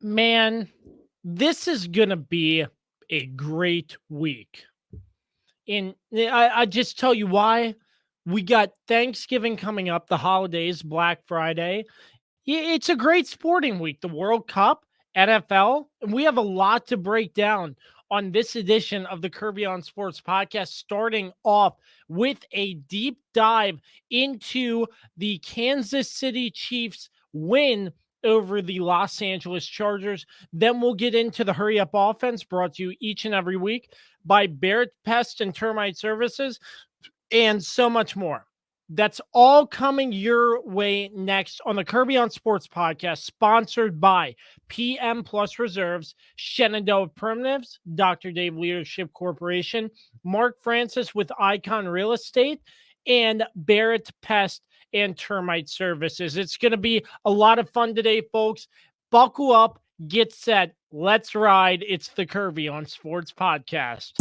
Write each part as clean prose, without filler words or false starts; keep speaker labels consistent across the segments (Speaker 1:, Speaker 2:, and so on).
Speaker 1: Man, this is going to be a great week. And I just tell you why. We got Thanksgiving coming up, the holidays, Black Friday. It's a great sporting week. The World Cup, NFL, and we have a lot to break down on this edition of the Kirby on Sports podcast, starting off with a deep dive into the Kansas City Chiefs win over the Los Angeles Chargers. Then we'll get into the Hurry Up Offense, brought to you each and every week by Bear Pest and Termite Services, and so much more. That's all coming your way next on the Kirby on Sports podcast, sponsored by PM Plus Reserves, Shenandoah Primitives, Dr. Dave Leadership Corporation, Mark Francis with Icon Real Estate, and Barrett Pest and Termite Services. It's going to be a lot of fun today, folks. Buckle up, get set, let's ride. It's the Kirby on Sports podcast.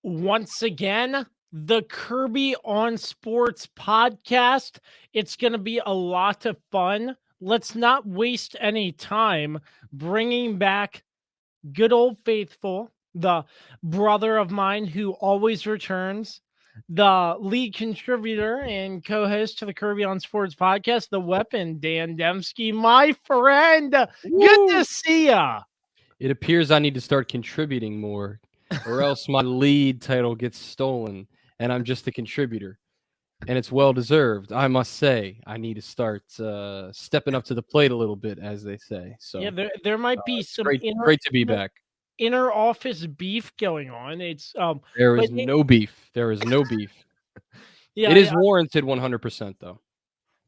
Speaker 1: Once again, the Kirby on Sports podcast. It's going to be a lot of fun. Let's not waste any time bringing back good old faithful, the brother of mine who always returns, the lead contributor and co-host to the Kirby on Sports podcast, the weapon, Dan Dembski, my friend.
Speaker 2: Woo!
Speaker 1: Good to see ya.
Speaker 2: It appears I need to start contributing more, or else my lead title gets stolen, and I'm just a contributor. And it's well-deserved, I must say. I need to start stepping up to the plate a little bit, as they say. So
Speaker 1: yeah, there might be some
Speaker 2: great to be back.
Speaker 1: Inner office beef going on. It's
Speaker 2: there is no beef. There is no beef. Yeah, it is warranted 100% though.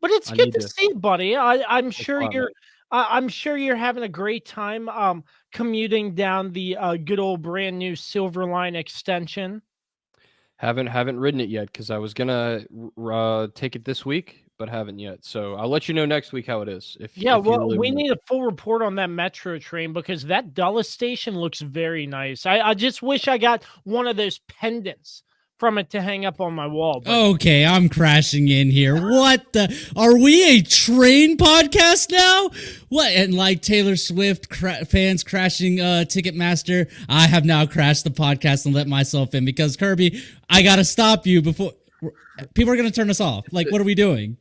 Speaker 1: But it's good to see, buddy. I'm sure you're having a great time commuting down the good old brand new Silver Line extension.
Speaker 2: Haven't ridden it yet because I was gonna take it this week, but haven't yet. So I'll let you know next week how it is.
Speaker 1: We need a full report on that metro train because that Dulles station looks very nice. I just wish I got one of those pendants from it to hang up on my wall.
Speaker 3: Okay, I'm crashing in here. What the? Are we a train podcast now? What? And like Taylor Swift fans crashing Ticketmaster, I have now crashed the podcast and let myself in because Kirby, I gotta stop you before people are gonna turn us off. Like, what are we doing?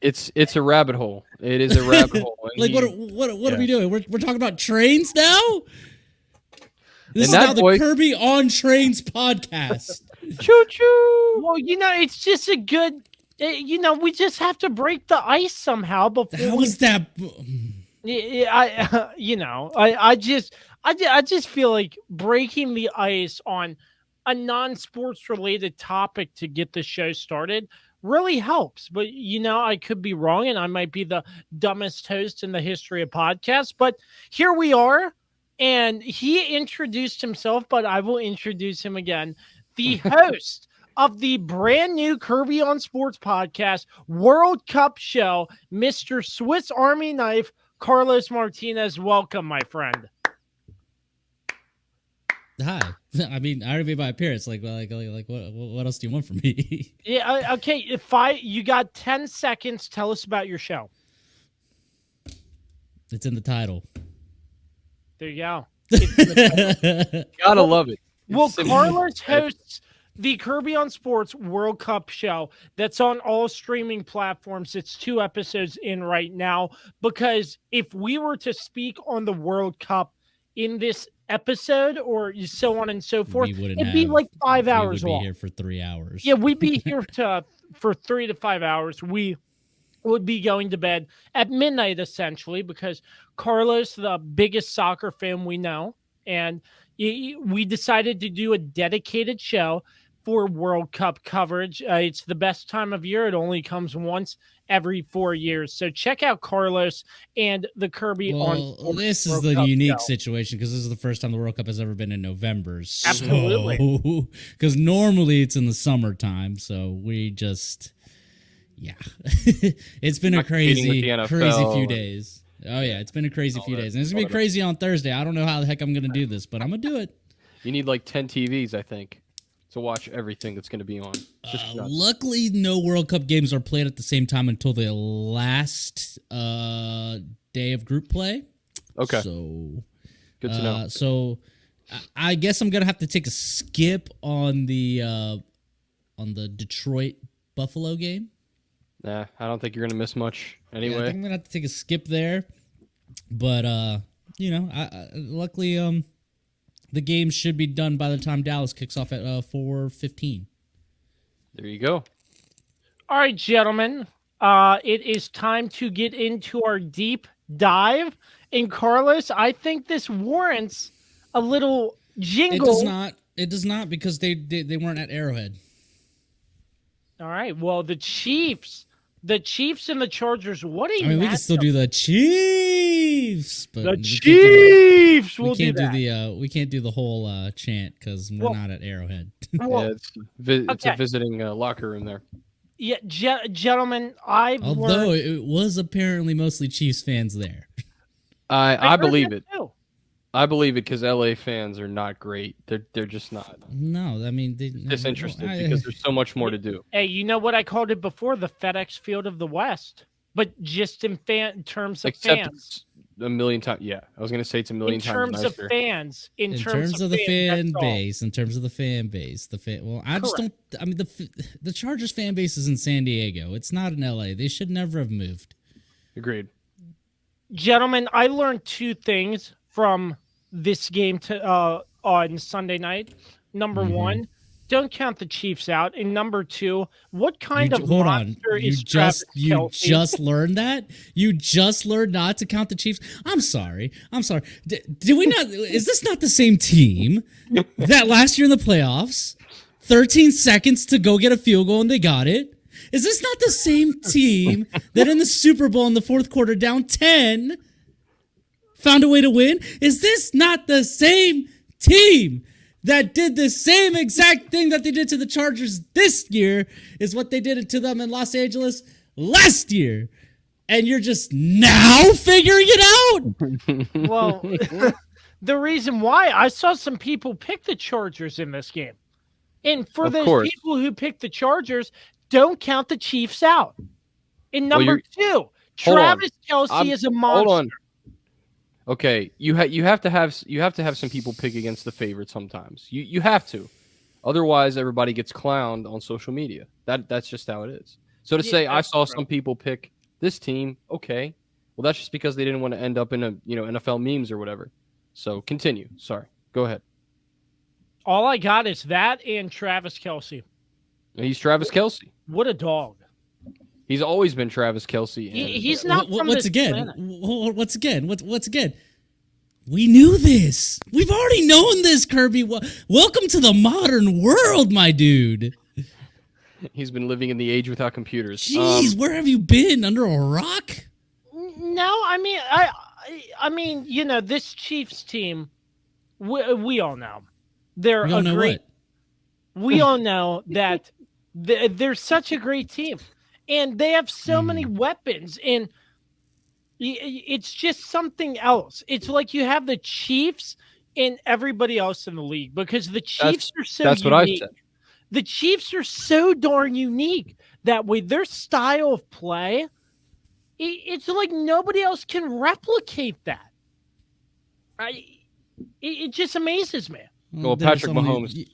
Speaker 2: It's a rabbit hole. It is a rabbit hole.
Speaker 3: Like, what are we doing? We're talking about trains now. This is now the Kirby on Trains podcast.
Speaker 2: Choo choo.
Speaker 1: Well, it's just a good. We just have to break the ice somehow before.
Speaker 3: How is that?
Speaker 1: I just feel like breaking the ice on a non-sports related topic to get the show started really helps. But I could be wrong, and I might be the dumbest host in the history of podcasts. But here we are, and he introduced himself, but I will introduce him again. The host of the brand new Kirby on Sports podcast, World Cup show, Mr. Swiss Army Knife, Carlos Martinez. Welcome, my friend.
Speaker 3: Hi. I mean, I already made my appearance. Like, what else do you want from me?
Speaker 1: Yeah. Okay. You got 10 seconds. Tell us about your show.
Speaker 3: It's in the title.
Speaker 1: There you go.
Speaker 2: Gotta love it.
Speaker 1: Well, Carlos hosts the Kirby on Sports World Cup show that's on all streaming platforms. It's 2 episodes in right now because if we were to speak on the World Cup in this episode or so on and so forth,
Speaker 3: We wouldn't
Speaker 1: it'd be
Speaker 3: have-
Speaker 1: like 5
Speaker 3: we
Speaker 1: hours
Speaker 3: would be
Speaker 1: long.
Speaker 3: here for 3 hours.
Speaker 1: Yeah, we'd be here for 3 to 5 hours. We would be going to bed at midnight, essentially, because Carlos, the biggest soccer fan we know, and we decided to do a dedicated show for World Cup coverage. It's the best time of year. It only comes once every 4 years. So check out Carlos and the Kirby on.
Speaker 3: This is
Speaker 1: World
Speaker 3: the
Speaker 1: Cup
Speaker 3: unique
Speaker 1: show.
Speaker 3: situation because this is the first time the World Cup has ever been in November.
Speaker 1: Absolutely.
Speaker 3: Because normally it's in the summertime. So we just, it's been a
Speaker 2: Not competing with
Speaker 3: crazy
Speaker 2: the NFL.
Speaker 3: few days. Oh, yeah. It's been a crazy few days. And it's going to be crazy on Thursday. I don't know how the heck I'm going to do this, but I'm going to do it.
Speaker 2: You need like 10 TVs, I think, to watch everything that's going to be on. Just nuts.
Speaker 3: Luckily, no World Cup games are played at the same time until the last day of group play.
Speaker 2: Okay.
Speaker 3: So
Speaker 2: Good to know.
Speaker 3: So I guess I'm gonna have to take a skip on the Detroit Buffalo game.
Speaker 2: Nah, I don't think you're going to miss much
Speaker 3: Yeah, I
Speaker 2: anyway.
Speaker 3: think I'm gonna have to take a skip there. But luckily the game should be done by the time Dallas kicks off at 4:15.
Speaker 2: There you go.
Speaker 1: All right, gentlemen. It is time to get into our deep dive. And Carlos, I think this warrants a little jingle.
Speaker 3: It does not because they weren't at Arrowhead.
Speaker 1: All right. Well, the Chiefs and the Chargers. What a
Speaker 3: I mean, we can still do the Chiefs, but
Speaker 1: the Chiefs.
Speaker 3: we can't do the whole chant because we're not at Arrowhead.
Speaker 2: Yeah, it's
Speaker 1: okay.
Speaker 2: a visiting locker room there.
Speaker 1: Yeah, gentlemen,
Speaker 3: Although it was apparently mostly Chiefs fans there.
Speaker 2: I believe it.
Speaker 1: Too.
Speaker 2: I believe it because LA fans are not great. They're just not
Speaker 3: No, I mean
Speaker 2: disinterested because there's so much more to do.
Speaker 1: Hey, you know what I called it before? The FedEx Field of the West, but just in terms of fans.
Speaker 2: A million times. Yeah, I was gonna say it's a million times
Speaker 1: In terms
Speaker 2: nicer.
Speaker 1: of fans. In
Speaker 3: terms of the fan
Speaker 1: that's all.
Speaker 3: base, in terms of the fan base, I just don't. I mean, the Chargers fan base is in San Diego. It's not in LA. They should never have moved.
Speaker 2: Agreed.
Speaker 1: Gentlemen, I learned two things from this game on Sunday night. Number one, don't count the Chiefs out. And number two, what kind of
Speaker 3: hold
Speaker 1: monster
Speaker 3: on?
Speaker 1: is Travis
Speaker 3: You
Speaker 1: Kelce?
Speaker 3: just learned that? You just learned not to count the Chiefs? I'm sorry. Do we not? Is this not the same team that last year in the playoffs? 13 seconds to go get a field goal and they got it. Is this not the same team that in the Super Bowl in the fourth quarter down 10 found a way to win? Is this not the same team that did the same exact thing that they did to the Chargers this year is what they did to them in Los Angeles last year? And you're just now figuring it out?
Speaker 1: Well, the reason why I saw some people pick the Chargers in this game. And for those people who picked the Chargers, don't count the Chiefs out. And number two, Travis Kelce is a monster.
Speaker 2: Hold on. Okay, you have to have some people pick against the favorite sometimes. You have to. Otherwise, everybody gets clowned on social media. That's just how it is. So to say I saw some people pick this team, okay. Well, that's just because they didn't want to end up in a NFL memes or whatever. So continue. Sorry. Go ahead.
Speaker 1: All I got is that and Travis Kelce.
Speaker 2: He's Travis Kelce.
Speaker 1: What a dog.
Speaker 2: He's always been Travis Kelce.
Speaker 1: He's not from
Speaker 3: once
Speaker 1: this
Speaker 3: again.
Speaker 1: planet.
Speaker 3: Once again. We knew this. We've already known this, Kirby. Welcome to the modern world, my dude.
Speaker 2: He's been living in the age without computers.
Speaker 3: Jeez, where have you been? Under a rock?
Speaker 1: No, I mean, this Chiefs team, we all know. They're a great. We all know that they're such a great team, and they have so many weapons, and it's just something else. It's like you have the Chiefs and everybody else in the league because the Chiefs are so unique.
Speaker 2: That's what I said.
Speaker 1: The Chiefs are so darn unique that with their style of play, it's like nobody else can replicate that. It just amazes me.
Speaker 2: Well, Patrick Mahomes.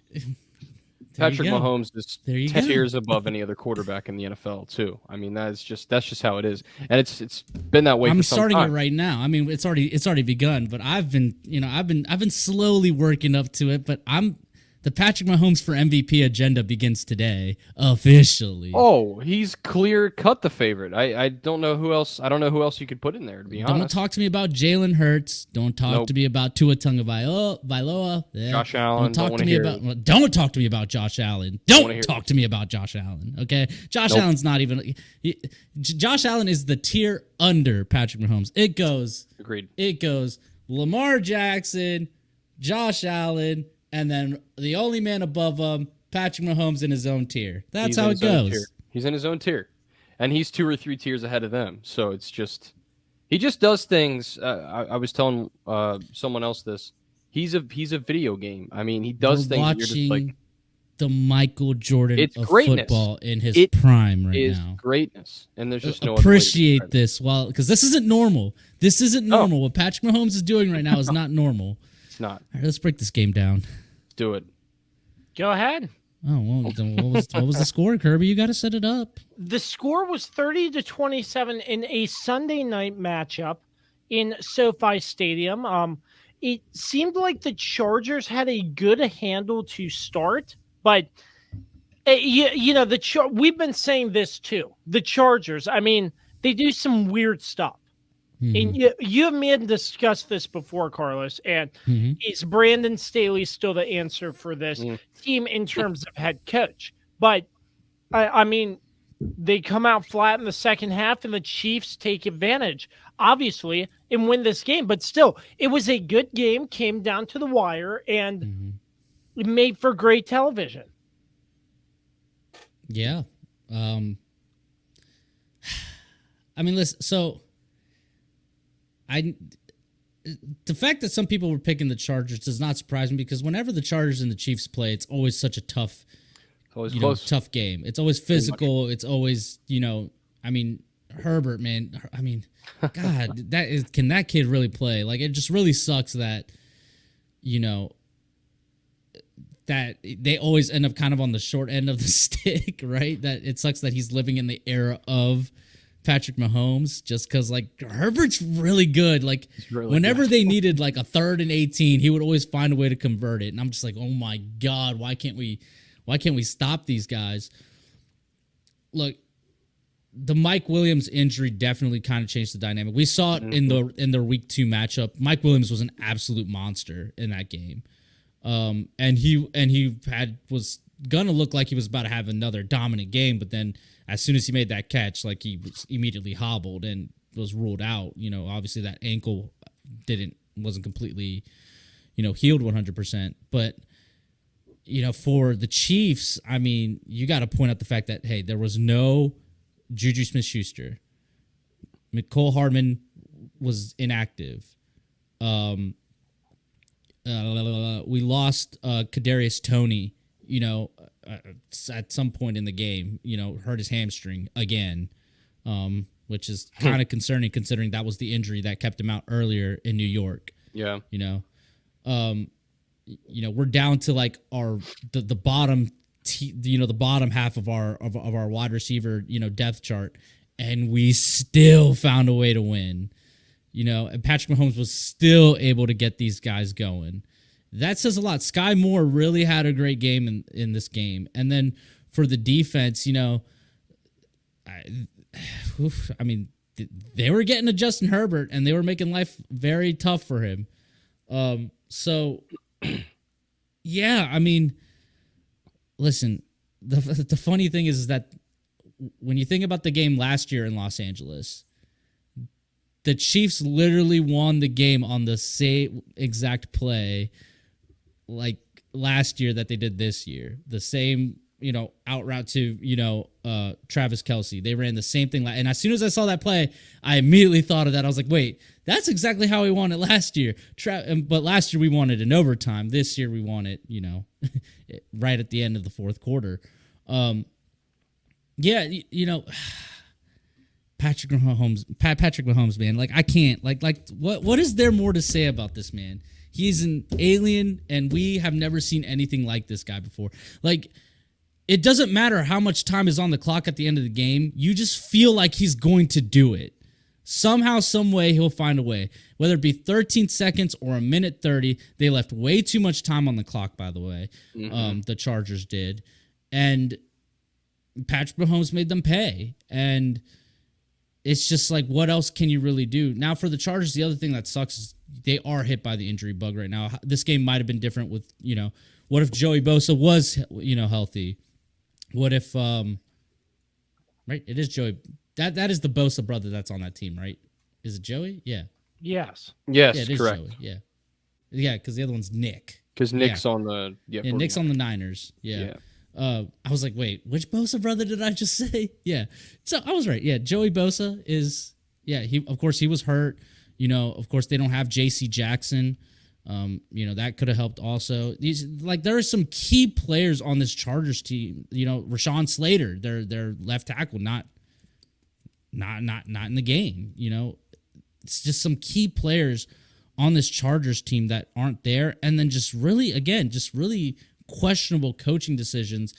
Speaker 2: Patrick Mahomes is
Speaker 3: There you
Speaker 2: 10
Speaker 3: go.
Speaker 2: tiers above any other quarterback in the NFL too. I mean, that's just how it is, and it's been that way.
Speaker 3: I'm
Speaker 2: for some
Speaker 3: starting
Speaker 2: time.
Speaker 3: it right now. I mean, it's already begun, but I've been slowly working up to it. But the Patrick Mahomes for MVP agenda begins today officially.
Speaker 2: Oh, he's clear cut the favorite. I don't know who else. I don't know who else you could put in there. To be honest,
Speaker 3: Don't talk to me about Jalen Hurts. Don't talk to me about Tua Tagovailoa.
Speaker 2: Josh Allen.
Speaker 3: Don't talk to me about Josh Allen. Don't talk to me about Josh Allen. Okay, Josh Allen's not even. Josh Allen is the tier under Patrick Mahomes.
Speaker 2: Agreed.
Speaker 3: It goes Lamar Jackson, Josh Allen, and then the only man above him, Patrick Mahomes, in his own tier. That's how it goes.
Speaker 2: He's in his own tier, and he's 2 or 3 tiers ahead of them. So it's just he just does things. I was telling someone else this. He's a video game. I mean, he does things. That you're just like
Speaker 3: the Michael Jordan of football in his prime right now.
Speaker 2: It's greatness, and there's just no
Speaker 3: appreciate this because this isn't normal. This isn't normal. What Patrick Mahomes is doing right now is not normal.
Speaker 2: It's not.
Speaker 3: All right, let's break this game down.
Speaker 2: Let's do it.
Speaker 1: Go ahead.
Speaker 3: Oh, well, then what was the score, Kirby? You got to set it up.
Speaker 1: The score was 30-27 in a Sunday night matchup in SoFi Stadium. It seemed like the Chargers had a good handle to start, but we've been saying this too. The Chargers, I mean, they do some weird stuff. And you and me had discussed this before, Carlos, and is Brandon Staley still the answer for this team in terms of head coach? But, I mean, they come out flat in the second half, and the Chiefs take advantage, obviously, and win this game. But still, it was a good game, came down to the wire, and it made for great television.
Speaker 3: Yeah. I mean, listen, so the fact that some people were picking the Chargers does not surprise me because whenever the Chargers and the Chiefs play, it's always such a tough game. It's always physical. It's always, I mean, Herbert, man. I mean, God, can that kid really play? Like, it just really sucks that, that they always end up kind of on the short end of the stick, right? That it sucks that he's living in the era of Patrick Mahomes just because, like, Herbert's really good. Like, whenever they needed, like, a 3rd and 18, he would always find a way to convert it. And I'm just like, oh, my God, why can't we stop these guys? Look, the Mike Williams injury definitely kind of changed the dynamic. We saw it in their week 2 matchup. Mike Williams was an absolute monster in that game. And he was gonna look like he was about to have another dominant game, but then as soon as he made that catch, like, he was immediately hobbled and was ruled out. Obviously that ankle wasn't completely, healed 100%. But, for the Chiefs, I mean, you got to point out the fact that, hey, there was no Juju Smith-Schuster. Mecole Hardman was inactive. We lost Kadarius Toney, at some point in the game, hurt his hamstring again, which is kind of concerning considering that was the injury that kept him out earlier in New York.
Speaker 2: Yeah.
Speaker 3: We're down to like the bottom, the bottom half of our wide receiver, depth chart, and we still found a way to win. And Patrick Mahomes was still able to get these guys going. That says a lot. Sky Moore really had a great game in this game. And then for the defense, I mean, they were getting to Justin Herbert, and they were making life very tough for him. So, yeah, I mean, listen, the funny thing is that when you think about the game last year in Los Angeles, the Chiefs literally won the game on the same exact play like last year that they did this year. The same, out route to, Travis Kelce. They ran the same thing. And as soon as I saw that play, I immediately thought of that. I was like, wait, that's exactly how we won it last year. But last year we won it in overtime. This year we won it, right at the end of the fourth quarter. Patrick Mahomes, man. Like, I can't. Like, what is there more to say about this man? He's an alien, and we have never seen anything like this guy before. Like, it doesn't matter how much time is on the clock at the end of the game. You just feel like he's going to do it. Somehow, some way, he'll find a way. Whether it be 13 seconds or a minute 30. They left way too much time on the clock, by the way. The Chargers did. And Patrick Mahomes made them pay. And it's just like, what else can you really do? Now, for the Chargers, the other thing that sucks is they are hit by the injury bug right now. This game might have been different with, what if Joey Bosa was, healthy? What if, right? It is Joey. That is the Bosa brother that's on that team, right? Is it Joey? Yeah.
Speaker 1: Yes.
Speaker 2: Yes,
Speaker 3: Yeah, it is
Speaker 2: correct.
Speaker 3: Joey. Yeah. Yeah, because the other one's Nick.
Speaker 2: Because Nick's on the
Speaker 3: Nick's on the Niners. Yeah. I was like, wait, which Bosa brother did I just say? Yeah. So I was right. Yeah, Joey Bosa is. Yeah, he was hurt. Of course they don't have J.C. Jackson. That could have helped also. There are some key players on this Chargers team. Rashawn Slater, their left tackle, not in the game. It's just some key players on this Chargers team that aren't there, and then just really questionable coaching decisions.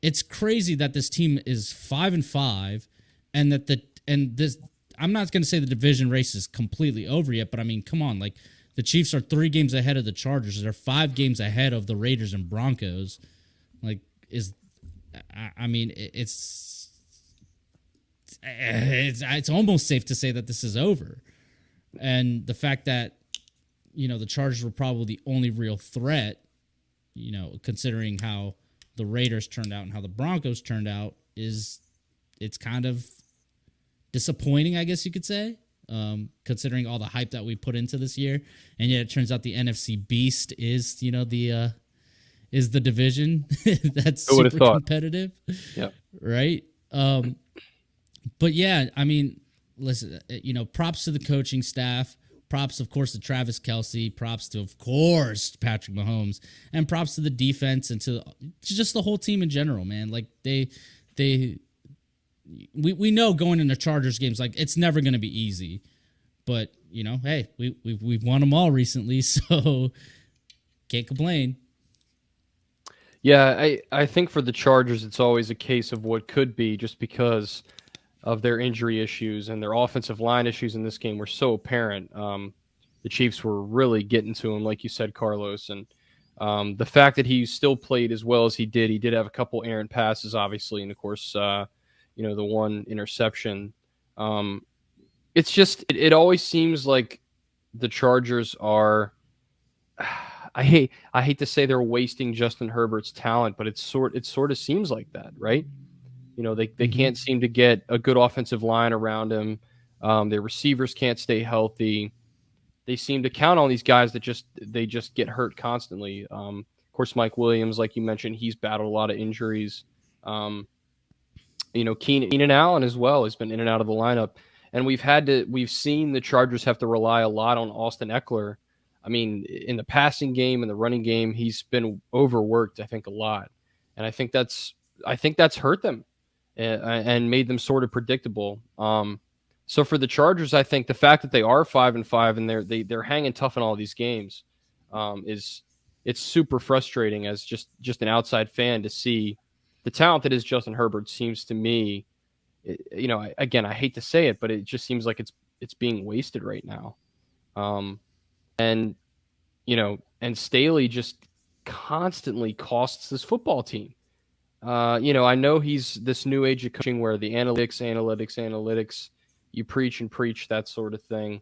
Speaker 3: It's crazy that this team is 5-5, and this. I'm not going to say the division race is completely over yet, but I mean, come on, the Chiefs are 3 games ahead of the Chargers. They're 5 games ahead of the Raiders and Broncos. It's almost safe to say that this is over. And the fact that, the Chargers were probably the only real threat, considering how the Raiders turned out and how the Broncos turned out, it's kind of disappointing, I guess you could say, considering all the hype that we put into this year. And yet it turns out the NFC Beast is, the division that's super competitive.
Speaker 2: Yeah.
Speaker 3: Right. But yeah, I mean, listen, props to the coaching staff, props, of course, to Travis Kelce, props to, of course, Patrick Mahomes, and props to the defense and to just the whole team in general, man. We know going into Chargers games, it's never going to be easy, but hey, we've won them all recently, so can't complain.
Speaker 2: Yeah, I think for the Chargers, it's always a case of what could be, just because of their injury issues and their offensive line issues in this game were so apparent. The Chiefs were really getting to him, like you said, Carlos, and the fact that he still played as well as he did have a couple errant passes, obviously, and of course, the one interception. It's just it always seems like the Chargers are. I hate to say they're wasting Justin Herbert's talent, but it sort of seems like that, right? They can't seem to get a good offensive line around him. Their receivers can't stay healthy. They seem to count on these guys that just get hurt constantly. Of course, Mike Williams, like you mentioned, he's battled a lot of injuries. Keenan Allen as well has been in and out of the lineup, and we've seen the Chargers have to rely a lot on Austin Eckler. I mean, in the passing game and the running game, he's been overworked, I think, a lot, and I think that's hurt them and made them sort of predictable. So for the Chargers, I think the fact that they are 5-5 and they're hanging tough in all these games it's super frustrating as just an outside fan to see the talent that is Justin Herbert. Seems to me, I hate to say it, but it just seems like it's being wasted right now. And Staley just constantly costs this football team. I know he's this new age of coaching where the analytics, you preach and preach, that sort of thing.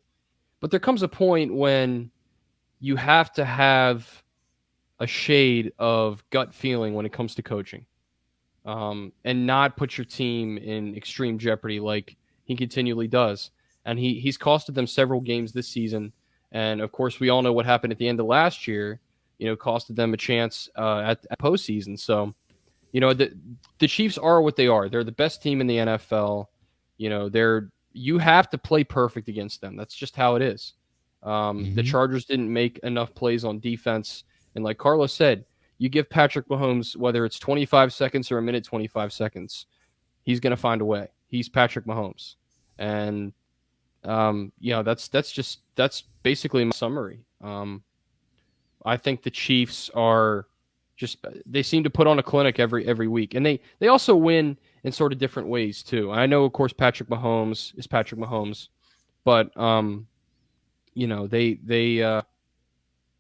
Speaker 2: But there comes a point when you have to have a shade of gut feeling when it comes to coaching, and not put your team in extreme jeopardy like he continually does. And he's costed them several games this season. And of course, we all know what happened at the end of last year, costed them a chance at postseason. So, the Chiefs are what they are. They're the best team in the NFL. You have to play perfect against them. That's just how it is. The Chargers didn't make enough plays on defense. And like Carlos said, you give Patrick Mahomes, whether it's 25 seconds or a minute 25 seconds, he's going to find a way. He's Patrick Mahomes. And, that's basically my summary. I think the Chiefs are they seem to put on a clinic every week, and they also win in sort of different ways too. I know, of course, Patrick Mahomes is Patrick Mahomes, but they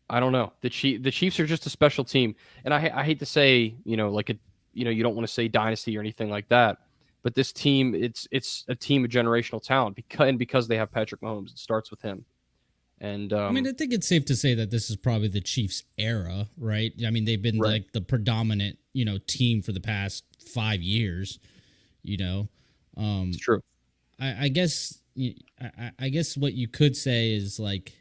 Speaker 2: I don't know. The Chiefs are just a special team, and I hate to say, you don't want to say dynasty or anything like that, but this team, it's a team of generational talent because they have Patrick Mahomes. It starts with him. And
Speaker 3: I mean, I think it's safe to say that this is probably the Chiefs' era, right? I mean, they've been like the predominant, team for the past 5 years.
Speaker 2: It's true.
Speaker 3: I guess what you could say is like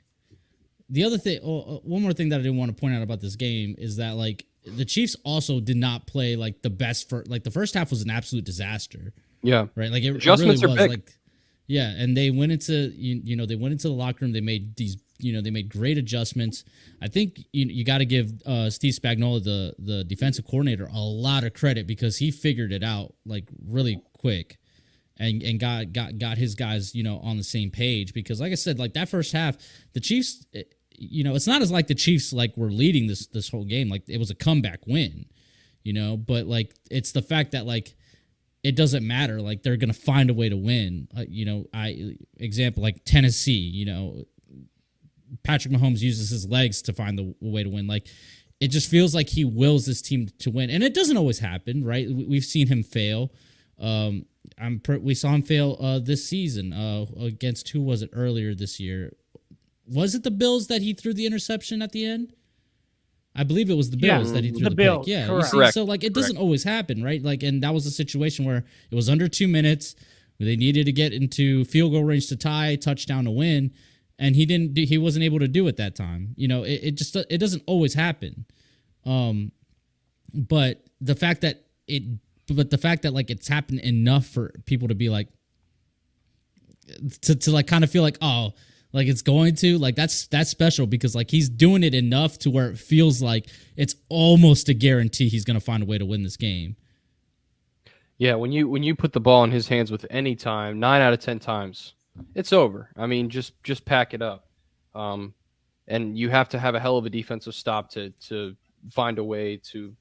Speaker 3: the other thing. One more thing that I didn't want to point out about this game is that like the Chiefs also did not play like the best for like the first half was an absolute disaster.
Speaker 2: Yeah,
Speaker 3: right. Like it
Speaker 2: adjustments
Speaker 3: really was
Speaker 2: are big.
Speaker 3: like. Yeah, and they went into they went into the locker room. They made they made great adjustments. I think you got to give Steve Spagnuolo, the defensive coordinator, a lot of credit because he figured it out like really quick, and got his guys on the same page. Because like I said, like that first half, the Chiefs, it's not as like the Chiefs like were leading this whole game. Like it was a comeback win, but like it's the fact that like. It doesn't matter. Like they're gonna find a way to win. Example like Tennessee. Patrick Mahomes uses his legs to find the way to win. Like it just feels like he wills this team to win, and it doesn't always happen, right? We've seen him fail. We saw him fail this season against who was it earlier this year? Was it the Bills that he threw the interception at the end? I believe it was the Bills that he threw the pick. Yeah,
Speaker 1: correct.
Speaker 3: You see, so like it doesn't always happen, right? Like, and that was a situation where it was under 2 minutes, where they needed to get into field goal range to tie, touchdown to win, and he wasn't able to do it that time. It doesn't always happen. But the fact that like it's happened enough for people to be like to like kind of feel like, oh, like it's going to like that's special because like he's doing it enough to where it feels like it's almost a guarantee he's going to find a way to win this game.
Speaker 2: Yeah, when you put the ball in his hands with any time, 9 out of 10 times, it's over. I mean, just pack it up. And you have to have a hell of a defensive stop to find a way to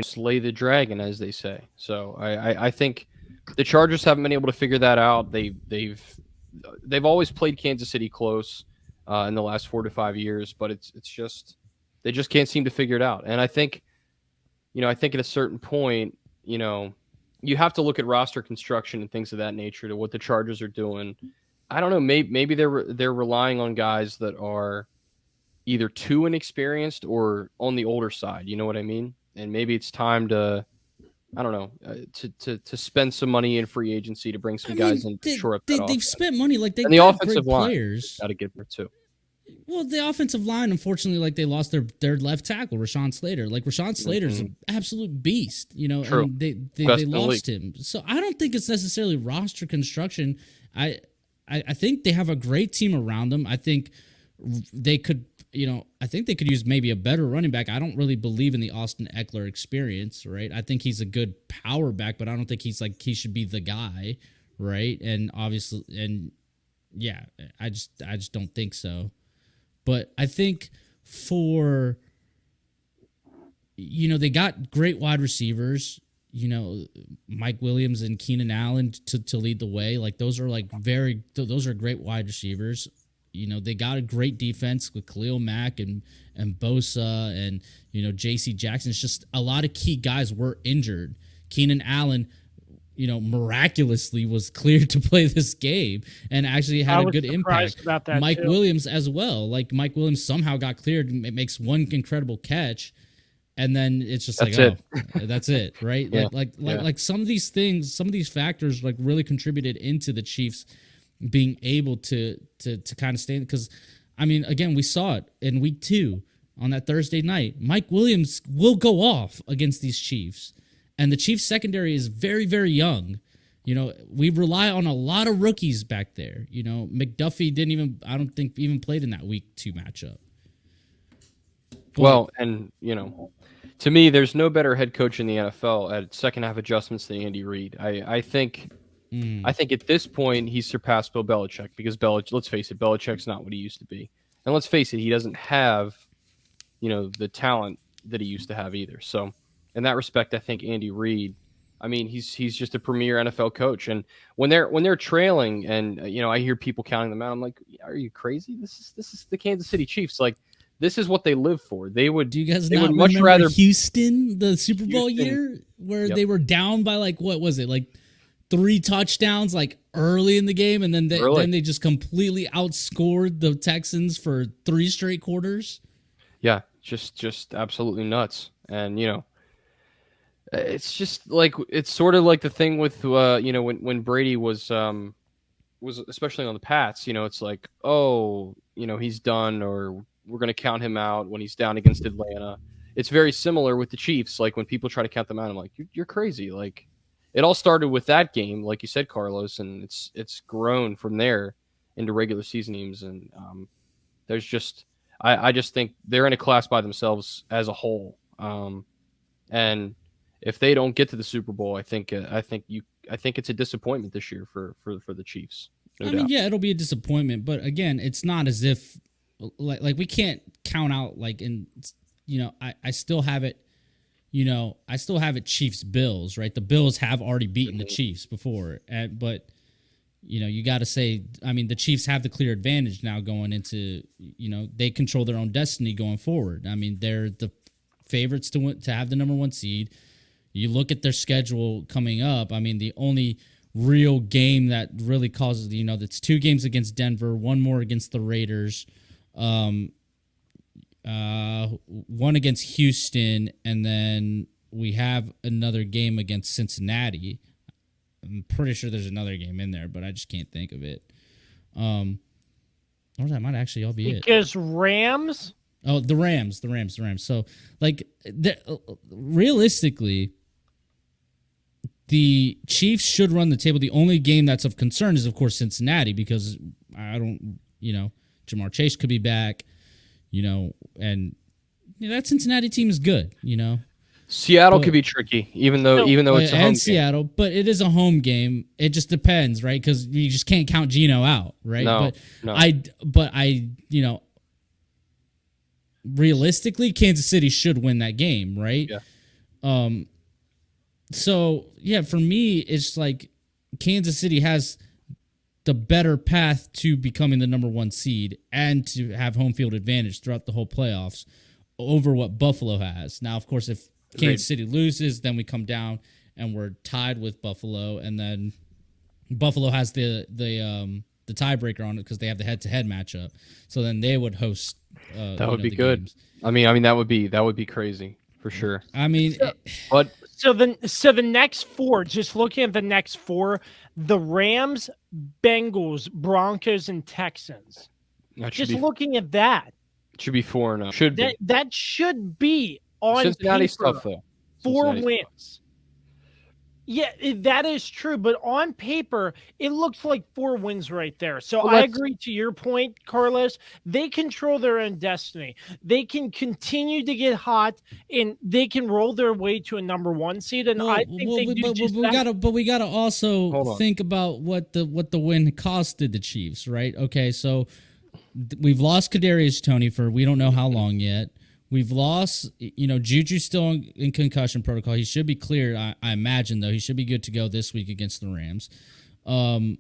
Speaker 2: slay the dragon, as they say. So I think the Chargers haven't been able to figure that out. They've always played Kansas City close in the last 4 to 5 years, but it's just they just can't seem to figure it out. And I think at a certain point, you have to look at roster construction and things of that nature to what the Chargers are doing. I don't know. Maybe they're relying on guys that are either too inexperienced or on the older side. You know what I mean? And maybe it's time to, I don't know, to spend some money in free agency to bring some guys in to shore up that offense.
Speaker 3: They've spent money like they
Speaker 2: and the
Speaker 3: got
Speaker 2: offensive
Speaker 3: great
Speaker 2: line
Speaker 3: players.
Speaker 2: Got to get there too.
Speaker 3: Well, the offensive line, unfortunately, like they lost their left tackle, Rashawn Slater. Like Rashawn Slater's an absolute beast,
Speaker 2: True.
Speaker 3: and they lost him. So I don't think it's necessarily roster construction. I think they have a great team around them. I think they could, use maybe a better running back. I don't really believe in the Austin Eckler experience, right? I think he's a good power back, but I don't think he should be the guy, right? And obviously, I just don't think so. But I think they got great wide receivers, Mike Williams and Keenan Allen to lead the way. Like those are great wide receivers. They got a great defense with Khalil Mack and Bosa and, J.C. Jackson. It's just a lot of key guys were injured. Keenan Allen, miraculously was cleared to play this game and actually had a good impact.
Speaker 1: About that
Speaker 3: Mike
Speaker 1: too.
Speaker 3: Williams as well. Like Mike Williams somehow got cleared and it makes one incredible catch. And then it's just that's it, right?
Speaker 2: Yeah.
Speaker 3: Like some of these things, some of these factors like really contributed into the Chiefs being able to kind of stay, because I mean, again, we saw it in week 2 on that Thursday night. Mike Williams will go off against these Chiefs, and the Chiefs secondary is very, very young. We rely on a lot of rookies back there. McDuffie I don't think even played in that week 2 matchup. But,
Speaker 2: well, and to me, there's no better head coach in the NFL at second half adjustments than Andy Reid. I think at this point he's surpassed Bill Belichick because let's face it, Belichick's not what he used to be. And let's face it, he doesn't have the talent that he used to have either. So in that respect, I think Andy Reid, I mean, he's just a premier NFL coach. And when they're trailing, and I hear people counting them out, I'm like, are you crazy? This is the Kansas City Chiefs. Like, this is what they live for. They would.
Speaker 3: Do you guys
Speaker 2: they
Speaker 3: not
Speaker 2: would much
Speaker 3: remember
Speaker 2: rather
Speaker 3: Houston, the Super Bowl
Speaker 2: Houston,
Speaker 3: year, where
Speaker 2: yep.
Speaker 3: they were down by like, what was it, like 3 touchdowns like early in the game, and then they just completely outscored the Texans for 3 straight quarters?
Speaker 2: Yeah, just absolutely nuts. And it's just like, it's sort of like the thing with when Brady was especially on the Pats. It's like, oh, he's done, or we're going to count him out when he's down against Atlanta. It's very similar with the Chiefs. Like, when people try to count them out, I'm like, you're crazy. Like, it all started with that game, like you said, Carlos, and it's grown from there into regular season games. And there's just, I just think they're in a class by themselves as a whole. And if they don't get to the Super Bowl, I think it's a disappointment this year for the Chiefs. No doubt.
Speaker 3: Mean, yeah, it'll be a disappointment, but again, it's not as if like we can't count out like I still have it. I still have it Chiefs Bills, right? The Bills have already beaten the Chiefs before, but you got to say, I mean, the Chiefs have the clear advantage now going into, they control their own destiny going forward. I mean, they're the favorites to have the number 1 seed. You look at their schedule coming up. I mean, the only real game that really causes, that's 2 games against Denver, 1 more against the Raiders, 1 against Houston, and then we have another game against Cincinnati. I'm pretty sure there's another game in there, but I just can't think of it. Or that might actually all be it.
Speaker 1: Because Rams?
Speaker 3: Oh, the Rams. So, like, realistically, the Chiefs should run the table. The only game that's of concern is, of course, Cincinnati, because Jamar Chase could be back, and that Cincinnati team is good,
Speaker 2: Seattle could be tricky, even though it's a home game.
Speaker 3: Seattle, but it is a home game. It just depends, right? Because you just can't count Geno out, right?
Speaker 2: No.
Speaker 3: Realistically, Kansas City should win that game, right?
Speaker 2: Yeah.
Speaker 3: So yeah, for me, it's like Kansas City has the better path to becoming the number 1 seed and to have home field advantage throughout the whole playoffs over what Buffalo has. Now, of course, if Kansas City loses, then we come down and we're tied with Buffalo, and then Buffalo has the tiebreaker on it because they have the head-to-head matchup. So then they would host.
Speaker 2: That would be good. Games. I mean that would be crazy for sure.
Speaker 3: I mean,
Speaker 1: so the next 4, just looking at the next 4, the Rams, Bengals, Broncos, and Texans. Looking at that,
Speaker 2: it should be 4-0. Should be.
Speaker 1: That should be on
Speaker 2: Cincinnati's
Speaker 1: paper,
Speaker 2: tough though.
Speaker 1: 4 wins. Yeah, that is true, but on paper, it looks like 4 wins right there. So I agree to your point, Carlos. They control their own destiny. They can continue to get hot, and they can roll their way to a number 1 seed. And I think they do just that.
Speaker 3: But we gotta also think about what the win costed the Chiefs, right? Okay, so we've lost Kadarius Toney for we don't know how long yet. We've lost, Juju's still in concussion protocol. He should be cleared, I imagine, though. He should be good to go this week against the Rams. Who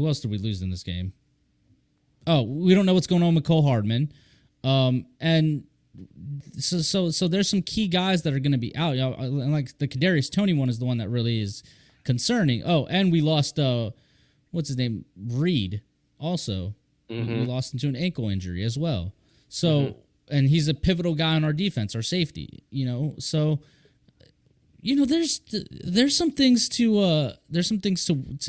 Speaker 3: else did we lose in this game? Oh, we don't know what's going on with Cole Hardman. And so there's some key guys that are going to be out. And like the Kadarius Toney one is the one that really is concerning. Oh, and we lost, what's his name? Reed also. Mm-hmm. We lost him to an ankle injury as well. So, and he's a pivotal guy on our defense, our safety. So, there's some things to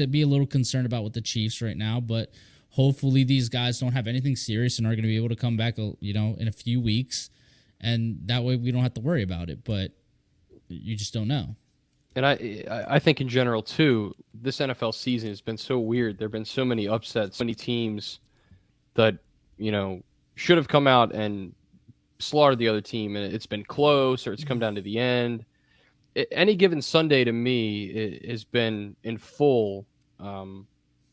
Speaker 3: be a little concerned about with the Chiefs right now. But hopefully, these guys don't have anything serious and are going to be able to come back, in a few weeks, and that way we don't have to worry about it. But you just don't know.
Speaker 2: And I think in general too, this NFL season has been so weird. There have been so many upsets, so many teams that should have come out and slaughtered the other team, and it's been close, or it's come down to the end. Any given Sunday to me it has been in full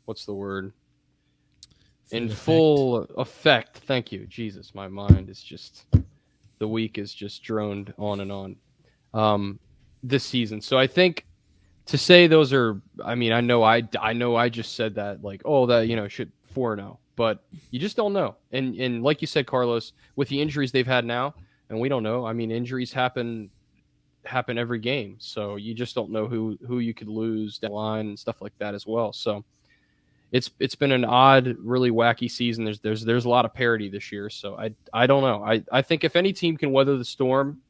Speaker 2: what's the word? in full effect. Thank you, Jesus. My mind is just, the week is just droned on and on this season. So I think to say those are, I mean, I know I just said that like, oh, that, should 4-0, but you just don't know. And like you said, Carlos, with the injuries they've had now, and we don't know. I mean, injuries happen every game, so you just don't know who you could lose down the line and stuff like that as well. So it's been an odd, really wacky season. There's a lot of parity this year, so I don't know. I think if any team can weather the storm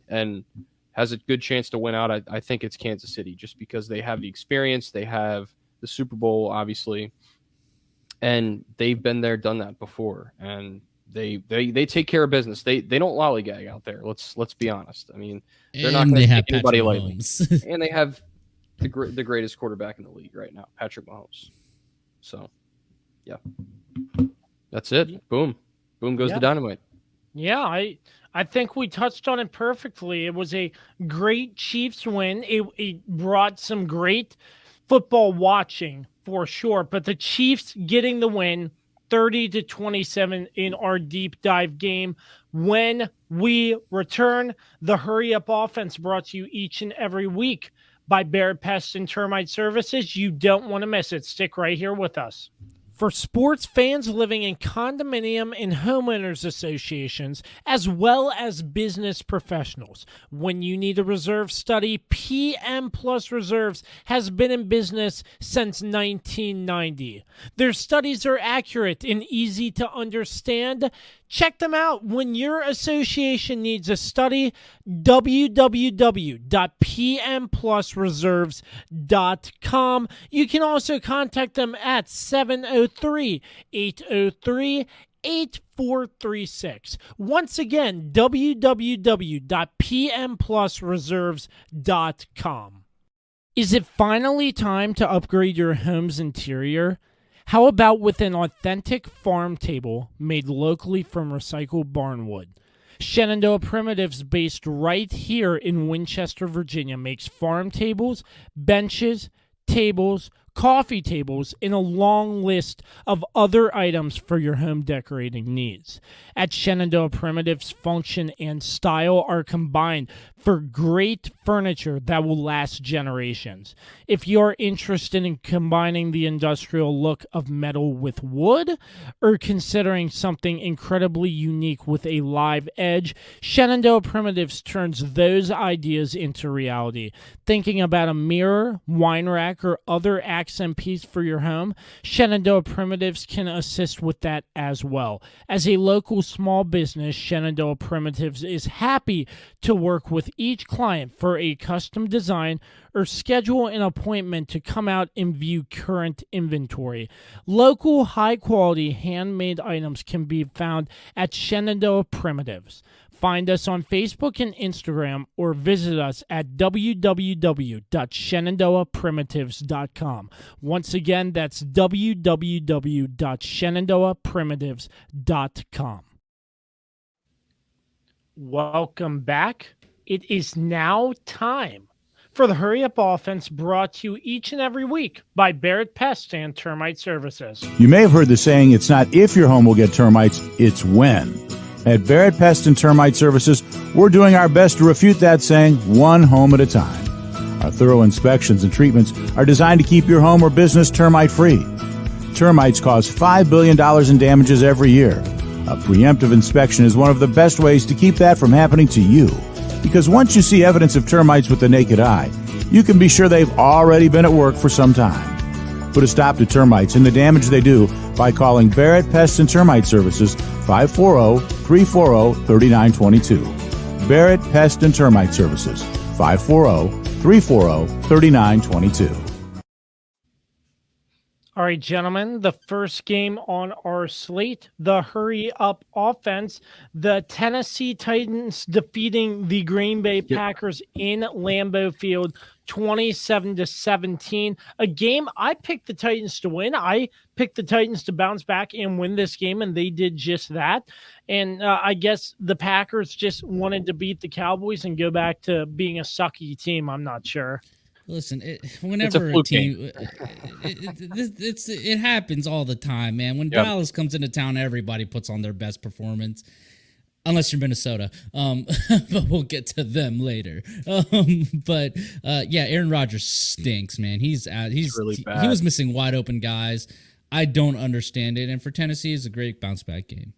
Speaker 2: and has a good chance to win out, I think it's Kansas City, just because they have the experience, they have the Super Bowl, obviously, and they've been there, done that before, and they take care of business. They don't lollygag out there. Let's be honest. I mean, they're not going to take anybody lightly, and they have the greatest quarterback in the league right now, Patrick Mahomes. So, yeah, that's it. Boom goes the dynamite.
Speaker 1: Yeah, I think we touched on it perfectly. It was a great Chiefs win. It brought some great football watching for sure, but the Chiefs getting the win 30-27 in our deep dive game. When we return, the Hurry Up Offense brought to you each and every week by Bear Pest and Termite Services. You don't want to miss it. Stick right here with us. For sports fans living in condominium and homeowners associations, as well as business professionals, when you need a reserve study, PM Plus Reserves has been in business since 1990. Their studies are accurate and easy to understand. Check them out when your association needs a study. www.pmplusreserves.com. You can also contact them at 703-803-8436. Once again, www.pmplusreserves.com. Is it finally time to upgrade your home's interior? How about with an authentic farm table made locally from recycled barnwood? Shenandoah Primitives, based right here in Winchester, Virginia, makes farm tables, benches, tables, coffee tables, and a long list of other items for your home decorating needs. At Shenandoah Primitives, function and style are combined for great furniture that will last generations. If you're interested in combining the industrial look of metal with wood, or considering something incredibly unique with a live edge, Shenandoah Primitives turns those ideas into reality. Thinking about a mirror, wine rack, or other accent piece for your home, Shenandoah Primitives can assist with that as well. As a local small business, Shenandoah Primitives is happy to work with each client for a custom design or schedule an appointment to come out and view current inventory. Local, high-quality, handmade items can be found at Shenandoah Primitives. Find us on Facebook and Instagram, or visit us at www.shenandoahprimitives.com. Once again, that's www.shenandoahprimitives.com. Welcome back. It is now time for the Hurry Up Offense, brought to you each and every week by Barrett Pest and Termite Services.
Speaker 4: You may have heard the saying, it's not if your home will get termites, it's when. At Barrett Pest and Termite Services, we're doing our best to refute that saying one home at a time. Our thorough inspections and treatments are designed to keep your home or business termite-free. Termites cause $5 billion in damages every year. A preemptive inspection is one of the best ways to keep that from happening to you. Because once you see evidence of termites with the naked eye, you can be sure they've already been at work for some time. Put a stop to termites and the damage they do by calling Barrett Pest and Termite Services 540-340-3922. Barrett Pest and Termite Services 540-340-3922.
Speaker 1: All right, gentlemen, the first game on our slate, the Hurry Up Offense, the Tennessee Titans defeating the Green Bay Packers in Lambeau Field 27-17. A game I picked the Titans to win. I picked the Titans to bounce back and win this game, and they did just that. And I guess the Packers just wanted to beat the Cowboys and go back to being a sucky team. I'm not sure.
Speaker 3: Listen, whenever a
Speaker 2: fluke
Speaker 3: team, it happens all the time, man. When
Speaker 2: Yep.
Speaker 3: Dallas comes into town, everybody puts on their best performance, unless you're Minnesota. But we'll get to them later. But yeah, Aaron Rodgers stinks, man. He's
Speaker 2: really
Speaker 3: he
Speaker 2: bad.
Speaker 3: was missing wide open guys. I don't understand it. And for Tennessee, it's a great bounce back game.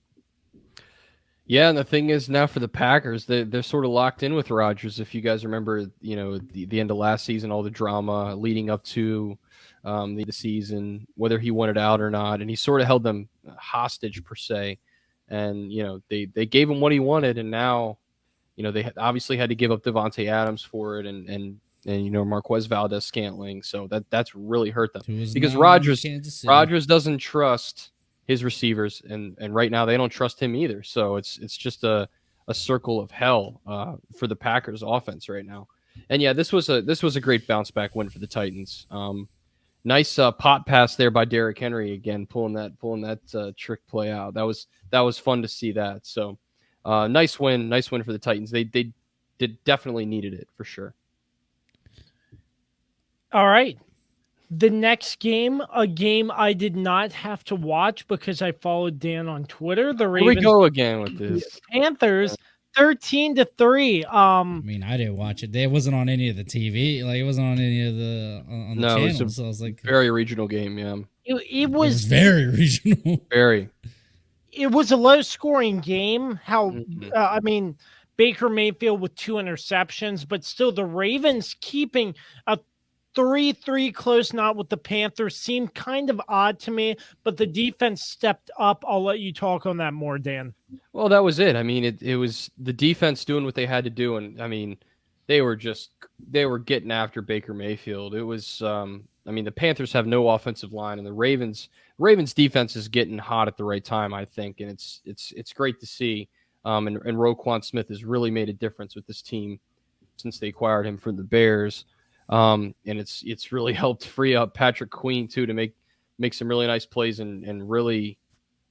Speaker 2: Yeah, and the thing is now for the Packers, they're sort of locked in with Rodgers. If you guys remember, the end of last season, all the drama leading up to the season, whether he wanted out or not, and he sort of held them hostage per se. And they gave him what he wanted, and now they obviously had to give up Devontae Adams for it, and Marquez Valdez-Scantling. So that's really hurt them because Rodgers doesn't trust his receivers, and right now they don't trust him either. So it's just a circle of hell for the Packers offense right now. And yeah, this was a great bounce back win for the Titans. Nice pot pass there by Derrick Henry again, pulling that trick play out. That was fun to see that. So nice win for the Titans. They definitely needed it for sure.
Speaker 1: All right. The next game, a game I did not have to watch because I followed Dan on Twitter. The Ravens.
Speaker 2: Here we go again with this.
Speaker 1: Panthers 13-3.
Speaker 3: I mean, I didn't watch it. It wasn't on any of the TV. Like, it wasn't on any of the on the channels. So I was like,
Speaker 2: very regional game. Yeah,
Speaker 1: it was
Speaker 3: very regional.
Speaker 2: Very.
Speaker 1: It was a low-scoring game. I mean, Baker Mayfield with 2 interceptions, but still the Ravens keeping a 3-3 close knot with the Panthers seemed kind of odd to me, but the defense stepped up. I'll let you talk on that more, Dan.
Speaker 2: Well, that was it. I mean, it was the defense doing what they had to do, and I mean, they were getting after Baker Mayfield. It was, I mean, the Panthers have no offensive line, and the Ravens defense is getting hot at the right time, I think, and it's great to see. And Roquan Smith has really made a difference with this team since they acquired him from the Bears. And it's really helped free up Patrick Queen too to make some really nice plays and really,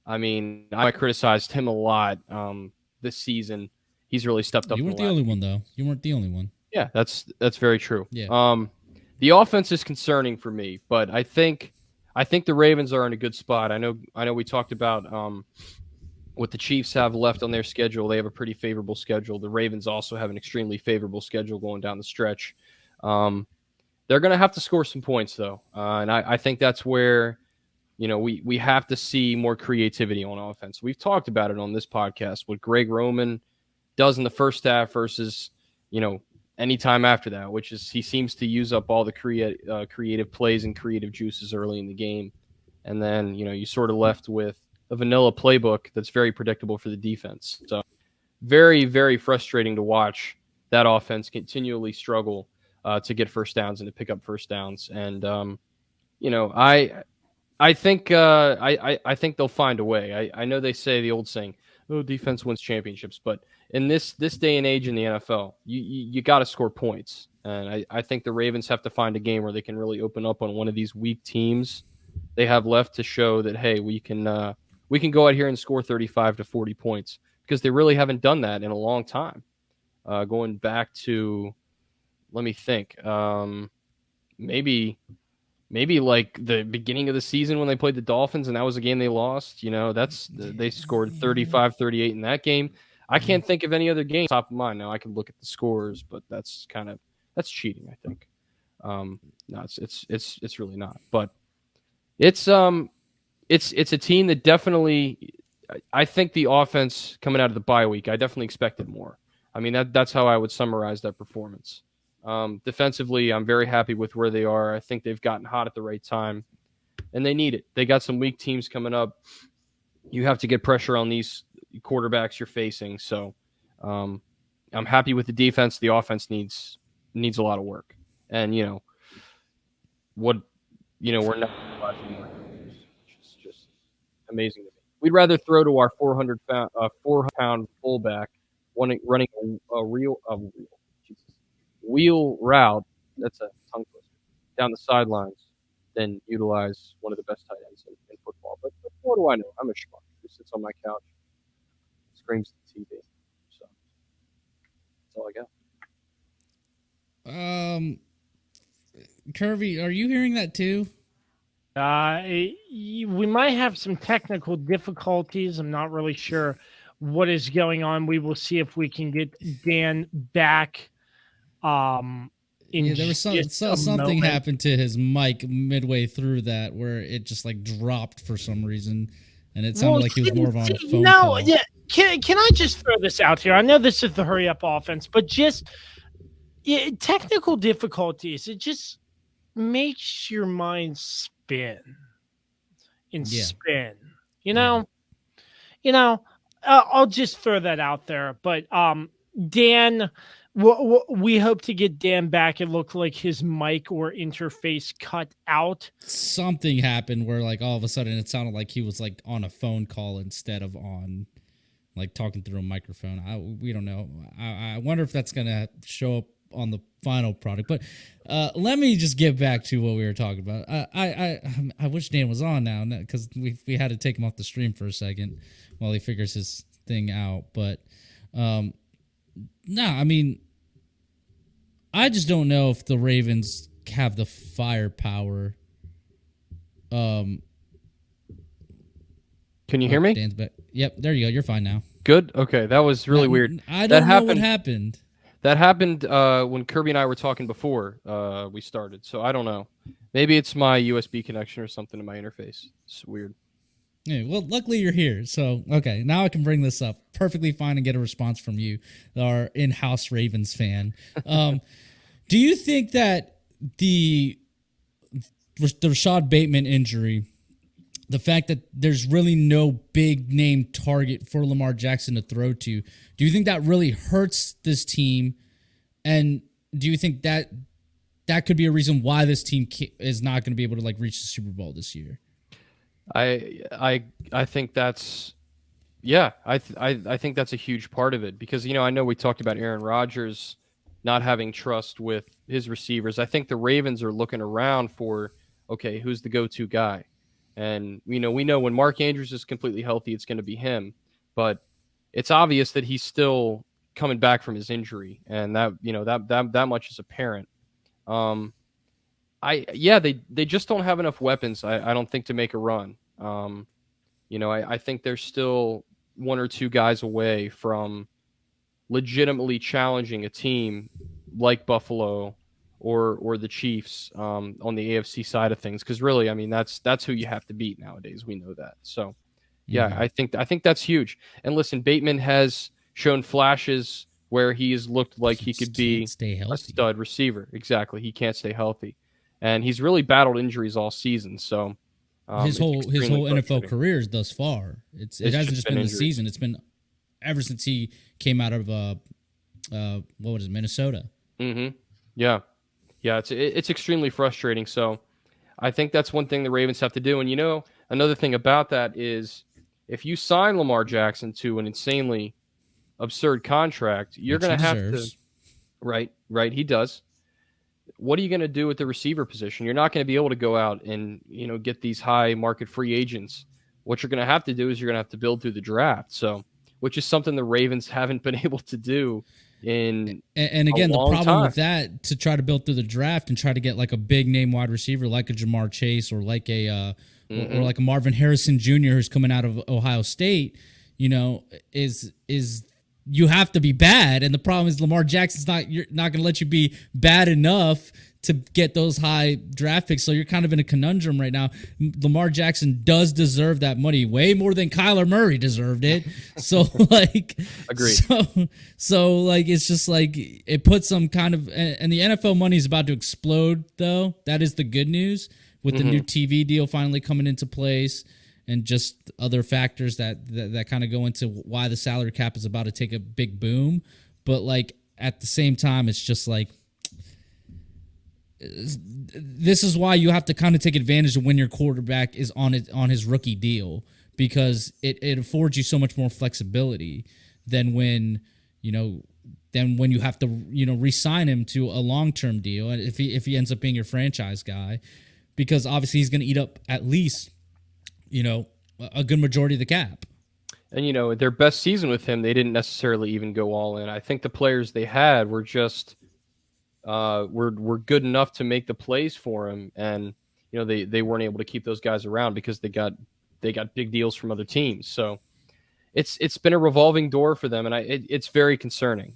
Speaker 2: I mean, I criticized him a lot this season. He's really stepped up.
Speaker 3: You weren't the only one though. You weren't the only one.
Speaker 2: Yeah, that's very true.
Speaker 3: Yeah.
Speaker 2: The offense is concerning for me, but I think the Ravens are in a good spot. I know we talked about what the Chiefs have left on their schedule. They have a pretty favorable schedule. The Ravens also have an extremely favorable schedule going down the stretch. They're going to have to score some points, though, and I think that's where we have to see more creativity on offense. We've talked about it on this podcast, what Greg Roman does in the first half versus any time after that, which is he seems to use up all the creative plays and creative juices early in the game, and then you sort of left with a vanilla playbook that's very predictable for the defense. So very, very frustrating to watch that offense continually struggle to get first downs and to pick up first downs. And I think they'll find a way. I know they say the old saying, "Oh, defense wins championships," but in this day and age in the NFL, you got to score points. And I think the Ravens have to find a game where they can really open up on one of these weak teams they have left to show that, hey, we can go out here and score 35 to 40 points, because they really haven't done that in a long time. Going back to, let me think, maybe like the beginning of the season when they played the Dolphins, and that was a game they lost. They scored 35-38 in that game. I can't think of any other game top of mind. Now I can look at the scores, but that's cheating, I think. No, it's really not. But it's a team that definitely, I think the offense coming out of the bye week, I definitely expected more. I mean, that's how I would summarize that performance. Defensively, I'm very happy with where they are. I think they've gotten hot at the right time, and they need it. They got some weak teams coming up. You have to get pressure on these quarterbacks you're facing. So I'm happy with the defense. The offense needs a lot of work. And, we're not watching. It's just amazing to me. We'd rather throw to our 400-pound fullback running a wheel route, that's a tongue twister, down the sidelines than utilize one of the best tight ends in football. But what do I know? I'm a schmuck who sits on my couch, screams at the TV. So that's all I got.
Speaker 3: Kirby, are you hearing that too?
Speaker 1: We might have some technical difficulties. I'm not really sure what is going on. We will see if we can get Dan back. In
Speaker 3: There was something
Speaker 1: moment.
Speaker 3: happened to his mic midway through that where it just like dropped for some reason, and it sounded like he was more of on a phone call.
Speaker 1: Yeah. Can I just throw this out here? I know this is the hurry up offense, but just technical difficulties. It just makes your mind spin and spin. I'll just throw that out there. But Dan, we hope to get Dan back. It looked like his mic or interface cut out.
Speaker 3: Something happened where like all of a sudden it sounded like he was like on a phone call instead of on like talking through a microphone. We don't know. I wonder if that's gonna show up on the final product. But let me just get back to what we were talking about. I wish Dan was on now because we had to take him off the stream for a second while he figures his thing out. But no, I mean, I just don't know if the Ravens have the firepower.
Speaker 2: Can you hear me?
Speaker 3: Dan's back. Yep, there you go. You're fine now.
Speaker 2: Good. Okay, that was really weird.
Speaker 3: I don't know what happened.
Speaker 2: That happened when Kirby and I were talking before we started. So I don't know. Maybe it's my USB connection or something in my interface. It's weird.
Speaker 3: Yeah, well, luckily you're here. So, okay, now I can bring this up perfectly fine and get a response from you, our in-house Ravens fan. Do you think that the Rashad Bateman injury, the fact that there's really no big name target for Lamar Jackson to throw to, do you think that really hurts this team? And do you think that could be a reason why this team is not going to be able to like reach the Super Bowl this year?
Speaker 2: I think that's I think that's a huge part of it because I know we talked about Aaron Rodgers not having trust with his receivers. I think the Ravens are looking around for who's the go-to guy. And we know when Mark Andrews is completely healthy, it's going to be him. But it's obvious that he's still coming back from his injury, and that much is apparent. They just don't have enough weapons. I don't think to make a run. I think they're still one or two guys away from legitimately challenging a team like Buffalo or the Chiefs on the AFC side of things. Because really, I mean, that's who you have to beat nowadays. We know that. So, I think that's huge. And listen, Bateman has shown flashes where he's looked like he could be a stud receiver. Exactly, he can't stay healthy, and he's really battled injuries all season. So
Speaker 3: his whole NFL career thus far, it hasn't just been the season. It's been ever since he came out of Minnesota.
Speaker 2: Mm-hmm. Yeah. It's extremely frustrating. So I think that's one thing the Ravens have to do. And another thing about that is if you sign Lamar Jackson to an insanely absurd contract, you're going to have to. Right. He does. What are you going to do with the receiver position? You're not going to be able to go out and get these high market free agents. What you're going to have to do is you're going to have to build through the draft. So, which is something the Ravens haven't been able to do in
Speaker 3: and again,
Speaker 2: a long
Speaker 3: the problem
Speaker 2: time.
Speaker 3: with that, to try to build through the draft and try to get like a big name wide receiver like a Jamar Chase or like a or like a Marvin Harrison Jr. who's coming out of Ohio State, is you have to be bad. And the problem is Lamar Jackson's not going to let you be bad enough to get those high draft picks. So you're kind of in a conundrum right now. Lamar Jackson does deserve that money way more than Kyler Murray deserved it. So like,
Speaker 2: agreed.
Speaker 3: So like, it's just like, it puts some kind of, and the NFL money is about to explode though. That is the good news with the new TV deal finally coming into place. And just other factors that kind of go into why the salary cap is about to take a big boom. But like at the same time, it's just like, this is why you have to kind of take advantage of when your quarterback is on his rookie deal, because it affords you so much more flexibility than when you have to re-sign him to a long-term deal, and if he ends up being your franchise guy, because obviously he's going to eat up at least a good majority of the cap.
Speaker 2: And their best season with him, they didn't necessarily even go all in. I think the players they had were just were good enough to make the plays for him, and they weren't able to keep those guys around because they got big deals from other teams. So it's been a revolving door for them, and it's very concerning.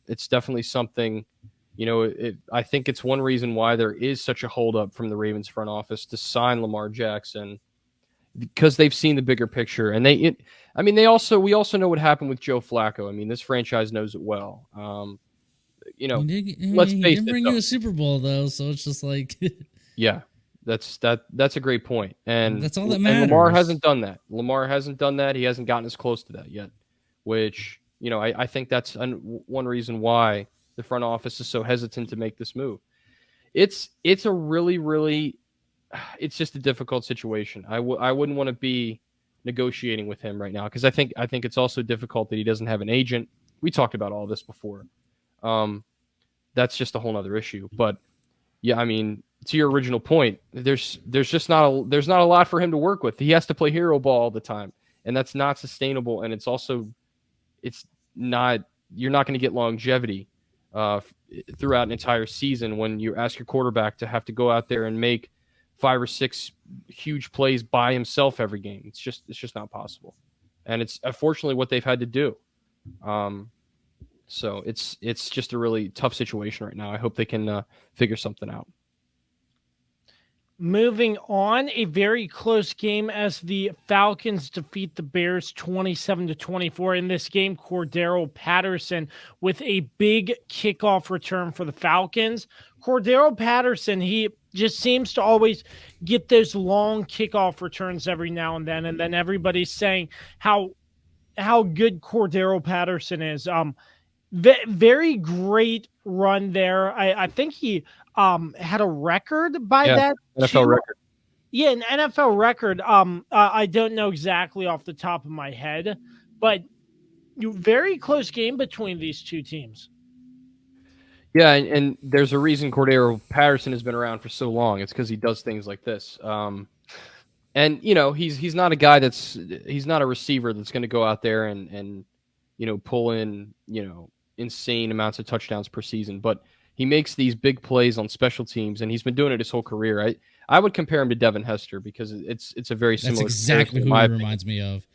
Speaker 2: It's definitely something. I think it's one reason why there is such a holdup from the Ravens front office to sign Lamar Jackson, because they've seen the bigger picture, and we also know what happened with Joe Flacco. I mean, this franchise knows it well. Let's face it.
Speaker 3: He didn't bring you a Super Bowl though, so it's just like,
Speaker 2: yeah, that's a great point, and
Speaker 3: that's all that matters.
Speaker 2: And Lamar hasn't done that. He hasn't gotten as close to that yet, which I think that's one reason why the front office is so hesitant to make this move. It's a really it's just a difficult situation. I wouldn't want to be negotiating with him right now, because I think it's also difficult that he doesn't have an agent. We talked about all this before. That's just a whole nother issue. But yeah, I mean, to your original point, there's not a lot for him to work with. He has to play hero ball all the time, and that's not sustainable. And you're not going to get longevity throughout an entire season when you ask your quarterback to have to go out there and make 5 or 6 huge plays by himself every game. It's just not possible, and it's unfortunately what they've had to do. So it's just a really tough situation right now. I hope they can figure something out.
Speaker 1: Moving on, a very close game as the Falcons defeat the Bears 27-24. In this game, Cordarrelle Patterson with a big kickoff return for the Falcons. Cordarrelle Patterson, he just seems to always get those long kickoff returns every now and then everybody's saying how good Cordarrelle Patterson is. Very great run there. I think he had a record by that
Speaker 2: NFL record.
Speaker 1: Yeah, an NFL record. I don't know exactly off the top of my head, but very close game between these two teams.
Speaker 2: Yeah, and there's a reason Cordarrelle Patterson has been around for so long. It's because he does things like this. And he's not a guy he's not a receiver that's going to go out there and pull in insane amounts of touchdowns per season, but he makes these big plays on special teams, and he's been doing it his whole career. I would compare him to Devin Hester because it's a very similar.
Speaker 3: That's exactly who he reminds me of.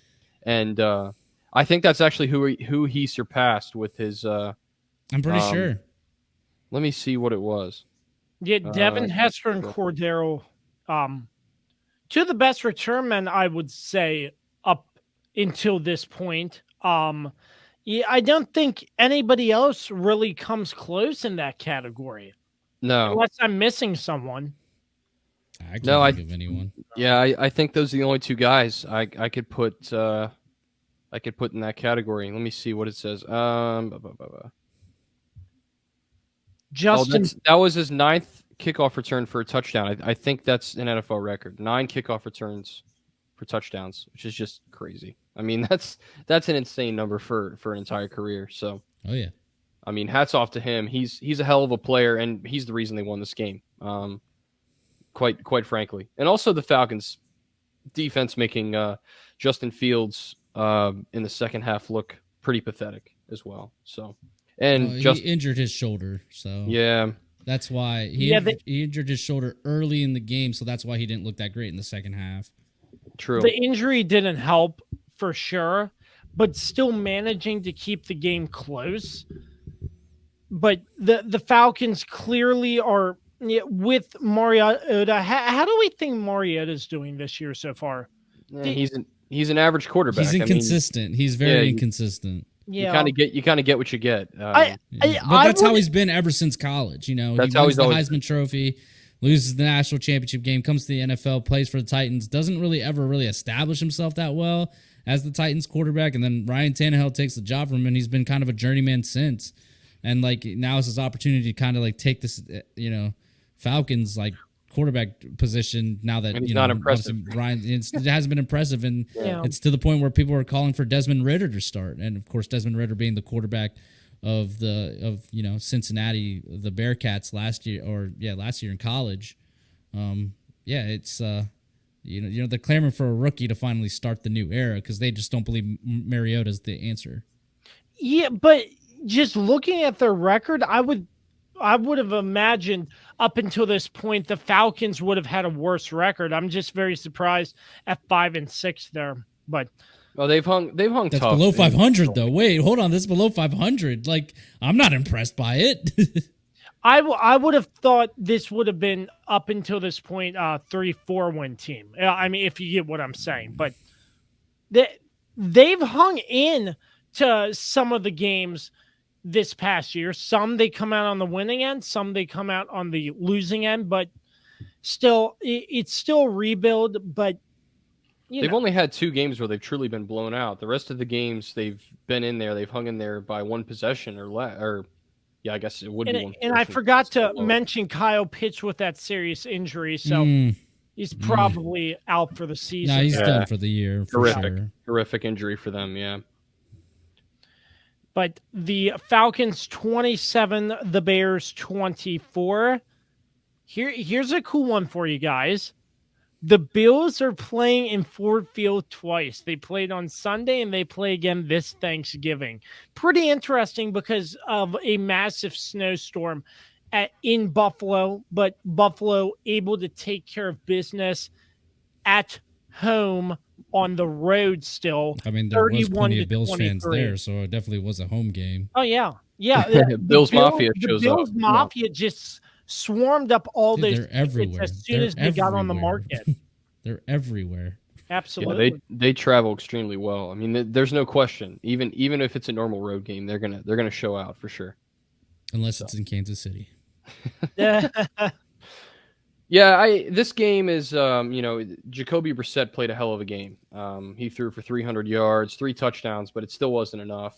Speaker 2: And I think that's actually who he surpassed with his.
Speaker 3: I'm pretty sure.
Speaker 2: Let me see what it was.
Speaker 1: Yeah, Devin Hester and Cordarrelle, two of the best return men, I would say, up until this point. Yeah, I don't think anybody else really comes close in that category.
Speaker 2: No.
Speaker 1: Unless I'm missing someone.
Speaker 3: I can't think of anyone.
Speaker 2: Yeah, I think those are the only two guys I could put in that category. Let me see what it says.
Speaker 1: Justin,
Speaker 2: that was his 9th kickoff return for a touchdown. I think that's an NFL record. 9 kickoff returns for touchdowns, which is just crazy. I mean, that's an insane number for an entire career. So,
Speaker 3: oh yeah,
Speaker 2: I mean, hats off to him. He's a hell of a player, and he's the reason they won this game. Quite frankly, and also the Falcons' defense making Justin Fields in the second half look pretty pathetic as well. So, and
Speaker 3: he injured his shoulder, so
Speaker 2: yeah.
Speaker 3: That's why he injured his shoulder early in the game, so that's why he didn't look that great in the second half.
Speaker 2: True.
Speaker 1: The injury didn't help for sure, but still managing to keep the game close. But the Falcons clearly are with Mariota. How do we think Mariota's doing this year so far?
Speaker 2: Yeah, he's an average quarterback.
Speaker 3: He's inconsistent. He's very inconsistent.
Speaker 1: Yeah,
Speaker 2: you kind of get what you get.
Speaker 3: But that's how he's been ever since college.
Speaker 2: That's
Speaker 3: he
Speaker 2: how
Speaker 3: wins
Speaker 2: he's
Speaker 3: the
Speaker 2: always
Speaker 3: Heisman Trophy, loses the national championship game, comes to the NFL, plays for the Titans, doesn't really ever establish himself that well as the Titans quarterback, and then Ryan Tannehill takes the job from him, and he's been kind of a journeyman since. And now is his opportunity to kind of take this, Falcons quarterback position now that
Speaker 2: he's not impressive.
Speaker 3: Ryan, it hasn't been impressive, and it's to the point where people are calling for Desmond Ridder to start, and of course Desmond Ridder being the quarterback of Cincinnati, the Bearcats last year in college. It's they're clamoring for a rookie to finally start the new era because they just don't believe Mariota's the answer.
Speaker 1: Yeah, but just looking at their record, I would I would have imagined up until this point the Falcons would have had a worse record. I'm just very surprised at 5-6 there. But
Speaker 2: they've hung
Speaker 3: That's
Speaker 2: tough.
Speaker 3: below 500 though. Wait, hold on. That's below 500. Like, I'm not impressed by it.
Speaker 1: I would have thought this would have been up until this point 3-4 win team. I mean, if you get what I'm saying, but they've hung in to some of the games this past year. Some they come out on the winning end, some they come out on the losing end, but still, it's still a rebuild. But
Speaker 2: they've only had 2 games where they've truly been blown out. The rest of the games they've been in there, they've hung in there by 1 possession or less. Or yeah, I guess it would be 1
Speaker 1: And I forgot to mention Kyle Pitts with that serious injury, so he's probably out for the season.
Speaker 3: Nah, he's done for the year.
Speaker 2: Horrific injury for them. Yeah.
Speaker 1: But the Falcons 27, the Bears 24. Here's a cool one for you guys. The Bills are playing in Ford Field twice. They played on Sunday and they play again this Thanksgiving. Pretty interesting because of a massive snowstorm in Buffalo, but Buffalo able to take care of business at home on the road still.
Speaker 3: I mean, there was plenty of Bills fans there, so it definitely was a home game.
Speaker 1: Oh, yeah. Yeah.
Speaker 2: Bills Mafia shows up.
Speaker 1: Bills Mafia just swarmed up all those
Speaker 3: they're everywhere.
Speaker 1: as soon as they got on the market.
Speaker 3: They're everywhere.
Speaker 1: Absolutely.
Speaker 2: Yeah, they travel extremely well. I mean, there's no question. Even if it's a normal road game, they're gonna show out for sure.
Speaker 3: Unless it's in Kansas City.
Speaker 2: Yeah, this game is Jacoby Brissett played a hell of a game. He threw for 300 yards, 3 touchdowns, but it still wasn't enough.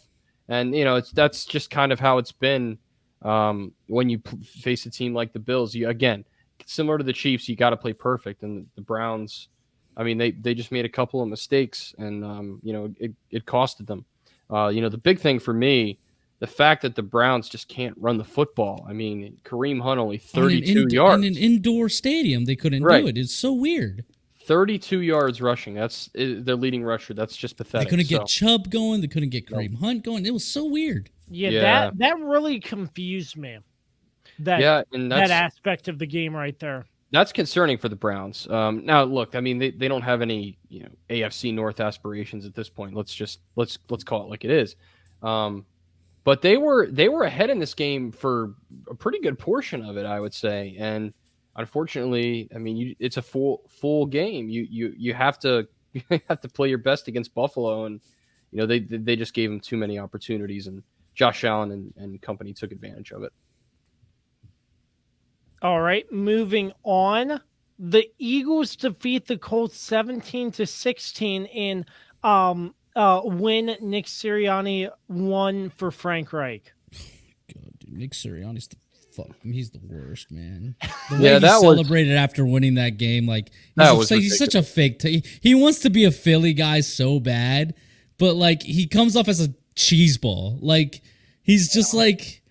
Speaker 2: And that's just kind of how it's been when you face a team like the Bills. You again, similar to the Chiefs, you got to play perfect. And the Browns, I mean, they just made a couple of mistakes, and it costed them. The big thing for me, the fact that the Browns just can't run the football. I mean, Kareem Hunt only 32 yards.
Speaker 3: In an indoor stadium, they couldn't do it. It's so weird.
Speaker 2: 32 yards rushing. That's their leading rusher. That's just pathetic.
Speaker 3: They couldn't get Chubb going. They couldn't get Kareem Hunt going. It was so weird.
Speaker 1: Yeah. That really confused me. That aspect of the game right there.
Speaker 2: That's concerning for the Browns. Now, look, I mean, they don't have any AFC North aspirations at this point. Let's call it like it is. But they were ahead in this game for a pretty good portion of it, I would say. And unfortunately, I mean, it's a full game. You have to play your best against Buffalo, and they just gave them too many opportunities, and Josh Allen and company took advantage of it.
Speaker 1: All right, moving on. The Eagles defeat the Colts 17-16 in when Nick Sirianni won for Frank Reich.
Speaker 3: God, dude, Nick Sirianni's he's the worst, man. The way he celebrated after winning that game, like he's such a fake. He wants to be a Philly guy so bad, but like he comes off as a cheese ball. Like he's just like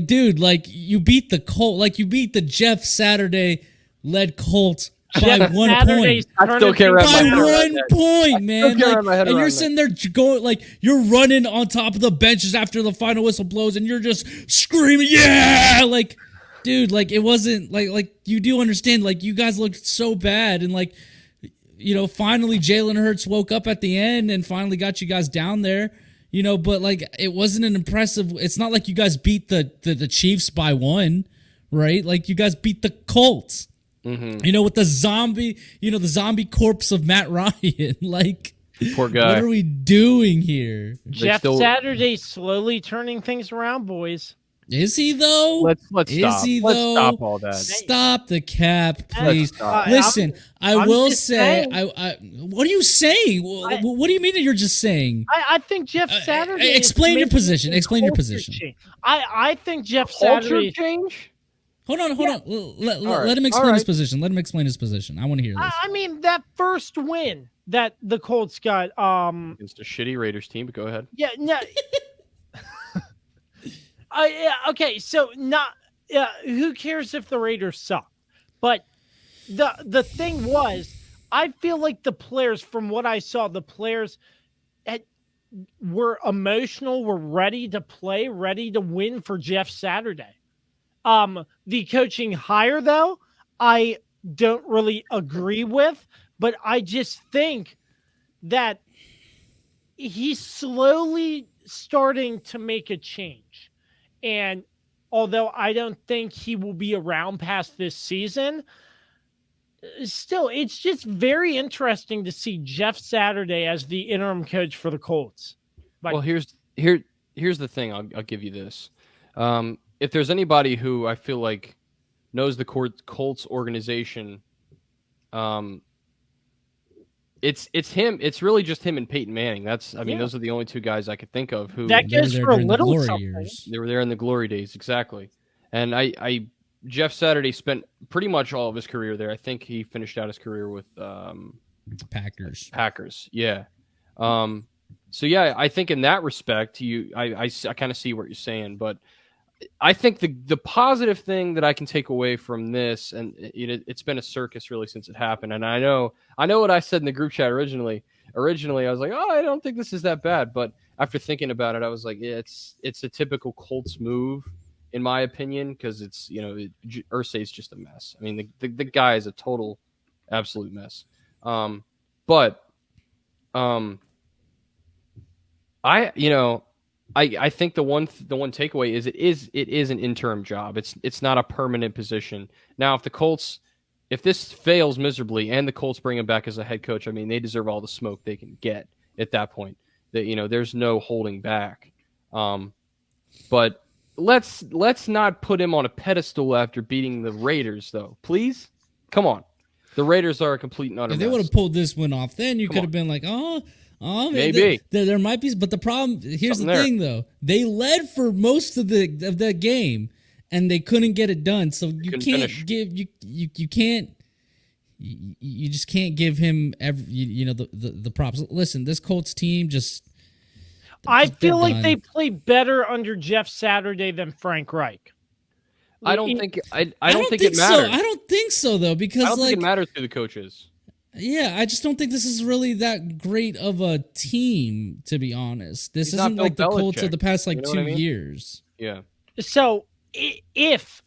Speaker 3: dude, like you beat the Colt, like you beat the Jeff Saturday led Colts by 1 point.
Speaker 2: I still can't wrap my head around
Speaker 3: that. By 1 point, man. Like, and you're sitting there going, like, you're running on top of the benches after the final whistle blows, and you're just screaming, yeah! Like, dude, like, it wasn't, like you do understand, like, you guys looked so bad, and, like, finally Jalen Hurts woke up at the end and finally got you guys down there, but, like, it wasn't an impressive, it's not like you guys beat the Chiefs by 1, right? Like, you guys beat the Colts.
Speaker 2: Mm-hmm.
Speaker 3: With the zombie corpse of Matt Ryan. Like,
Speaker 2: poor guy.
Speaker 3: What are we doing here?
Speaker 1: Jeff Saturday slowly turning things around, boys.
Speaker 3: Is he though?
Speaker 2: Let's stop.
Speaker 3: Is he
Speaker 2: Let's
Speaker 3: though?
Speaker 2: stop all that.
Speaker 3: Stop the cap, please. Listen, I will say. What are you saying? What do you mean that you're just saying?
Speaker 1: I think Jeff Saturday.
Speaker 3: Explain your position. Explain your position.
Speaker 1: I think Jeff Saturday
Speaker 2: change.
Speaker 3: Hold on. Let him explain his position. Let him explain his position. I want to hear this.
Speaker 1: I mean, that first win that the Colts got
Speaker 2: against a shitty Raiders team, but go ahead.
Speaker 1: Yeah, no. Okay, so who cares if the Raiders suck? But the thing was, I feel like the players, from what I saw, the players were emotional, were ready to play, ready to win for Jeff Saturday. The coaching hire, though, I don't really agree with, but I just think that he's slowly starting to make a change. And although I don't think he will be around past this season, still, it's just very interesting to see Jeff Saturday as the interim coach for the Colts.
Speaker 2: Well, here's the thing. I'll give you this. If there's anybody who I feel like knows the Colts organization, it's him. It's really just him and Peyton Manning. Those are the only two guys I could think of who
Speaker 1: that goes for a little something.
Speaker 3: Years.
Speaker 2: They were there in the glory days, exactly. And Jeff Saturday spent pretty much all of his career there. I think he finished out his career with
Speaker 3: Packers.
Speaker 2: Yeah. So yeah, I think in that respect, I kind of see what you're saying, but I think the positive thing that I can take away from this, and it's been a circus really since it happened. And I know what I said in the group chat originally. Originally, I was like, oh, I don't think this is that bad. But after thinking about it, I was like, yeah, it's a typical Colts move, in my opinion, because it's Irsay's just a mess. I mean, the guy is a total, absolute mess. I think the one takeaway is it is an interim job. It's not a permanent position. Now, if this fails miserably and the Colts bring him back as a head coach, I mean, they deserve all the smoke they can get at that point. That there's no holding back. But let's not put him on a pedestal after beating the Raiders, though. Please, come on. The Raiders are a complete and utter
Speaker 3: If they
Speaker 2: mess.
Speaker 3: would have pulled this one off, then you could have been like, oh,
Speaker 2: maybe
Speaker 3: there might be, but the problem here's the thing though, they led for most of the game and they couldn't get it done. So you just can't give him the props. Listen, this Colts team
Speaker 1: I feel like they play better under Jeff Saturday than Frank Reich.
Speaker 2: I don't think it matters.
Speaker 3: I don't think so though, because
Speaker 2: I don't think it matters who the coach is.
Speaker 3: Yeah, I just don't think this is really that great of a team, to be honest. This isn't like the Colts of the past 2 years.
Speaker 2: Yeah.
Speaker 1: So if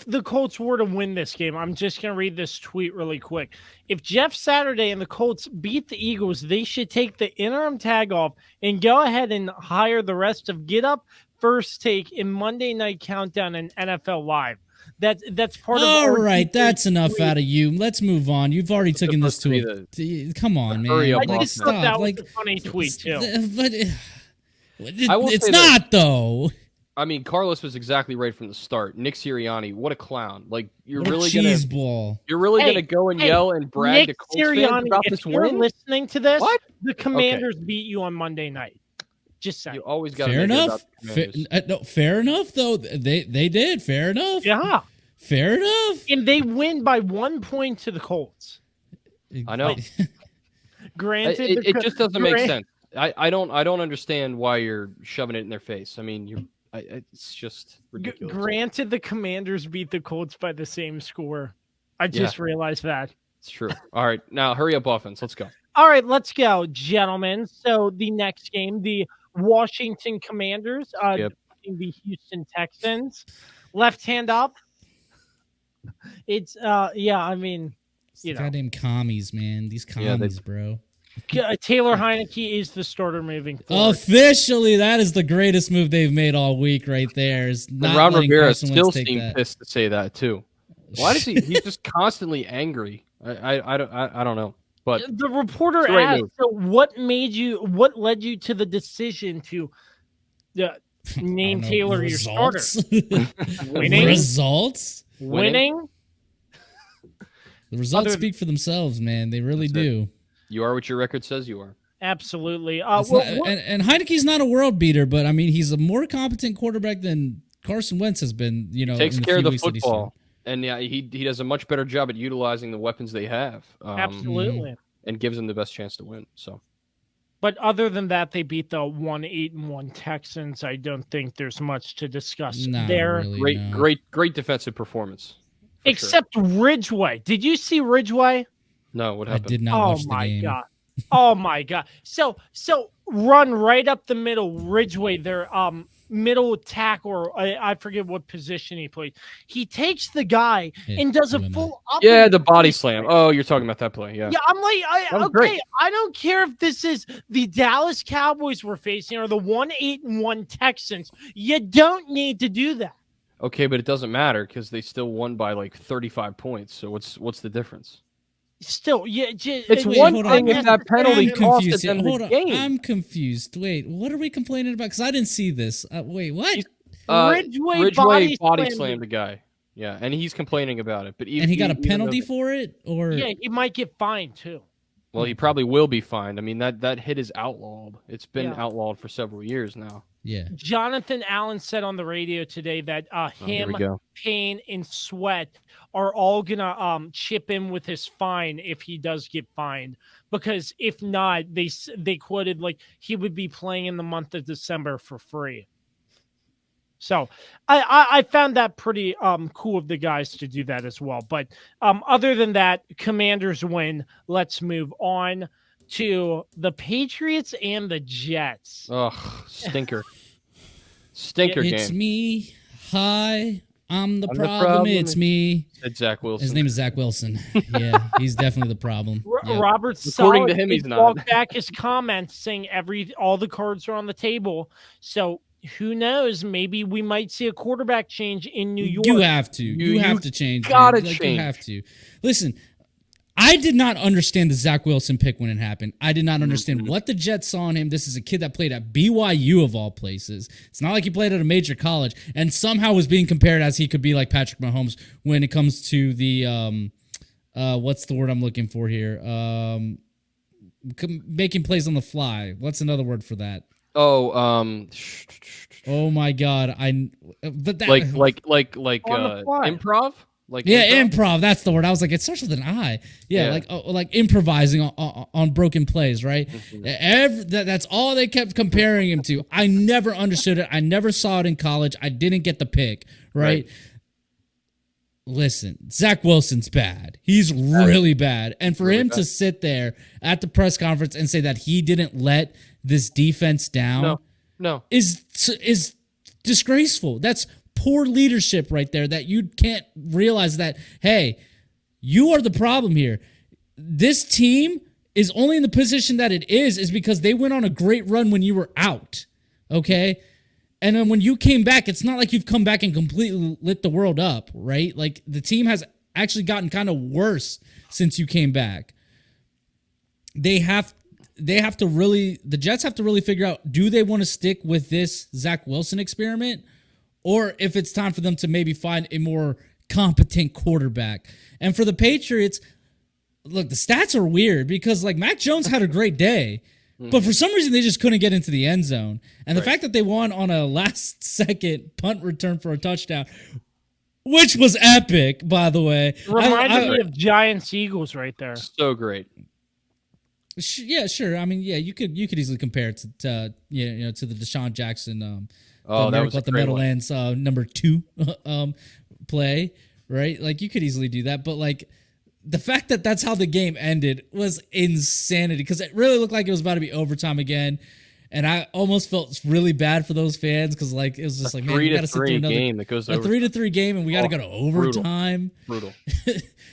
Speaker 1: the Colts were to win this game, I'm just going to read this tweet really quick. If Jeff Saturday and the Colts beat the Eagles, they should take the interim tag off and go ahead and hire the rest of Get Up, First Take, in Monday Night Countdown and NFL Live. That's part of.
Speaker 3: All right, that's enough out of you. Let's move on. You've already taken this to come on, man.
Speaker 1: I just thought that was a funny tweet too.
Speaker 3: But it's not though.
Speaker 2: I mean, Carlos was exactly right from the start. Nick Sirianni, what a clown! Like you're really gonna go and yell and brag to Colts fans about this win?
Speaker 1: If you're listening to this,
Speaker 2: what?
Speaker 1: The Commanders beat you on Monday night. Just saying.
Speaker 2: You always got
Speaker 3: fair enough. Fair enough, though. They did. Fair enough.
Speaker 1: Yeah.
Speaker 3: Fair enough.
Speaker 1: And they win by 1 point to the Colts.
Speaker 2: I know.
Speaker 1: Granted,
Speaker 2: it just doesn't make sense. I don't understand why you're shoving it in their face. I mean, it's just ridiculous.
Speaker 1: Granted, the Commanders beat the Colts by the same score. I just realized that.
Speaker 2: It's true. All right, now hurry up, offense. Let's go.
Speaker 1: All right, let's go, gentlemen. So the next game, the Washington Commanders the Houston Texans. Left hand up. It's I mean,
Speaker 3: goddamn commies, man. These commies, bro.
Speaker 1: Taylor Heineke is the starter moving forward.
Speaker 3: Officially, that is the greatest move they've made all week, right there.
Speaker 2: Ron Rivera still seems pissed to say that too. Why does he's just constantly angry? I don't know. But
Speaker 1: the reporter asked, so what led you to the decision to name Taylor your starter? Winning?
Speaker 3: Results?
Speaker 1: Winning?
Speaker 3: The results speak for themselves, man. They really do.
Speaker 2: You are what your record says you are.
Speaker 1: Absolutely.
Speaker 3: And Heineke's not a world beater, but I mean, he's a more competent quarterback than Carson Wentz has been. He
Speaker 2: takes care of the football. And yeah, he does a much better job at utilizing the weapons they have.
Speaker 1: Absolutely.
Speaker 2: And gives them the best chance to win. So,
Speaker 1: but other than that, they beat the 1-8-1 Texans. I don't think there's much to discuss there.
Speaker 2: Really, great defensive performance.
Speaker 1: Except Ridgeway. Did you see Ridgeway?
Speaker 2: No, what happened?
Speaker 3: I did not watch the game.
Speaker 1: God. Oh my God. So run right up the middle, Ridgeway. They're middle tackle, or I forget what position he played. He takes the guy and does a full up.
Speaker 2: Yeah, the body slam. Oh, you're talking about that play. Yeah.
Speaker 1: Yeah, I'm like, okay,
Speaker 2: great.
Speaker 1: I don't care if this is the Dallas Cowboys we're facing or the 1-8-1 Texans. You don't need to do that.
Speaker 2: Okay, but it doesn't matter because they still won by like 35 points. So what's the difference?
Speaker 1: Still, yeah,
Speaker 2: it's one thing if that penalty cost them the game.
Speaker 3: I'm confused. Wait, what are we complaining about? Because I didn't see this. Wait, what?
Speaker 1: Ridgeway
Speaker 2: body slammed the guy. Yeah, and he's complaining about it. But
Speaker 3: and he got a penalty for it, or
Speaker 1: yeah, he might get fined too.
Speaker 2: Well, he probably will be fined. I mean, that hit is outlawed. It's been outlawed for several years now.
Speaker 3: Yeah.
Speaker 1: Jonathan Allen said on the radio today that him, Payne, and Sweat are all gonna chip in with his fine if he does get fined. Because if not, they quoted like he would be playing in the month of December for free. So I found that pretty cool of the guys to do that as well. But other than that, Commanders win. Let's move on to the Patriots and the Jets.
Speaker 2: Ugh, stinker. Stinker game.
Speaker 3: It's me. Hi. I'm the problem. It's me.
Speaker 2: It's Zach Wilson.
Speaker 3: His name is Zach Wilson. Yeah, he's definitely the problem. Yep.
Speaker 1: Robert
Speaker 2: According to him, he's not.
Speaker 1: Walked back his comments saying all the cards are on the table. So who knows? Maybe we might see a quarterback change in New York.
Speaker 3: You have to. You have to change.
Speaker 2: Gotta change.
Speaker 3: You have to. Listen, I did not understand the Zach Wilson pick when it happened. I did not understand what the Jets saw in him. This is a kid that played at BYU of all places. It's not like he played at a major college and somehow was being compared as he could be like Patrick Mahomes when it comes to the what's the word I'm looking for here? Making plays on the fly. What's another word for that?
Speaker 2: Oh,
Speaker 3: oh my God!
Speaker 2: improv.
Speaker 3: Improv. That's the word. I was like, it starts with an I. Yeah. Like improvising on broken plays, right? That's all they kept comparing him to. I never understood it. I never saw it in college. I didn't get the pick, right? Listen, Zach Wilson's bad. He's really bad. And for him to sit there at the press conference and say that he didn't let this defense down is disgraceful. That's poor leadership right there, that you can't realize that, hey, you are the problem here. This team is only in the position that it is because they went on a great run when you were out, okay? And then when you came back, it's not like you've come back and completely lit the world up, right? Like, the team has actually gotten kind of worse since you came back. The Jets have to really figure out, do they want to stick with this Zach Wilson experiment? Or if it's time for them to maybe find a more competent quarterback. And for the Patriots, look, the stats are weird because, like, Mac Jones had a great day, but for some reason they just couldn't get into the end zone. And the fact that they won on a last-second punt return for a touchdown, which was epic, by the way.
Speaker 1: Reminded me of Giants-Eagles right there.
Speaker 2: So great.
Speaker 3: Yeah, sure. I mean, yeah, you could easily compare it to the Deshaun Jackson that was the Meadowlands number 2 play, right? Like, you could easily do that, but like the fact that that's how the game ended was insanity because it really looked like it was about to be overtime again, and I almost felt really bad for those fans because like it was just like, man, we got to sit through another
Speaker 2: game that goes
Speaker 3: a 3-3 game, and we got to go to overtime.
Speaker 2: Brutal.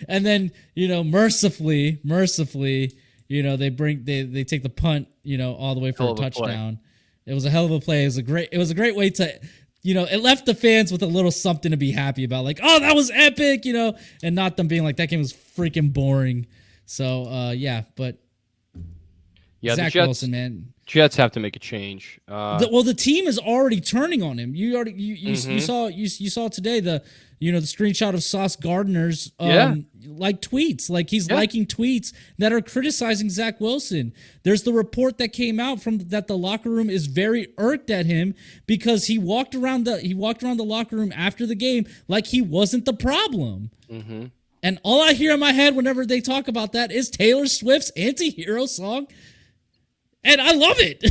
Speaker 3: And then mercifully, they take the punt, all the way for a touchdown. It was a hell of a play. It was a great way to, it left the fans with a little something to be happy about. Like, oh, that was epic, and not them being like, that game was freaking boring. So, but Zach Wilson, man.
Speaker 2: Jets have to make a change.
Speaker 3: The team is already turning on him. You saw today the screenshot of Sauce Gardner's like tweets. Like, he's liking tweets that are criticizing Zach Wilson. There's the report that came out that the locker room is very irked at him because he walked around the locker room after the game like he wasn't the problem.
Speaker 2: Mm-hmm.
Speaker 3: And all I hear in my head whenever they talk about that is Taylor Swift's anti-hero song. And I love it.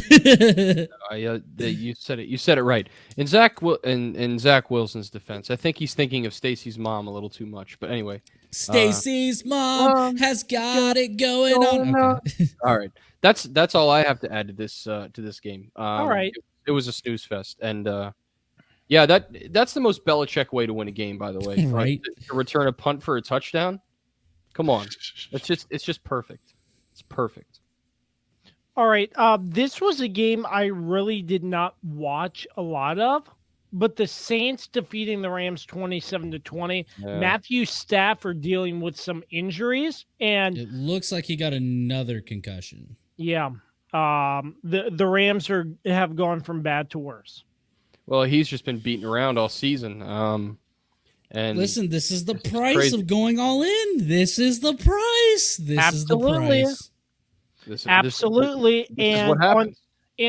Speaker 2: You said it. You said it right. In Zach Wilson's defense, I think he's thinking of Stacy's mom a little too much. But anyway,
Speaker 3: Stacy's mom has got it going on. Okay.
Speaker 2: All right. That's all I have to add to this game.
Speaker 1: All right.
Speaker 2: It was a snooze fest, and that's the most Belichick way to win a game, by the way.
Speaker 3: Right.
Speaker 2: To return a punt for a touchdown. Come on, it's just perfect. It's perfect.
Speaker 1: All right. This was a game I really did not watch a lot of, but the Saints defeating the Rams 27-20.
Speaker 2: Yeah.
Speaker 1: Matthew Stafford dealing with some injuries, and
Speaker 3: It looks like he got another concussion.
Speaker 1: yeah, the Rams have gone from bad to worse.
Speaker 2: Well, he's just been beaten around all season. And
Speaker 3: Listen, this is the
Speaker 2: it's
Speaker 3: price
Speaker 2: crazy.
Speaker 3: of going all in. This is the price. This
Speaker 1: Absolutely.
Speaker 3: is the price.
Speaker 1: Absolutely.
Speaker 2: This is
Speaker 1: And
Speaker 2: what happens.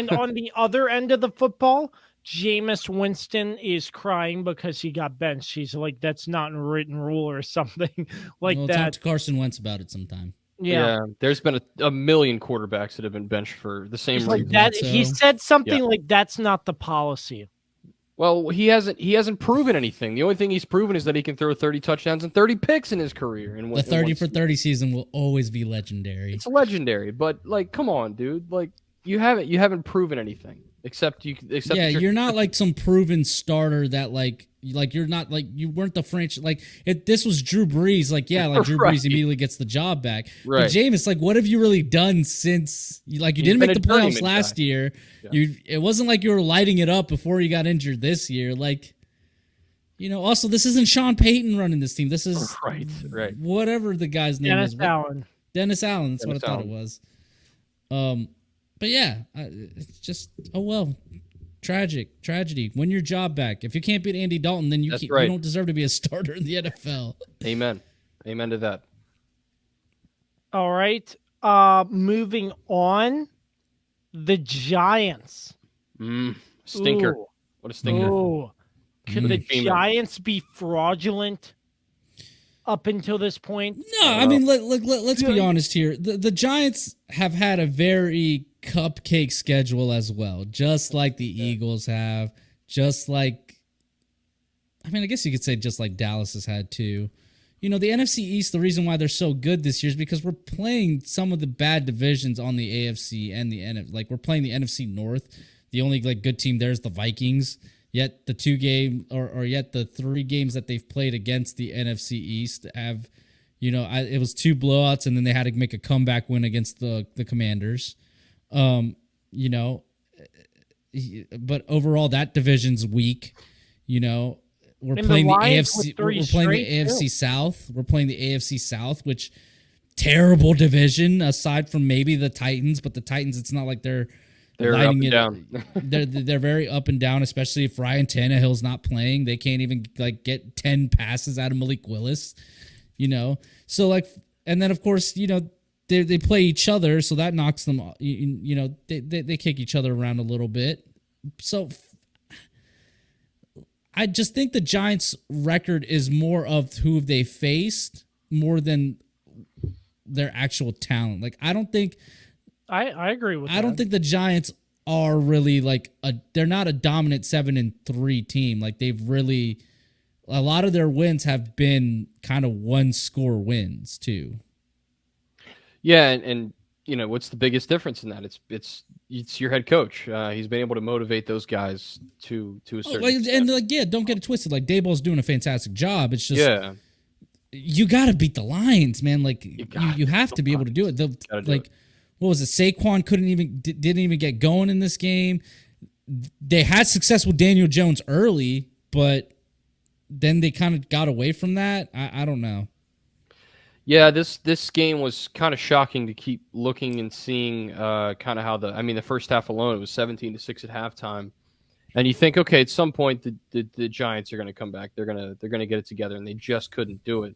Speaker 1: on the other end of the football, Jameis Winston is crying because he got benched. He's like, that's not a written rule or something like
Speaker 3: We'll talk
Speaker 1: that.
Speaker 3: to Carson Wentz about it sometime.
Speaker 1: Yeah.
Speaker 2: There's been a million quarterbacks that have been benched for the same
Speaker 1: He's
Speaker 2: reason.
Speaker 1: like that.
Speaker 3: So-
Speaker 1: He said something like, that's not the policy.
Speaker 2: Well, he hasn't proven anything. The only thing he's proven is that he can throw 30 touchdowns and 30 picks in his career. And
Speaker 3: The 30 for 30 season will always be legendary.
Speaker 2: It's legendary, but like, come on, dude. Like, you haven't proven anything except
Speaker 3: Yeah, you're not like some proven starter that like you're not like you weren't the French like this was Drew Brees Drew
Speaker 2: Right.
Speaker 3: Brees immediately gets the job back.
Speaker 2: Right.
Speaker 3: But Jameis, like, what have you really done since you
Speaker 2: He's
Speaker 3: didn't
Speaker 2: been
Speaker 3: make
Speaker 2: a
Speaker 3: the playoffs
Speaker 2: journeyman
Speaker 3: last
Speaker 2: guy.
Speaker 3: year?
Speaker 2: Yeah.
Speaker 3: It wasn't like you were lighting it up before you got injured this year. Like, also this isn't Sean Payton running this team. This is
Speaker 2: right.
Speaker 3: whatever the guy's name
Speaker 1: Dennis
Speaker 3: is.
Speaker 1: Allen.
Speaker 3: Dennis Allen. That's
Speaker 2: Dennis
Speaker 3: what I thought it was. But yeah, it's just tragedy. Win your job back. If you can't beat Andy Dalton, then you don't deserve to be a starter in the NFL.
Speaker 2: Amen to that.
Speaker 1: All right. Moving on. The Giants.
Speaker 2: Stinker.
Speaker 1: Ooh.
Speaker 2: What a stinker.
Speaker 1: Ooh. Could the
Speaker 2: Demon.
Speaker 1: Giants be fraudulent up until this point?
Speaker 3: No, I mean let's be honest here. The Giants have had a very cupcake schedule as well, just like the Eagles have, just like I guess you could say just like Dallas has had too. The NFC East, the reason why they're so good this year is because we're playing some of the bad divisions on the AFC and the NFC. Like, we're playing the NFC North. The only good team there is the Vikings. Yet the 3 games that they've played against the NFC East have, it was 2 blowouts, and then they had to make a comeback win against the Commanders. But overall, that division's weak. We're
Speaker 1: And
Speaker 3: playing the
Speaker 1: Lions
Speaker 3: AFC.
Speaker 1: with 3
Speaker 3: We're playing the
Speaker 1: straight,
Speaker 3: AFC
Speaker 1: too.
Speaker 3: South. We're playing the AFC South, which terrible division aside from maybe the Titans. But the Titans, it's not like they're
Speaker 2: They're up
Speaker 3: lighting
Speaker 2: and
Speaker 3: it
Speaker 2: down.
Speaker 3: they're very up and down, especially if Ryan Tannehill's not playing. They can't even get 10 passes out of Malik Willis. So and then of course they play each other, so that knocks them. They kick each other around a little bit. So I just think the Giants' record is more of who they faced more than their actual talent. Like, I don't think
Speaker 1: I agree with that.
Speaker 3: I don't think the Giants are really they're not a dominant 7-3 team. Like, they've really a lot of their wins have been kind of 1-score wins too.
Speaker 2: Yeah, and what's the biggest difference in that? It's your head coach. He's been able to motivate those guys to a certain extent.
Speaker 3: And don't get it twisted. Like, Daboll's doing a fantastic job. It's just
Speaker 2: Yeah.
Speaker 3: you got to beat the Lions, man. Like, you have to be able to do it.
Speaker 2: Gotta do it.
Speaker 3: What was it? Saquon didn't even get going in this game. They had success with Daniel Jones early, but then they kind of got away from that. I don't know.
Speaker 2: Yeah, this game was kind of shocking to keep looking and seeing kind of how the first half alone, it was 17-6 at halftime. And you think, okay, at some point the Giants are going to come back. They're going to get it together, and they just couldn't do it.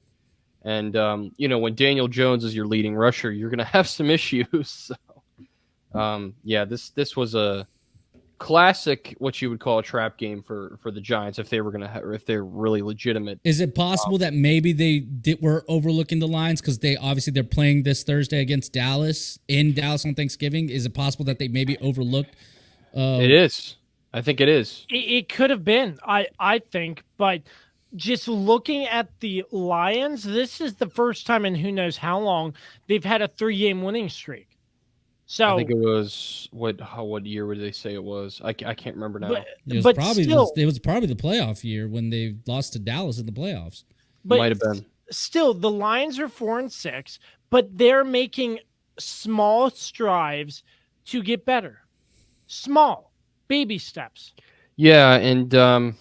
Speaker 2: And when Daniel Jones is your leading rusher, you're going to have some issues. So this was a classic, what you would call a trap game for the Giants if they were if they're really legitimate.
Speaker 3: Is it possible that maybe they were overlooking the Lions because they're playing this Thursday against Dallas in Dallas on Thanksgiving? Is it possible that they maybe overlooked?
Speaker 2: It is. I think it is.
Speaker 1: It could have been. I think, but just looking at the Lions, this is the first time in who knows how long they've had a 3-game winning streak. So
Speaker 2: I think it was what year would they say it was? I can't remember now.
Speaker 1: but still,
Speaker 3: it was probably the playoff year when they lost to Dallas in the playoffs.
Speaker 1: but
Speaker 2: Might have been.
Speaker 1: Still, the Lions are 4-6, but they're making small strides to get better. Small baby steps.
Speaker 2: Yeah, and I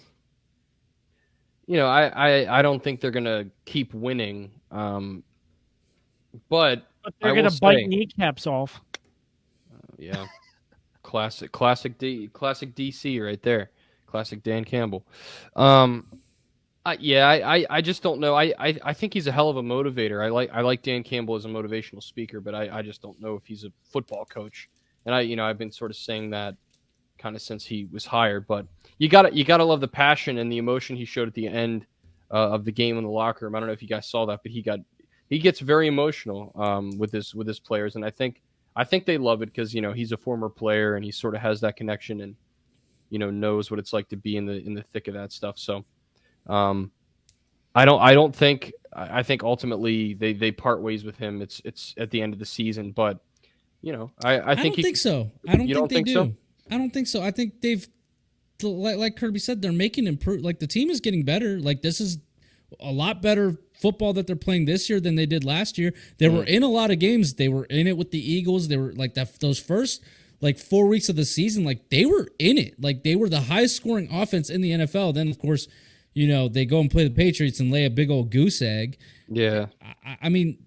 Speaker 2: don't think they're gonna keep winning. But
Speaker 1: They're gonna bite kneecaps off.
Speaker 2: Yeah, classic DC right there, classic Dan Campbell. I just don't know. I think he's a hell of a motivator. I like Dan Campbell as a motivational speaker, but I just don't know if he's a football coach. And I've been sort of saying that kind of since he was hired. But you gotta love the passion and the emotion he showed at the end of the game in the locker room. I don't know if you guys saw that, but he gets very emotional with his players, and I think they love it because he's a former player and he sort of has that connection and knows what it's like to be in the thick of that stuff. So I think ultimately they part ways with him. It's at the end of the season, but I don't
Speaker 3: think so. I don't think they do. So? I don't think so. I think they've, like Kirby said, they're making improve. Like the team is getting better. Like this is a lot better football that they're playing this year than they did last year. They were in a lot of games. They were in it with the Eagles. They were like those first 4 weeks of the season. Like they were in it. Like they were the highest scoring offense in the NFL. Then of course, they go and play the Patriots and lay a big old goose egg.
Speaker 2: Yeah.
Speaker 3: I mean,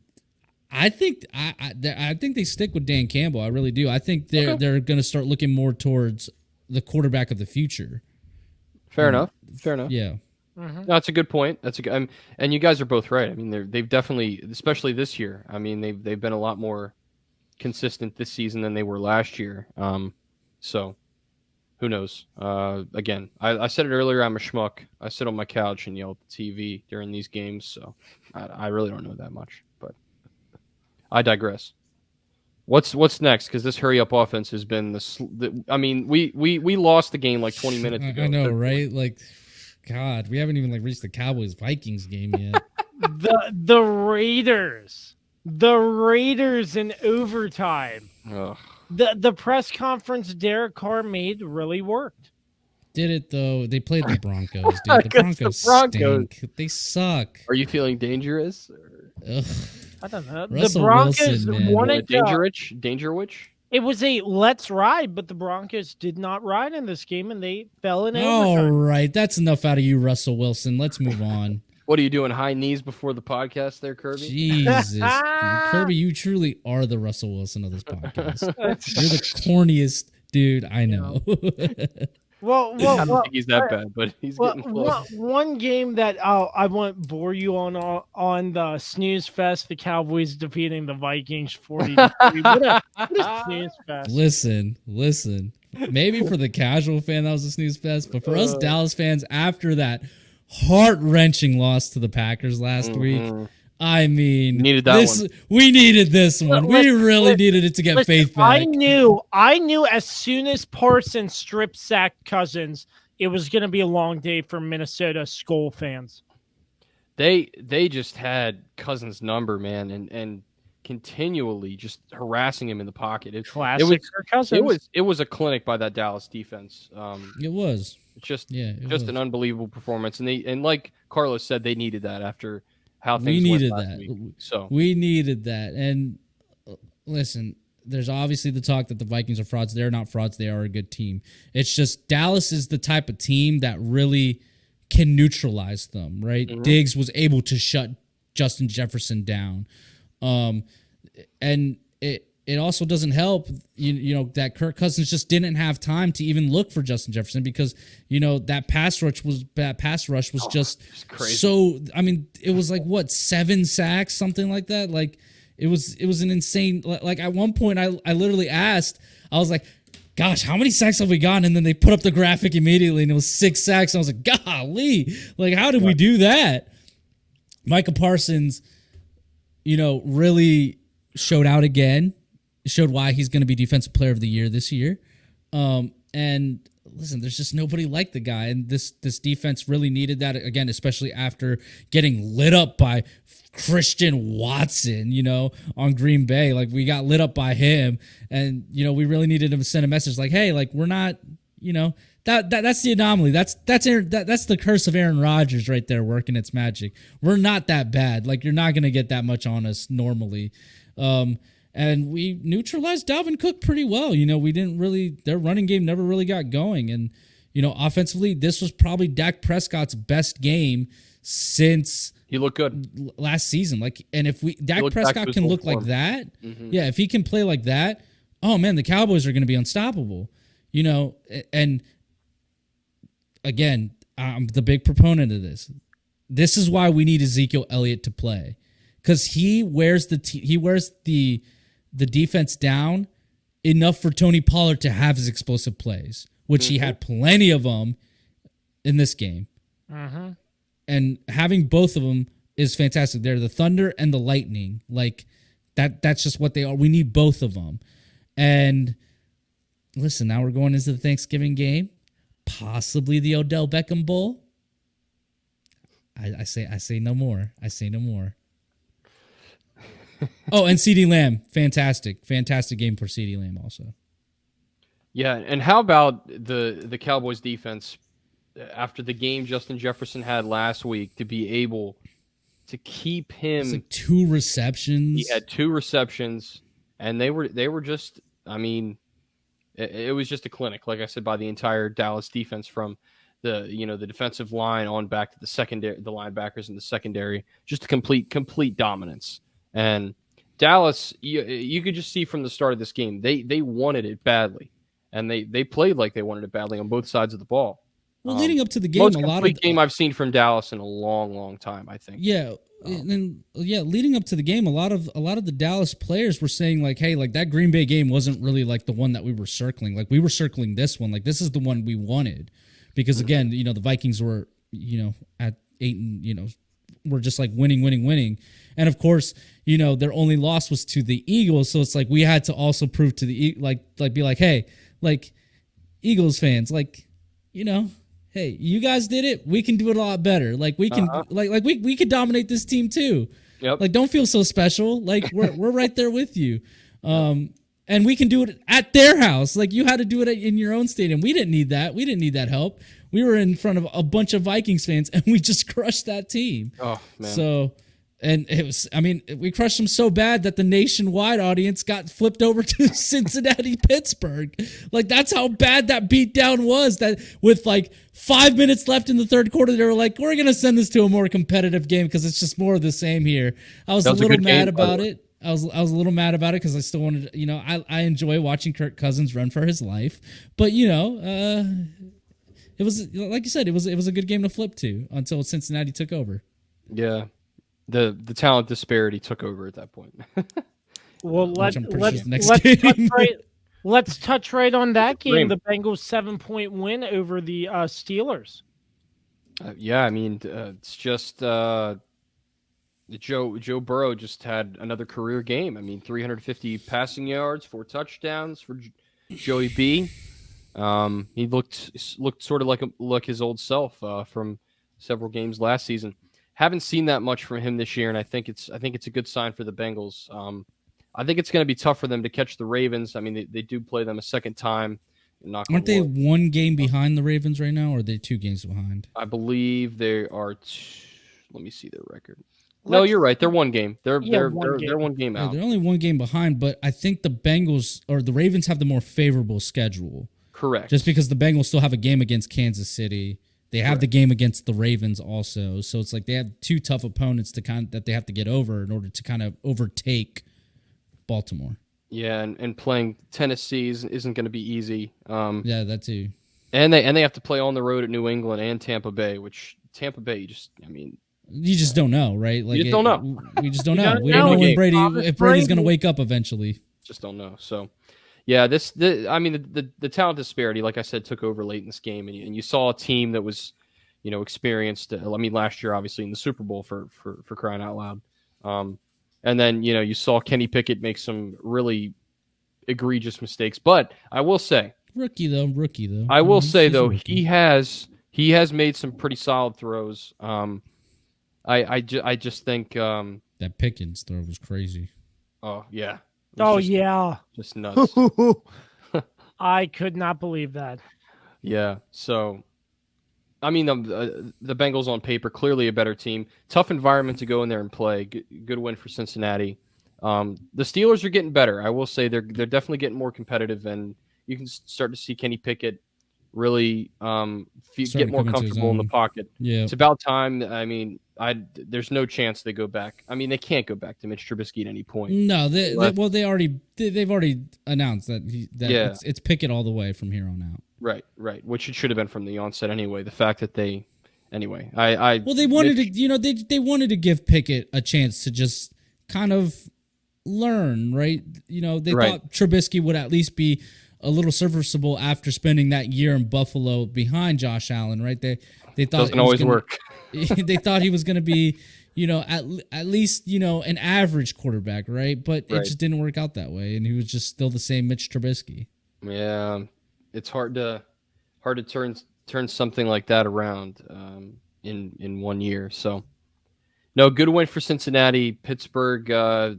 Speaker 3: I think they stick with Dan Campbell. I really do. I think they're going to start looking more towards the quarterback of the future.
Speaker 2: Fair enough.
Speaker 3: Yeah.
Speaker 2: Mm-hmm. No, that's a good point. That's a good, and you guys are both right. I mean, they've definitely, especially this year. I mean, they've been a lot more consistent this season than they were last year. So who knows? Again, I said it earlier. I'm a schmuck. I sit on my couch and yell at the TV during these games. So I really don't know that much, but I digress. What's next? Because this hurry up offense has been I mean, we lost the game like 20 minutes ago.
Speaker 3: I know, right? Like, God, we haven't even reached the Cowboys Vikings game yet.
Speaker 1: the Raiders in overtime.
Speaker 2: Ugh.
Speaker 1: The press conference Derek Carr made really worked.
Speaker 3: Did it though? They played the Broncos, dude. The Broncos stink. They suck.
Speaker 2: Are you feeling dangerous?
Speaker 3: Ugh.
Speaker 1: I don't know.
Speaker 3: Russell
Speaker 1: the Broncos
Speaker 3: Wilson,
Speaker 1: wanted
Speaker 2: Danger Witch?
Speaker 1: It was a let's ride, but the Broncos did not ride in this game, and they fell in
Speaker 3: All
Speaker 1: overtime.
Speaker 3: right, that's enough out of you, Russell Wilson. Let's move on.
Speaker 2: What are you doing, high knees before the podcast there, Kirby?
Speaker 3: Jesus. Kirby, you truly are the Russell Wilson of this podcast. You're the corniest dude I know.
Speaker 1: Well,
Speaker 2: I don't think he's that bad, but he's getting close.
Speaker 1: One game that I won't bore you on the snooze fest, the Cowboys defeating the Vikings 40-3. What a snooze fest.
Speaker 3: Listen. Maybe for the casual fan that was a snooze fest, but for us Dallas fans, after that heart-wrenching loss to the Packers last week, I mean,
Speaker 2: needed that one.
Speaker 3: We needed this one. We really needed it to get faith back.
Speaker 1: I knew as soon as Parsons strip sacked Cousins, it was going to be a long day for Minnesota Skull fans.
Speaker 2: They just had Cousins' number, man, and continually just harassing him in the pocket.
Speaker 1: Classic Cousins.
Speaker 2: It was a clinic by that Dallas defense.
Speaker 3: It was
Speaker 2: just an unbelievable performance, and like Carlos said, they needed that after how things
Speaker 3: we needed
Speaker 2: went
Speaker 3: that.
Speaker 2: Week. So
Speaker 3: we needed that. And listen, there's obviously the talk that the Vikings are frauds. They're not frauds. They are a good team. It's just Dallas is the type of team that really can neutralize them, right? Mm-hmm. Diggs was able to shut Justin Jefferson down. And it also doesn't help, that Kirk Cousins just didn't have time to even look for Justin Jefferson because, that pass rush was just
Speaker 2: crazy.
Speaker 3: So, I mean, it was 7 sacks, something like that. Like it was an insane, like at one point I literally asked, I was like, gosh, how many sacks have we gotten? And then they put up the graphic immediately and it was 6 sacks. And I was like, golly, like, how did we do that? Micah Parsons, really showed out again. Showed why he's going to be Defensive Player of the Year this year. And listen, there's just nobody like the guy, and this defense really needed that again, especially after getting lit up by Christian Watson, on Green Bay. Like, we got lit up by him, and we really needed him to send a message like, hey, like, we're not, that's the anomaly. That's the curse of Aaron Rodgers right there working its magic. We're not that bad. Like, you're not gonna get that much on us normally. And we neutralized Dalvin Cook pretty well. We didn't really, their running game never really got going. And, offensively, this was probably Dak Prescott's best game since
Speaker 2: he looked good
Speaker 3: last season. Like, and if Dak Prescott can look like that,
Speaker 2: Mm-hmm.
Speaker 3: if he can play like that, oh man, the Cowboys are going to be unstoppable. And again, I'm the big proponent of this. This is why we need Ezekiel Elliott to play, because he wears the defense down enough for Tony Pollard to have his explosive plays, which he had plenty of them in this game.
Speaker 1: Mm-hmm.
Speaker 3: And having both of them is fantastic. They're the thunder and the lightning. Like, that's just what they are. We need both of them. And listen, now we're going into the Thanksgiving game, possibly the Odell Beckham Bowl. I say no more. I say no more. Oh, and CeeDee Lamb, fantastic game for CeeDee Lamb also.
Speaker 2: Yeah, and how about the Cowboys defense after the game Justin Jefferson had last week to be able to keep him?
Speaker 3: It's like 2 receptions.
Speaker 2: He had 2 receptions, and they were just, I mean, it was just a clinic, like I said, by the entire Dallas defense, from the defensive line on back to the secondary, the linebackers in the secondary, just a complete dominance. And Dallas, you could just see from the start of this game, they wanted it badly, and they played like they wanted it badly on both sides of the ball.
Speaker 3: Well, leading up to the game,
Speaker 2: most
Speaker 3: a lot
Speaker 2: complete
Speaker 3: of
Speaker 2: game I've seen from Dallas in a long time, I think.
Speaker 3: Yeah. Leading up to the game, a lot of the Dallas players were saying like, hey, like that Green Bay game wasn't really like the one that we were circling. Like, we were circling this one. Like, this is the one we wanted, because again, the Vikings were, at 8 and, were just like winning. And of course, their only loss was to the Eagles. So it's like, we had to also prove to the, be like, hey, like, Eagles fans, like, hey, you guys did it. We can do it a lot better. Like, we can, we could dominate this team too.
Speaker 2: Yep.
Speaker 3: Like, don't feel so special. Like, we're right there with you. And we can do it at their house. Like, you had to do it in your own stadium. We didn't need that. We didn't need that help. We were in front of a bunch of Vikings fans, and we just crushed that team.
Speaker 2: Oh, man.
Speaker 3: So, and it was, I mean, we crushed them so bad that the nationwide audience got flipped over to Cincinnati, Pittsburgh. Like, that's how bad that beatdown was, that with like 5 minutes left in the third quarter, they were like, we're going to send this to a more competitive game because it's just more of the same here. I was a little mad about it. I was a little mad about it because I still wanted to, I enjoy watching Kirk Cousins run for his life. But, it was, like you said, it was a good game to flip to until Cincinnati took over.
Speaker 2: Yeah. The talent disparity took over at that point.
Speaker 1: Well, let's touch right on that game. The Bengals 7-point win over the Steelers.
Speaker 2: Yeah, I mean, it's just Joe Burrow just had another career game. I mean, 350 passing yards, 4 touchdowns for Joey B. He looked sort of like his old self from several games last season. Haven't seen that much from him this year, and I think it's a good sign for the Bengals. I think it's going to be tough for them to catch the Ravens. I mean, they do play them a second time.
Speaker 3: Aren't they 1 game behind the Ravens right now, or are they 2 games behind?
Speaker 2: I believe they are. Let me see their record. No, you're right. They're 1 game. They're 1 game out.
Speaker 3: Yeah, they're only 1 game behind, but I think the Bengals or the Ravens have the more favorable schedule.
Speaker 2: Correct.
Speaker 3: Just because the Bengals still have a game against Kansas City. They have the game against the Ravens also. So it's like they have 2 tough opponents that they have to get over in order to kind of overtake Baltimore.
Speaker 2: Yeah, and playing Tennessee isn't going to be easy.
Speaker 3: Yeah, that too.
Speaker 2: And they have to play on the road at New England and Tampa Bay, which Tampa Bay, you
Speaker 3: just don't know, right? Like,
Speaker 2: you just don't know.
Speaker 3: We just don't know. We don't know when if Brady's going to wake up eventually.
Speaker 2: Just don't know. So, yeah, the talent disparity, like I said, took over late in this game, and you saw a team that was, experienced. Last year, obviously in the Super Bowl for crying out loud. And then you saw Kenny Pickett make some really egregious mistakes. But I will say,
Speaker 3: Rookie though.
Speaker 2: I will say
Speaker 3: He's a
Speaker 2: though,
Speaker 3: rookie.
Speaker 2: he has made some pretty solid throws. I just think
Speaker 3: That Pickens throw was crazy.
Speaker 2: oh yeah.
Speaker 1: Oh yeah.
Speaker 2: Just nuts.
Speaker 1: I could not believe that.
Speaker 2: Yeah. So I mean, the Bengals on paper clearly a better team. Tough environment to go in there and play. Good win for Cincinnati. The Steelers are getting better. I will say they're definitely getting more competitive, and you can start to see Kenny Pickett really get more comfortable in the pocket.
Speaker 3: Yeah,
Speaker 2: it's about time. I mean, there's no chance they go back. I mean, they can't go back to Mitch Trubisky at any point.
Speaker 3: No, they've already announced that it's Pickett all the way from here on out.
Speaker 2: Right, which it should have been from the onset anyway. The fact that they
Speaker 3: they wanted to, they wanted to give Pickett a chance to just kind of learn, right? They thought Trubisky would at least be a little serviceable after spending that year in Buffalo behind Josh Allen, right? They thought
Speaker 2: doesn't always work.
Speaker 3: They thought he was going to be, at least, an average quarterback, right? But it just didn't work out that way, and he was just still the same Mitch Trubisky.
Speaker 2: Yeah. It's hard to turn something like that around in 1 year. So, no, good win for Cincinnati. Pittsburgh,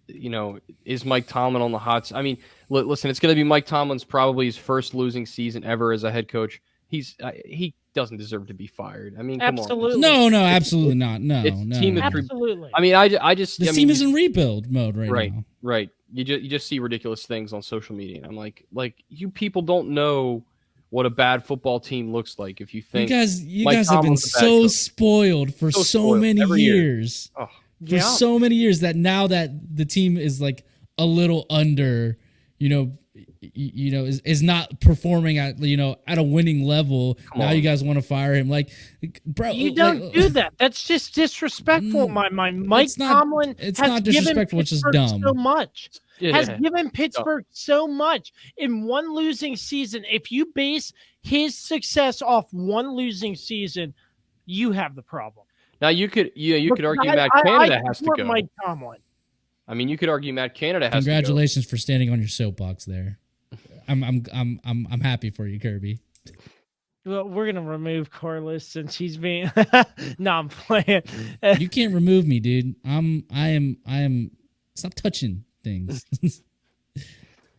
Speaker 2: is Mike Tomlin on the hot? I mean, listen, it's going to be Mike Tomlin's probably his first losing season ever as a head coach. He doesn't deserve to be fired. I mean,
Speaker 1: absolutely.
Speaker 2: Come on.
Speaker 3: No, absolutely not. No.
Speaker 1: Absolutely.
Speaker 2: I mean, the
Speaker 3: team is in rebuild mode right now.
Speaker 2: Right. You just see ridiculous things on social media, and I'm like you people don't know what a bad football team looks like if you think
Speaker 3: you guys have been so spoiled for so many years.
Speaker 2: Oh,
Speaker 3: for so many years that now that the team is like a little under, is not performing at at a winning level. Now you guys want to fire him, bro?
Speaker 1: You don't do that. That's just disrespectful. Mike Tomlin
Speaker 3: it's
Speaker 1: has
Speaker 3: not disrespectful. It's just dumb.
Speaker 1: So much has given Pittsburgh so much in one losing season. If you base his success off one losing season, you have the problem.
Speaker 2: Now you could argue Matt Canada has to go.
Speaker 1: Mike Tomlin.
Speaker 2: I mean, you could argue Matt Canada has to go.
Speaker 3: Congratulations for standing on your soapbox there. I'm happy for you, Kirby.
Speaker 1: Well, we're gonna remove Carlos since he's being. No, I'm playing.
Speaker 3: You can't remove me, dude. I am. Stop touching things.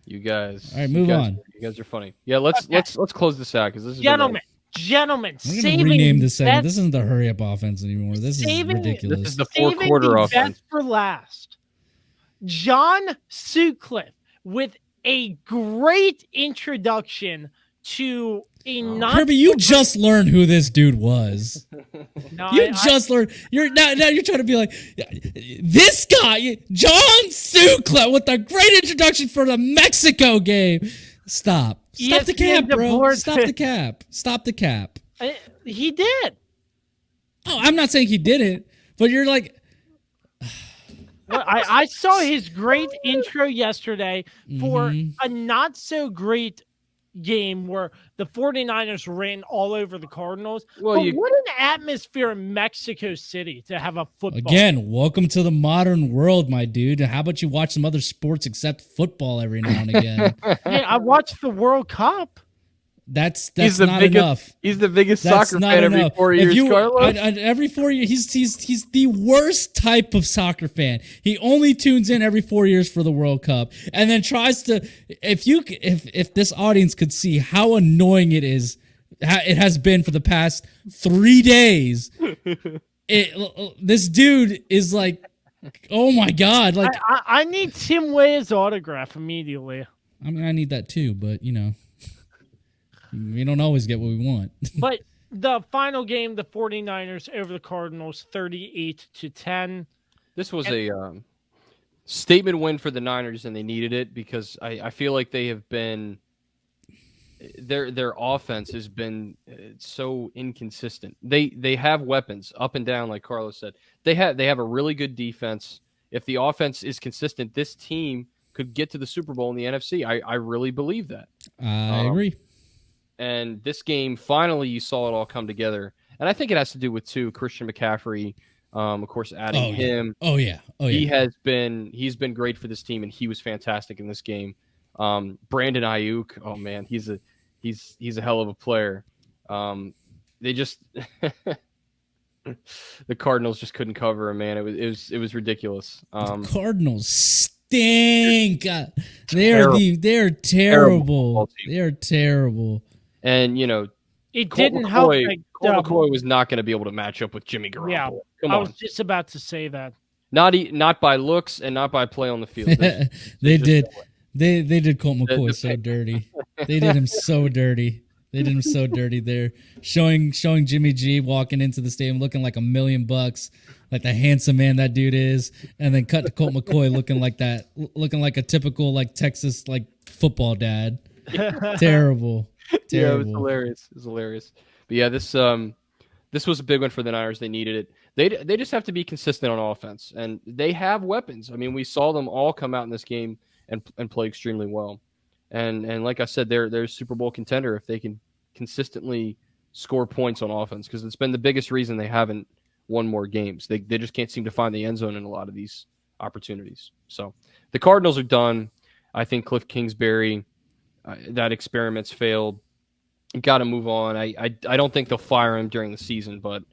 Speaker 2: You guys.
Speaker 3: All right, move on.
Speaker 2: You guys are funny. Yeah, let's close this out because this is
Speaker 1: gentlemen.
Speaker 3: We're gonna rename this segment. This isn't the hurry up offense anymore. This is ridiculous.
Speaker 2: This is the 4-quarter offense.
Speaker 1: For last, John Sutcliffe with a great introduction to a
Speaker 3: Kirby, you just learned who this dude was.
Speaker 1: No,
Speaker 3: you just learned. You're now you're trying to be like this guy, John Sutcliffe, with a great introduction for the Mexico game. Stop the cap, bro. Stop the cap.
Speaker 1: He did.
Speaker 3: Oh, I'm not saying he didn't, but you're like.
Speaker 1: Well, I saw his great intro yesterday for a not so great game where the 49ers ran all over the Cardinals. Well, what an atmosphere in Mexico City to have a football.
Speaker 3: Again, welcome to the modern world, my dude. How about you watch some other sports except football every now and again?
Speaker 1: Hey, I watched the World Cup.
Speaker 3: That's not enough.
Speaker 2: He's the biggest soccer fan every 4 years, Carlos.
Speaker 3: Every 4 years, he's the worst type of soccer fan. He only tunes in every 4 years for the World Cup, and then tries to. If this audience could see how annoying it has been for the past 3 days. This dude is like, oh my god! Like
Speaker 1: I need Tim Weah's autograph immediately.
Speaker 3: I mean, I need that too, but we don't always get what we want.
Speaker 1: But the final game, the 49ers over the Cardinals, 38-10.
Speaker 2: This was a statement win for the Niners, and they needed it because I feel like they have been their offense has been so inconsistent. They have weapons up and down, like Carlos said. They have a really good defense. If the offense is consistent, this team could get to the Super Bowl in the NFC. I really believe that.
Speaker 3: I agree.
Speaker 2: And this game, finally, you saw it all come together. And I think it has to do with, Christian McCaffrey, of course, adding him.
Speaker 3: Oh, yeah.
Speaker 2: He's been great for this team, and he was fantastic in this game. Brandon Ayuk, oh man, he's a hell of a player. They just the Cardinals just couldn't cover him, man. It was ridiculous.
Speaker 3: The Cardinals stink. They're terrible. They're terrible.
Speaker 2: And
Speaker 1: It
Speaker 2: Colt
Speaker 1: didn't
Speaker 2: McCoy,
Speaker 1: help. Like,
Speaker 2: Colt McCoy was not going to be able to match up with Jimmy Garoppolo.
Speaker 1: Yeah,
Speaker 2: Come
Speaker 1: I
Speaker 2: on.
Speaker 1: was just about to say that.
Speaker 2: Not by looks and not by play on the field.
Speaker 3: They did Colt McCoy so dirty. They did him so dirty. They did him so dirty there. Showing Jimmy G walking into the stadium looking like $1 million, like the handsome man that dude is, and then cut to Colt McCoy looking like a typical like Texas like football dad. Terrible.
Speaker 2: Yeah, it was hilarious. It was hilarious. But yeah, this was a big one for the Niners. They needed it. They just have to be consistent on offense, and they have weapons. I mean, we saw them all come out in this game and play extremely well. And like I said, they're a Super Bowl contender if they can consistently score points on offense, because it's been the biggest reason they haven't won more games. They just can't seem to find the end zone in a lot of these opportunities. So the Cardinals are done. I think Cliff Kingsbury, that experiment's failed. Got to move on. I don't think they'll fire him during the season, but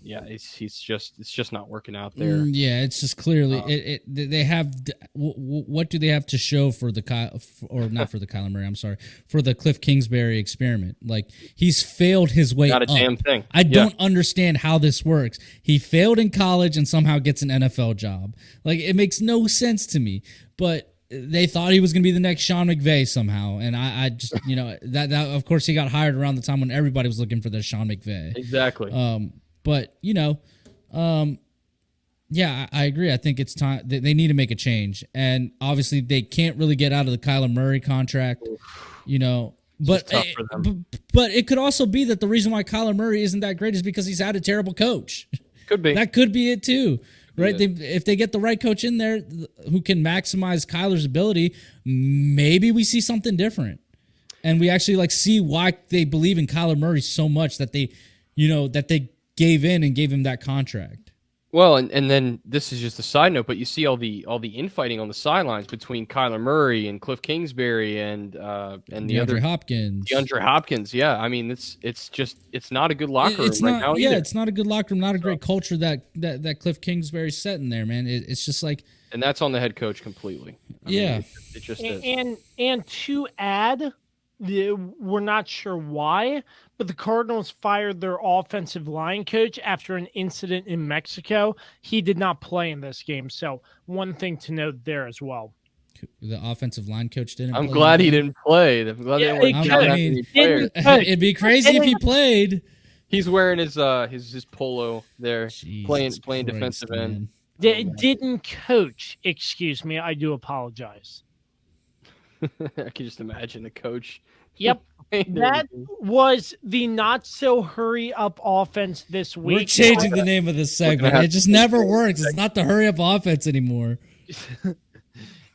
Speaker 2: it's just not working out there.
Speaker 3: Yeah, it's just clearly they have. What do they have to show for the not for the Kyler Murray? I'm sorry, for the Cliff Kingsbury experiment. Like, he's failed his way.
Speaker 2: Not a
Speaker 3: up.
Speaker 2: damn thing.
Speaker 3: I don't understand how this works. He failed in college and somehow gets an NFL job. Like, it makes no sense to me. But they thought he was going to be the next Sean McVay somehow, and I just that of course he got hired around the time when everybody was looking for their Sean McVay.
Speaker 2: Exactly.
Speaker 3: But yeah, I agree. I think it's time they need to make a change, and obviously they can't really get out of the Kyler Murray contract, But but it could also be that the reason why Kyler Murray isn't that great is because he's had a terrible coach.
Speaker 2: Could be.
Speaker 3: That could be it too. Right,
Speaker 2: Yeah.
Speaker 3: If they get the right coach in there who can maximize Kyler's ability, maybe we see something different, and we actually see why they believe in Kyler Murray so much that they gave in and gave him that contract.
Speaker 2: Well, and then this is just a side note, but you see all the infighting on the sidelines between Kyler Murray and Cliff Kingsbury and the other
Speaker 3: Hopkins.
Speaker 2: DeAndre Hopkins. Yeah, I mean it's not a good locker room right now.
Speaker 3: Yeah,
Speaker 2: either.
Speaker 3: it's not a good locker room, not a great culture that Cliff Kingsbury's setting there, man. It's just like,
Speaker 2: and that's on the head coach completely. I mean, it just is.
Speaker 1: And to add, we're not sure why, but the Cardinals fired their offensive line coach after an incident in Mexico. He did not play in this game, so one thing to note there as well.
Speaker 3: The offensive line coach didn't.
Speaker 2: I'm glad he didn't play. I'm glad they weren't counting any players.
Speaker 3: It'd be crazy if he played.
Speaker 2: He's wearing his polo there, playing defensive end.
Speaker 1: Didn't coach. Excuse me. I do apologize.
Speaker 2: I can just imagine the coach.
Speaker 1: Yep. That was the not so hurry up offense this week.
Speaker 3: We're changing the name of this segment. It just never works. It's not the hurry up offense anymore.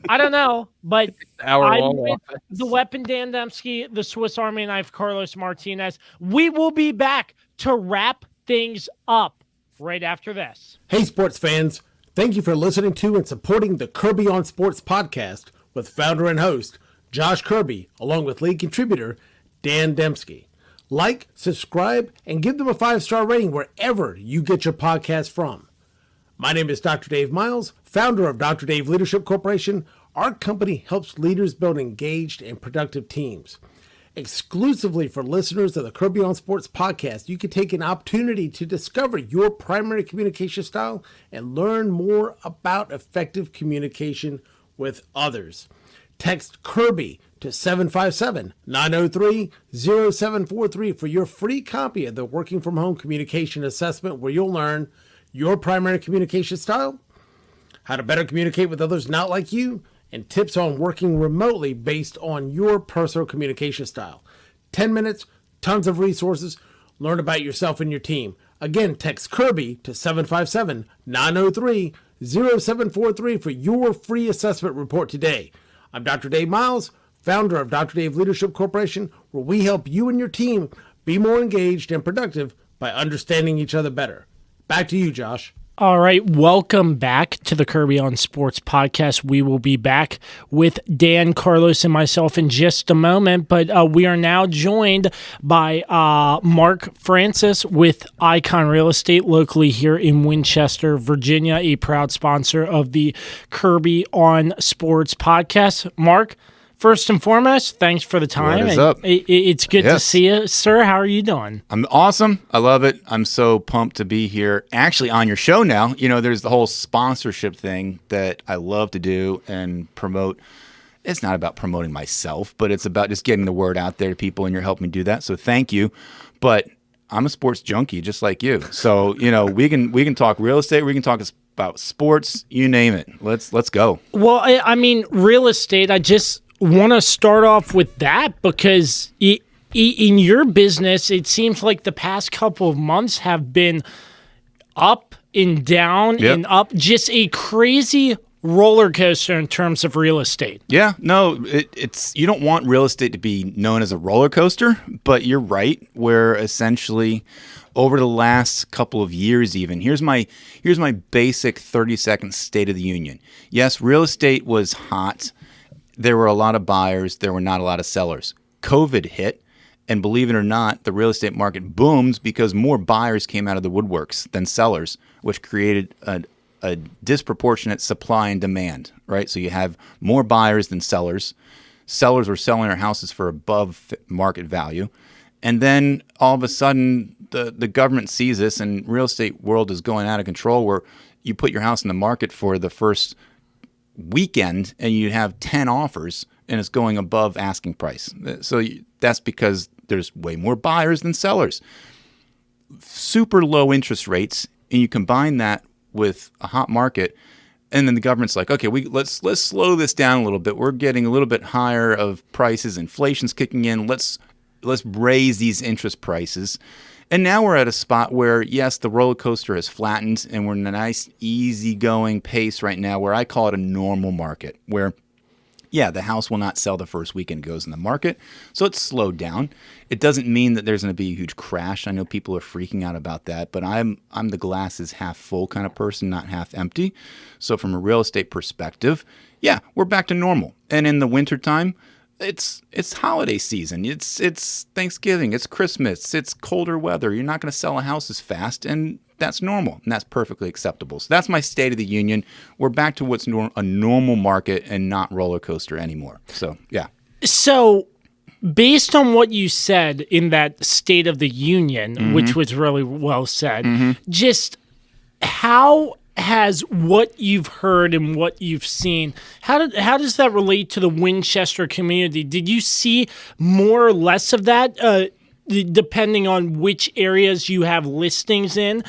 Speaker 1: I don't know, but
Speaker 2: Hour-long offense.
Speaker 1: The weapon Dan Dembski, the Swiss Army knife Carlos Martinez. We will be back to wrap things up right after this.
Speaker 5: Hey, sports fans. Thank you for listening to and supporting the Kirby on Sports podcast with founder and host Josh Kirby, along with lead contributor Dan Dembski. Like, subscribe, and give them a 5-star rating wherever you get your podcast from. My name is Dr. Dave Miles, founder of Dr. Dave Leadership Corporation. Our company helps leaders build engaged and productive teams. Exclusively for listeners of the Kirby on Sports podcast, you can take an opportunity to discover your primary communication style and learn more about effective communication with others. Text Kirby to 757-903-0743 for your free copy of the Working From Home Communication Assessment, where you'll learn your primary communication style, how to better communicate with others not like you, and tips on working remotely based on your personal communication style. 10 minutes, tons of resources. Learn about yourself and your team. Again, text Kirby to 757-903-0743 for your free assessment report today. I'm Dr. Dave Miles, founder of Dr. Dave Leadership Corporation, where we help you and your team be more engaged and productive by understanding each other better. Back to you, Josh.
Speaker 1: All right, welcome back to the Kirby on Sports podcast. We will be back with Dan, Carlos, and myself in just a moment, but we are now joined by Mark Francis with Icon Real Estate locally here in Winchester, Virginia, a proud sponsor of the Kirby on Sports podcast. Mark, first and foremost, thanks for the time.
Speaker 6: What is up?
Speaker 1: It's good to see you, sir. How are you doing?
Speaker 6: I'm awesome. I love it. I'm so pumped to be here. Actually, on your show now, there's the whole sponsorship thing that I love to do and promote. It's not about promoting myself, but it's about just getting the word out there to people, and you're helping me do that. So thank you. But I'm a sports junkie, just like you. So we can talk real estate. We can talk about sports. You name it. Let's go.
Speaker 1: Well, I mean, real estate. I just want to start off with that because in your business, it seems like the past couple of months have been up and down and up, just a crazy roller coaster in terms of real estate.
Speaker 6: Yeah, no, it's you don't want real estate to be known as a roller coaster, but you're right, where essentially over the last couple of years even, here's my basic 30-second State of the Union. Yes, real estate was hot. There were a lot of buyers. There were not a lot of sellers. COVID hit, and believe it or not, the real estate market boomed because more buyers came out of the woodworks than sellers, which created a disproportionate supply and demand, right? So you have more buyers than sellers. Sellers were selling their houses for above market value. And then all of a sudden, the government sees this, and real estate world is going out of control, where you put your house in the market for the first weekend and you have 10 offers and it's going above asking price. So that's because there's way more buyers than sellers. Super low interest rates, and you combine that with a hot market, and then the government's like, okay, let's slow this down a little bit. We're getting a little bit higher of prices. Inflation's kicking in. Let's raise these interest prices. And now we're at a spot where, yes, the roller coaster has flattened, and we're in a nice, easygoing pace right now where I call it a normal market, where, yeah, the house will not sell the first weekend it goes in the market, so it's slowed down. It doesn't mean that there's going to be a huge crash. I know people are freaking out about that, but I'm the glass is half full kind of person, not half empty. So from a real estate perspective, yeah, we're back to normal. And in the wintertime, it's holiday season. It's Thanksgiving. It's Christmas. It's colder weather. You're not going to sell a house as fast, and that's normal, and that's perfectly acceptable. So that's my State of the Union. We're back to what's a normal market and not roller coaster anymore. So yeah.
Speaker 1: So based on what you said in that State of the Union, which was really well said, just how has what you've heard and what you've seen, how does that relate to the Winchester community? Did you see more or less of that, depending on which areas you have listings in?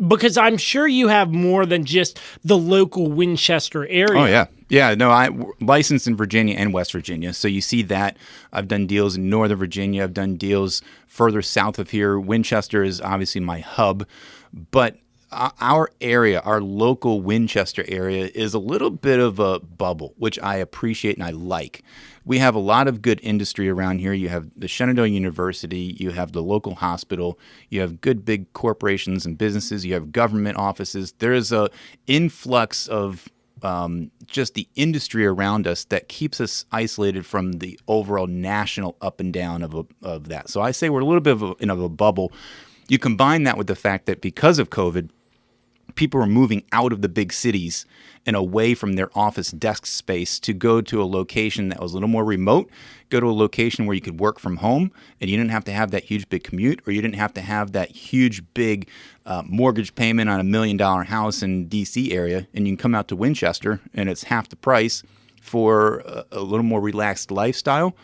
Speaker 1: Because I'm sure you have more than just the local Winchester area.
Speaker 6: Oh, yeah. Yeah, no, I'm licensed in Virginia and West Virginia, so you see that. I've done deals in Northern Virginia. I've done deals further south of here. Winchester is obviously my hub, but our area, our local Winchester area, is a little bit of a bubble, which I appreciate and I like. We have a lot of good industry around here. You have the Shenandoah University, you have the local hospital, you have good big corporations and businesses, you have government offices. There is a influx of just the industry around us that keeps us isolated from the overall national up and down of that. So I say we're a little bit of a bubble. You combine that with the fact that because of COVID, people are moving out of the big cities and away from their office desk space to go to a location that was a little more remote, go to a location where you could work from home and you didn't have to have that huge big commute, or you didn't have to have that huge big mortgage payment on $1 million house in DC area, and you can come out to Winchester and it's half the price for a little more relaxed lifestyle.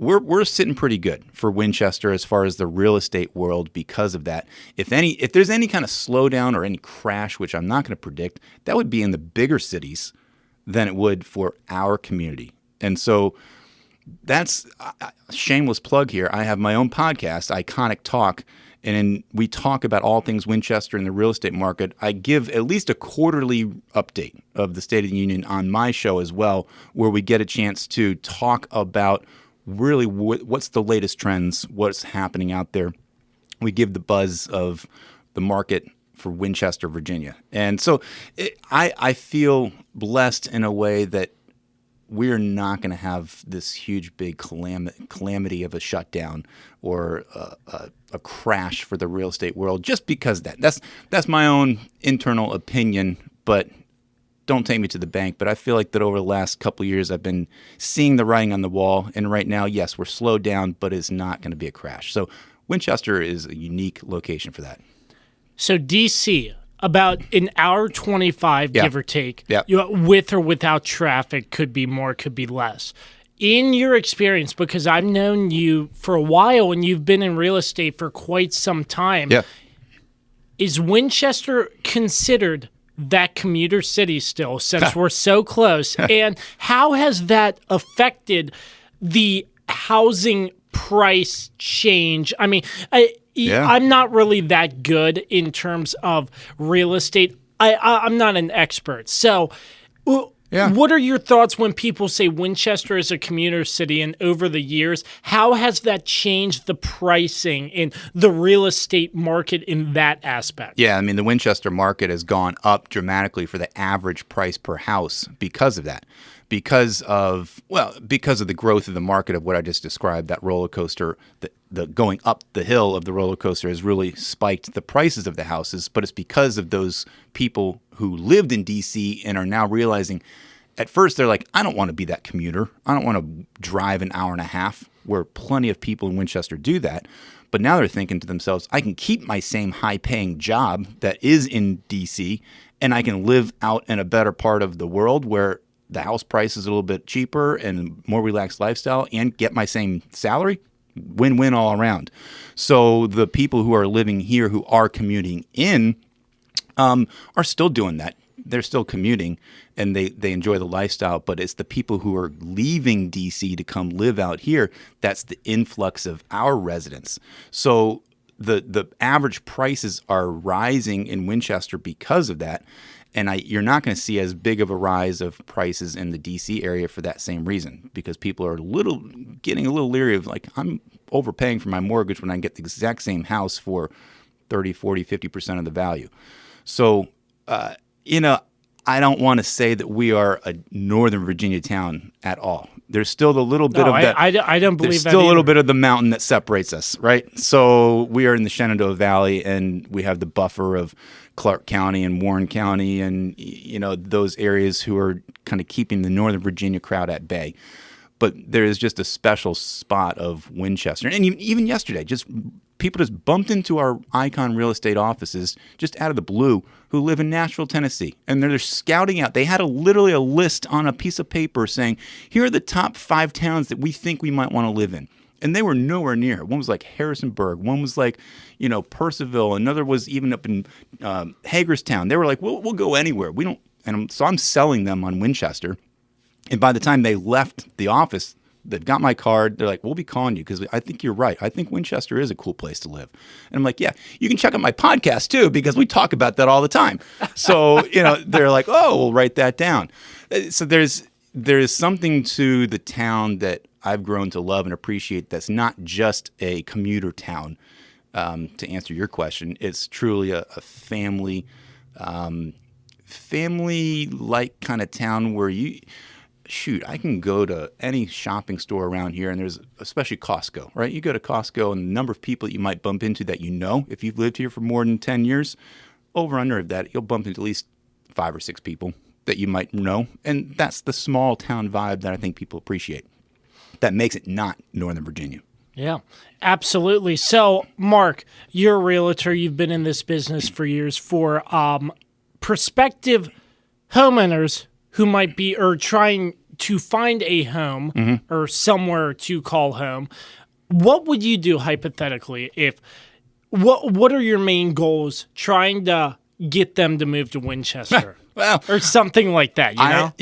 Speaker 6: We're sitting pretty good for Winchester as far as the real estate world because of that. If there's any kind of slowdown or any crash, which I'm not going to predict, that would be in the bigger cities than it would for our community. And so that's a shameless plug here. I have my own podcast, Iconic Talk, and we talk about all things Winchester in the real estate market. I give at least a quarterly update of the State of the Union on my show as well, where we get a chance to talk about really what's the latest trends, what's happening out there. We give the buzz of the market for Winchester, Virginia. And so I feel blessed in a way that we're not going to have this huge, big calamity of a shutdown or a crash for the real estate world just because of that. That's my own internal opinion, but don't take me to the bank. But I feel like that over the last couple of years, I've been seeing the writing on the wall. And right now, yes, we're slowed down, but it's not going to be a crash. So Winchester is a unique location for that.
Speaker 1: So DC, about an hour 25, give or take,
Speaker 6: Yeah.
Speaker 1: With or without traffic, could be more, could be less. In your experience, because I've known you for a while and you've been in real estate for quite some time,
Speaker 6: Yeah.
Speaker 1: is Winchester considered that commuter city still, since we're so close? And how has that affected the housing price change? I mean, I'm not really that good in terms of real estate. I'm not an expert. So what are your thoughts when people say Winchester is a commuter city, and over the years, how has that changed the pricing in the real estate market in that aspect?
Speaker 6: Yeah, I mean, the Winchester market has gone up dramatically for the average price per house because of that. Because of the growth of the market of what I just described, that roller coaster, the going up the hill of the roller coaster has really spiked the prices of the houses. But it's because of those people who lived in DC and are now realizing, at first they're like, I don't want to be that commuter. I don't want to drive an hour and a half, where plenty of people in Winchester do that. But now they're thinking to themselves, I can keep my same high-paying job that is in DC, and I can live out in a better part of the world where the house price is a little bit cheaper and more relaxed lifestyle, and get my same salary. Win-win all around. So the people who are living here, who are commuting in, are still doing that. They're still commuting, and they enjoy the lifestyle. But it's the people who are leaving DC to come live out here, that's the influx of our residents. So the average prices are rising in Winchester because of that. And you're not going to see as big of a rise of prices in the D.C. area for that same reason, because people are getting a little leery of, like, I'm overpaying for my mortgage when I can get the exact same house for 30, 40, 50% of the value. So, I don't want to say that we are a Northern Virginia town at all. There's still a little bit of that.
Speaker 1: I don't believe
Speaker 6: there's
Speaker 1: that
Speaker 6: still a little
Speaker 1: either.
Speaker 6: bit of the mountain that separates us, right? So we are in the Shenandoah Valley, and we have the buffer of Clark County and Warren County, and those areas who are kind of keeping the Northern Virginia crowd at bay. But there is just a special spot of Winchester, and even yesterday, people just bumped into our Icon real estate offices just out of the blue, who live in Nashville, Tennessee. And they're scouting out. They had literally a list on a piece of paper saying, here are the top 5 towns that we think we might want to live in. And they were nowhere near. One was like Harrisonburg. One was like, Purcellville. Another was even up in Hagerstown. They were like, we'll go anywhere. We don't. And so I'm selling them on Winchester. And by the time they left the office, they've got my card. They're like, we'll be calling you because I think you're right. I think Winchester is a cool place to live. And I'm like, yeah, you can check out my podcast too, because we talk about that all the time. So, they're like, oh, we'll write that down. So there's something to the town that I've grown to love and appreciate, that's not just a commuter town. To answer your question, it's truly a family-like kind of town where I can go to any shopping store around here, and there's especially Costco, right? You go to Costco, and the number of people that you might bump into that if you've lived here for more than 10 years, over under of that, you'll bump into at least 5 or 6 people that you might know. And that's the small town vibe that I think people appreciate. That makes it not Northern Virginia.
Speaker 1: Yeah, absolutely. So, Mark, you're a realtor. You've been in this business for years. For prospective homeowners who might be trying to find a home or somewhere to call home, what would you do hypothetically what are your main goals trying to get them to move to Winchester?
Speaker 6: Well,
Speaker 1: or something like that,
Speaker 6: I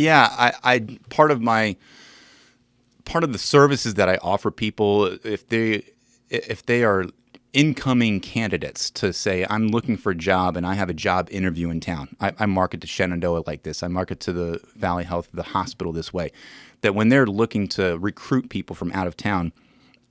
Speaker 6: part of the services that I offer people, if they are incoming candidates, to say, I'm looking for a job and I have a job interview in town. I market to Shenandoah like this. I market to the Valley Health, the hospital, this way. That when they're looking to recruit people from out of town,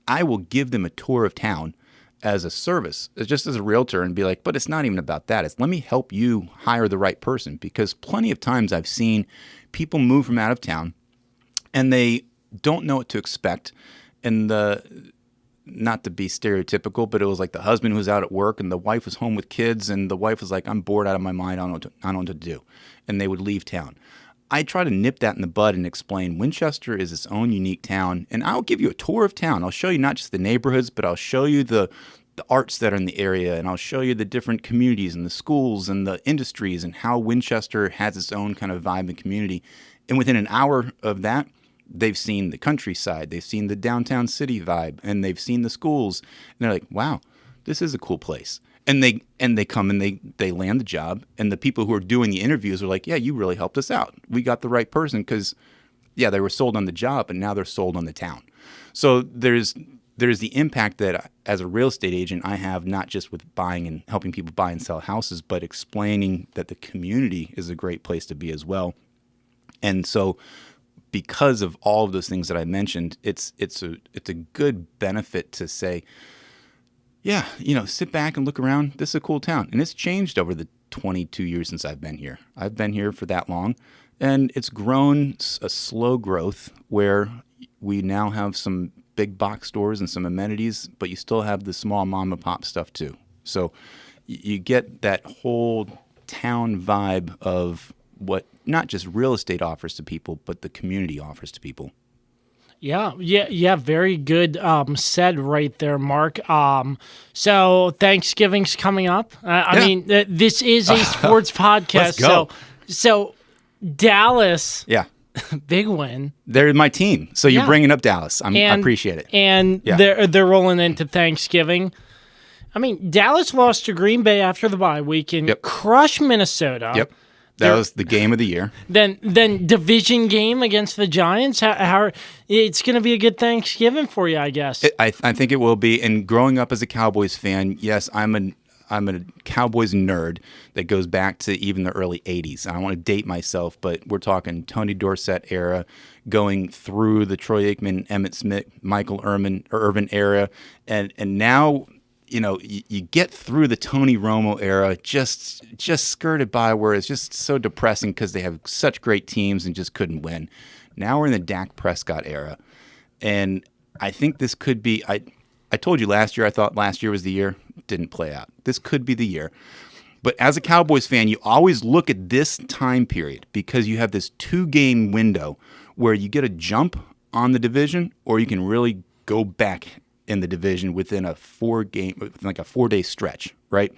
Speaker 6: I will give them a tour of town as a service, just as a realtor, and be like, but it's not even about that. It's let me help you hire the right person, because plenty of times I've seen people move from out of town and they don't know what to expect. And not to be stereotypical, but it was like the husband who was out at work and the wife was home with kids, and the wife was like, I'm bored out of my mind. I don't know what to do. And they would leave town. I try to nip that in the bud and explain Winchester is its own unique town. And I'll give you a tour of town. I'll show you not just the neighborhoods, but I'll show you the arts that are in the area, and I'll show you the different communities and the schools and the industries and how Winchester has its own kind of vibe and community. And within an hour of that, they've seen the countryside, they've seen the downtown city vibe, and they've seen the schools. And they're like, wow, this is a cool place. And they come and they land the job. And the people who are doing the interviews are like, yeah, you really helped us out. We got the right person, because, yeah, they were sold on the job, and now they're sold on the town. So there's the impact that as a real estate agent I have, not just with buying and helping people buy and sell houses, but explaining that the community is a great place to be as well. And so because of all of those things that I mentioned, it's a good benefit to say, yeah, sit back and look around. This is a cool town. And it's changed over the 22 years since I've been here. I've been here for that long, and it's grown a slow growth where we now have some big box stores and some amenities, but you still have the small mom and pop stuff too. So you get that whole town vibe of what not just real estate offers to people, but the community offers to people. Yeah. Very good said right there, Mark. So Thanksgiving's coming up. I mean, this is a sports podcast. Let's go.
Speaker 1: So Dallas.
Speaker 6: Yeah.
Speaker 1: Big win.
Speaker 6: They're my team. So you're bringing up Dallas. I appreciate it.
Speaker 1: And they're rolling into Thanksgiving. I mean, Dallas lost to Green Bay after the bye week and crushed Minnesota.
Speaker 6: Yep. That was the game of the year.
Speaker 1: Then division game against the Giants. How it's going to be a good Thanksgiving for you, I guess.
Speaker 6: I think it will be. And growing up as a Cowboys fan, yes, I'm a Cowboys nerd that goes back to even the early 80s. I don't want to date myself, but we're talking Tony Dorsett era, going through the Troy Aikman, Emmitt Smith, Michael Irvin era, and now you get through the Tony Romo era, just skirted by, where it's just so depressing because they have such great teams and just couldn't win. Now we're in the Dak Prescott era, and I think this could be. I told you last year, I thought last year was the year. Didn't play out. This could be the year. But as a Cowboys fan, you always look at this time period because you have this 2-game window where you get a jump on the division, or you can really go back in the division within a 4-day stretch, right?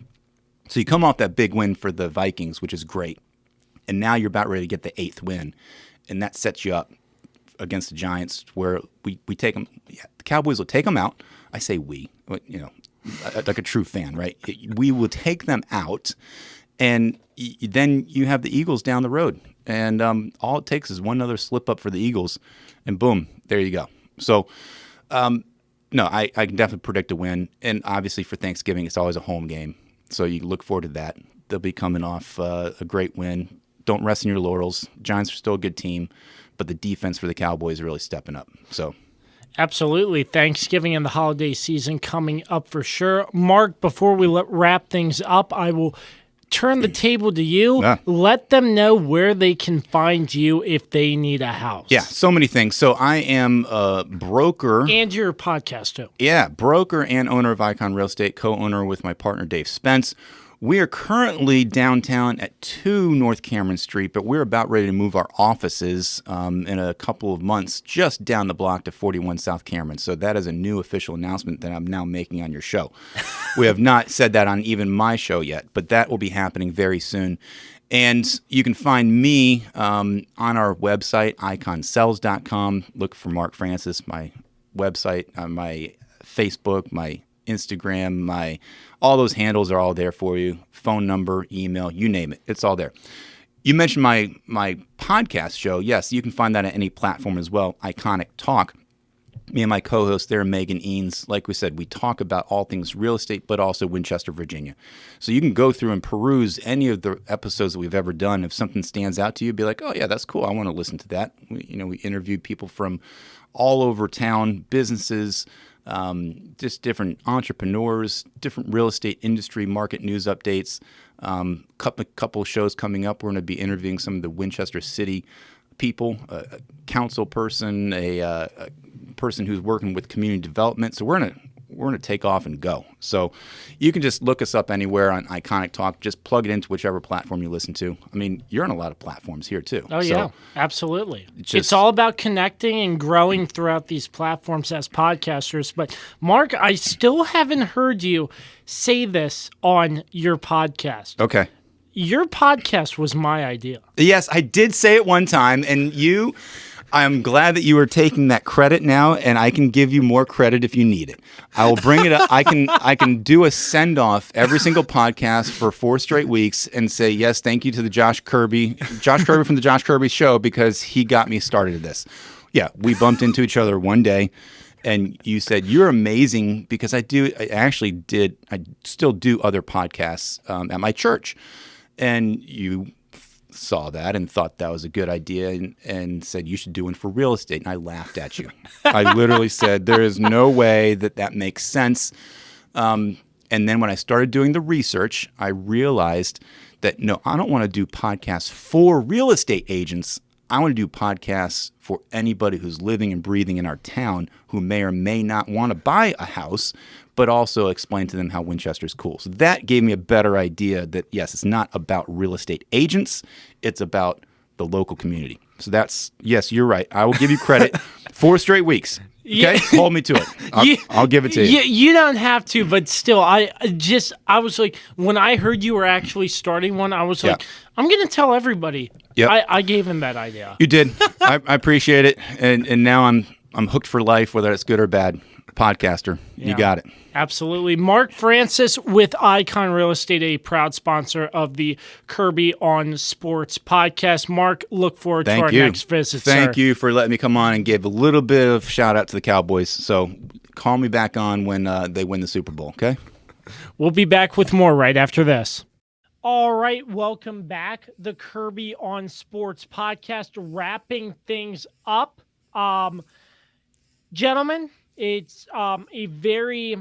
Speaker 6: So you come off that big win for the Vikings, which is great. And now you're about ready to get the 8th win. And that sets you up against the Giants, where we take them. Yeah, the Cowboys will take them out. I say we, like a true fan, right? We will take them out, and then you have the Eagles down the road. And all it takes is one other slip up for the Eagles, and boom, there you go. So, no, I can definitely predict a win. And obviously for Thanksgiving, it's always a home game. So you look forward to that. They'll be coming off a great win. Don't rest in your laurels. Giants are still a good team, but the defense for the Cowboys is really stepping up. So,
Speaker 1: absolutely. Thanksgiving and the holiday season coming up for sure. Mark, before we wrap things up, I will turn the table to you. Let them know where they can find you if they need a house.
Speaker 6: Yeah, so many things. So I am a broker.
Speaker 1: And your podcast, too.
Speaker 6: Yeah, broker and owner of Icon Real Estate, co-owner with my partner, Dave Spence. We are currently downtown at 2 North Cameron Street, but we're about ready to move our offices in a couple of months just down the block to 41 South Cameron. So that is a new official announcement that I'm now making on your show. We have not said that on even my show yet, but that will be happening very soon. And you can find me on our website, iconsells.com. Look for Mark Francis, my website, my Facebook, my Instagram, all those handles are all there for you. Phone number, email, you name it. It's all there. You mentioned my podcast show. Yes, you can find that at any platform as well. Iconic Talk. Me and my co-host there, Megan Eanes, like we said, we talk about all things real estate, but also Winchester, Virginia. So you can go through and peruse any of the episodes that we've ever done. If something stands out to you, be like, oh, yeah, that's cool. I want to listen to that. We interviewed people from all over town, businesses, just different entrepreneurs, different real estate industry market news updates. Couple shows coming up. We're going to be interviewing some of the Winchester City people, a council person, a person who's working with community development. So we're gonna take off and go. So you can just look us up anywhere on Iconic Talk. Just plug it into whichever platform you listen to. I mean, you're on a lot of platforms here too.
Speaker 1: Oh,
Speaker 6: so
Speaker 1: yeah, absolutely. It's all about connecting and growing throughout these platforms as podcasters. But, Mark, I still haven't heard you say this on your podcast.
Speaker 6: Okay.
Speaker 1: Your podcast was my idea.
Speaker 6: Yes, I did say it one time, and I'm glad that you are taking that credit now, and I can give you more credit if you need it. I will bring it up. I can do a send-off every single podcast for 4 straight weeks and say, yes, thank you to the Josh Kirby from the Josh Kirby Show, because he got me started at this. Yeah, we bumped into each other one day, and you said, you're amazing, because I still do other podcasts at my church. And you saw that and thought that was a good idea and said you should do one for real estate. And I laughed at you. I literally said, there is no way that makes sense. And then when I started doing the research, I realized that, no, I don't want to do podcasts for real estate agents. I want to do podcasts for anybody who's living and breathing in our town who may or may not want to buy a house, but also explain to them how Winchester's cool. So that gave me a better idea that, yes, it's not about real estate agents. It's about the local community. So yes, you're right. I will give you credit. 4 straight weeks. Okay? Hold me to it. I'll give it to you.
Speaker 1: You don't have to, but still, I was like, when I heard you were actually starting one, I was like, I'm going to tell everybody.
Speaker 6: Yep.
Speaker 1: I gave him that idea.
Speaker 6: You did. I appreciate it. And now I'm hooked for life, whether it's good or bad. Podcaster. You got it.
Speaker 1: Absolutely. Mark Francis with Icon Real Estate, a proud sponsor of the Kirby on Sports podcast. Mark, look forward to our next visit,
Speaker 6: Thank you for letting me come on and give a little bit of shout out to the Cowboys. So call me back on when they win the Super Bowl, okay?
Speaker 1: We'll be back with more right after this. All right, welcome back. The Kirby on Sports podcast, wrapping things up. Gentlemen, it's a very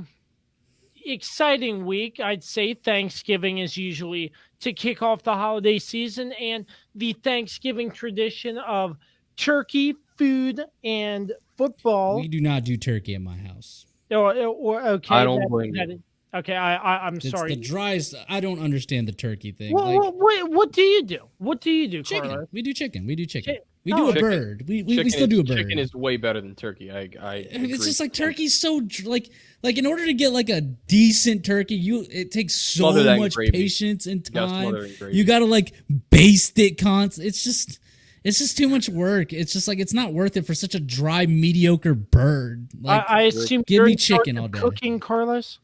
Speaker 1: exciting week. I'd say Thanksgiving is usually to kick off the holiday season, and the Thanksgiving tradition of turkey, food, and football.
Speaker 3: We do not do turkey at my house.
Speaker 1: Okay.
Speaker 2: I don't blame you.
Speaker 1: Okay, I'm
Speaker 3: It's
Speaker 1: sorry.
Speaker 3: the driest. I don't understand the turkey thing.
Speaker 1: What do you do? What do you do,
Speaker 3: Chicken.
Speaker 1: Carlos?
Speaker 3: We do chicken. We do chicken. We
Speaker 1: Oh,
Speaker 3: do a bird. We still do a bird.
Speaker 2: Chicken is way better than turkey. I agree.
Speaker 3: It's just like turkey's so like in order to get like a decent turkey, it takes so
Speaker 2: Smother that in
Speaker 3: much
Speaker 2: gravy.
Speaker 3: patience and
Speaker 2: You gotta
Speaker 3: time.
Speaker 2: smother it in gravy.
Speaker 3: You gotta like baste it It's just too much work. It's just like it's not worth it for such a dry, mediocre bird. Like
Speaker 1: I assume
Speaker 3: give
Speaker 1: you're
Speaker 3: me
Speaker 1: in charge
Speaker 3: chicken
Speaker 1: of
Speaker 3: all day.
Speaker 1: cooking, Carlos.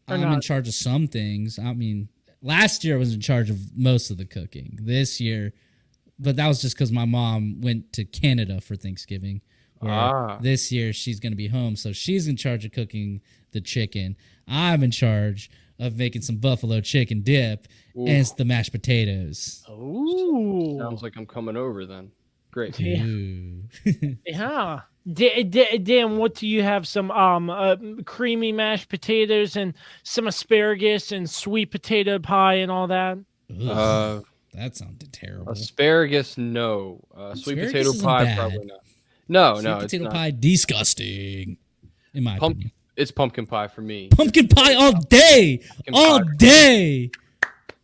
Speaker 1: Or
Speaker 3: I'm
Speaker 1: not?
Speaker 3: in charge of some things. I mean, last year I was in charge of most of the cooking. This year, but that was just because my mom went to Canada for Thanksgiving. Where this year she's going to be home, so she's in charge of cooking the chicken. I'm in charge of making some buffalo chicken dip and the mashed potatoes.
Speaker 1: Ooh.
Speaker 2: Sounds like I'm coming over then. Great.
Speaker 3: Ooh.
Speaker 1: Yeah. Dan, what do you have? Some creamy mashed potatoes and some asparagus and sweet potato pie and all that?
Speaker 3: Ugh, that sounded terrible.
Speaker 2: Asparagus, no. Sweet
Speaker 3: Asparagus
Speaker 2: potato
Speaker 3: isn't
Speaker 2: pie,
Speaker 3: bad.
Speaker 2: probably not. No,
Speaker 3: Sweet
Speaker 2: no,
Speaker 3: potato
Speaker 2: it's
Speaker 3: pie,
Speaker 2: not.
Speaker 3: disgusting. In my opinion.
Speaker 2: It's pumpkin pie for me.
Speaker 3: Pumpkin pie all day.
Speaker 2: Pumpkin
Speaker 3: All
Speaker 2: pie.
Speaker 3: day.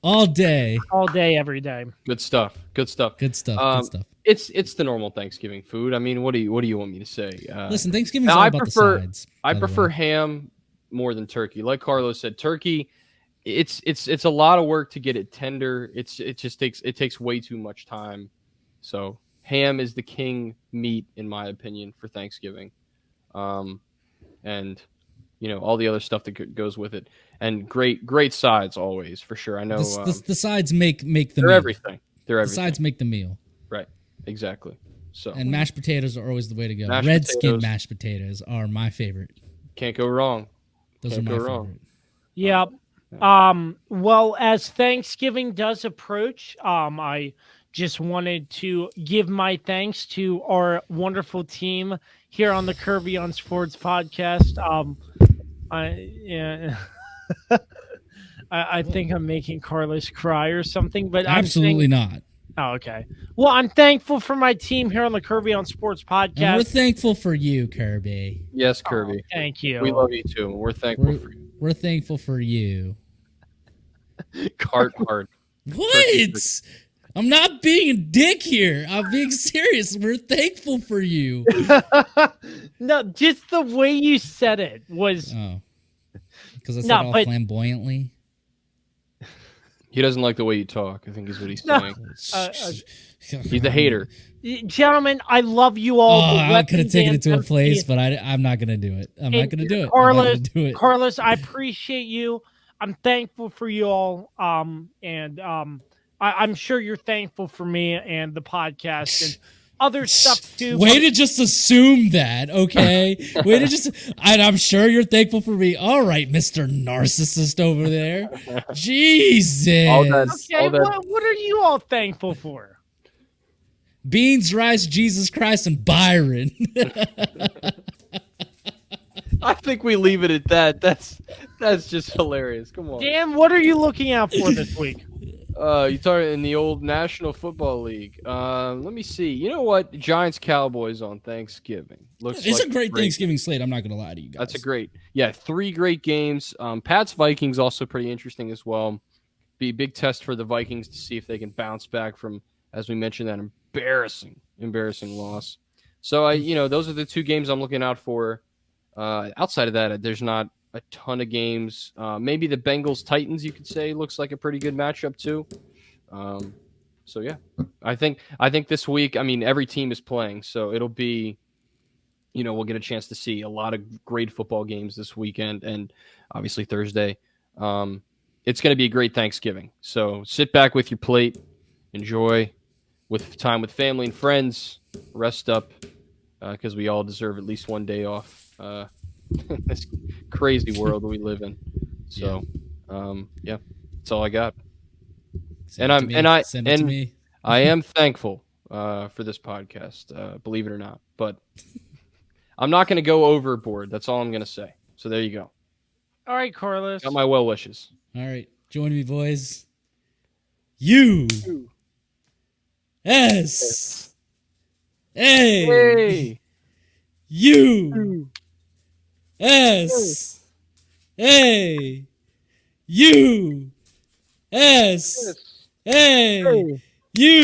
Speaker 3: All day.
Speaker 1: All day, every day.
Speaker 2: Good stuff. Good stuff.
Speaker 3: Good stuff. Good stuff.
Speaker 2: It's the normal Thanksgiving food. I mean, what do you want me to say?
Speaker 3: Listen, Thanksgiving's
Speaker 2: now
Speaker 3: all
Speaker 2: I
Speaker 3: about
Speaker 2: prefer
Speaker 3: the sides.
Speaker 2: I
Speaker 3: by the
Speaker 2: prefer
Speaker 3: way.
Speaker 2: ham more than turkey. Like Carlos said, turkey, it's a lot of work to get it tender. It takes way too much time. So ham is the king meat in my opinion for Thanksgiving, and all the other stuff that goes with it, and great sides always for sure. I know
Speaker 3: the sides make the
Speaker 2: they're
Speaker 3: meal.
Speaker 2: everything. They're
Speaker 3: The
Speaker 2: everything.
Speaker 3: sides make the meal.
Speaker 2: Right. Exactly. So
Speaker 3: And mashed potatoes are always the way to go.
Speaker 2: Mashed
Speaker 3: Red skin
Speaker 2: potatoes.
Speaker 3: mashed potatoes are my favorite.
Speaker 2: can't go wrong.
Speaker 3: Those
Speaker 2: Can't
Speaker 3: are my
Speaker 2: go wrong.
Speaker 3: favorite.
Speaker 1: Yeah. Well, as Thanksgiving does approach, I just wanted to give my thanks to our wonderful team here on the Kirby on Sports podcast. I think I'm making Carlos cry or something, but
Speaker 3: Absolutely not.
Speaker 1: Oh, okay. Well, I'm thankful for my team here on the Kirby on Sports podcast.
Speaker 3: And we're thankful for you, Kirby.
Speaker 2: Yes, Kirby.
Speaker 1: Thank you.
Speaker 2: We love you too. We're thankful for you.
Speaker 3: We're thankful for you.
Speaker 2: Heart.
Speaker 3: What? I'm not being a dick here. I'm being serious. We're thankful for you.
Speaker 1: No, just the way you said it was.
Speaker 3: Oh. Because I said all flamboyantly.
Speaker 2: He doesn't like the way you talk, I think is what he's saying. He's a hater.
Speaker 1: Gentlemen, I love you all.
Speaker 3: I could have taken it to a place, but I'm not going to do it. I'm not going to do it.
Speaker 1: Carlos, I appreciate you. I'm thankful for you all. And I'm sure you're thankful for me and the podcast and other stuff too.
Speaker 3: Way to just assume that, okay? Way to just, and I'm sure you're thankful for me. All right, Mr. Narcissist over there. Jesus.
Speaker 1: What are you all thankful for?
Speaker 3: Beans, rice, Jesus Christ, and Byron.
Speaker 2: I think we leave it at that. That's just hilarious. Come on.
Speaker 1: Dan, what are you looking out for this week?
Speaker 2: You talking in the old National Football League. Let me see. You know what? Giants Cowboys on Thanksgiving.
Speaker 3: It's a great Thanksgiving slate. I'm not going to lie to you guys.
Speaker 2: That's a great. Yeah, 3 great games. Pats Vikings also pretty interesting as well. Be a big test for the Vikings to see if they can bounce back from, as we mentioned, that embarrassing loss. So those are the 2 games I'm looking out for. Outside of that, there's not a ton of games. Maybe the Bengals Titans, you could say, looks like a pretty good matchup too. So yeah, I think this week, every team is playing, so it'll be, we'll get a chance to see a lot of great football games this weekend, and obviously Thursday. It's going to be a great Thanksgiving. So sit back with your plate, enjoy with time with family and friends, rest up, because we all deserve at least one day off. This crazy world we live in. So, that's all I got. I am thankful for this podcast, believe it or not. But I'm not going to go overboard. That's all I'm going to say. So there you go.
Speaker 1: All right, Carlos.
Speaker 2: Got my well wishes.
Speaker 3: All right, join me, boys. U S A U S A U S A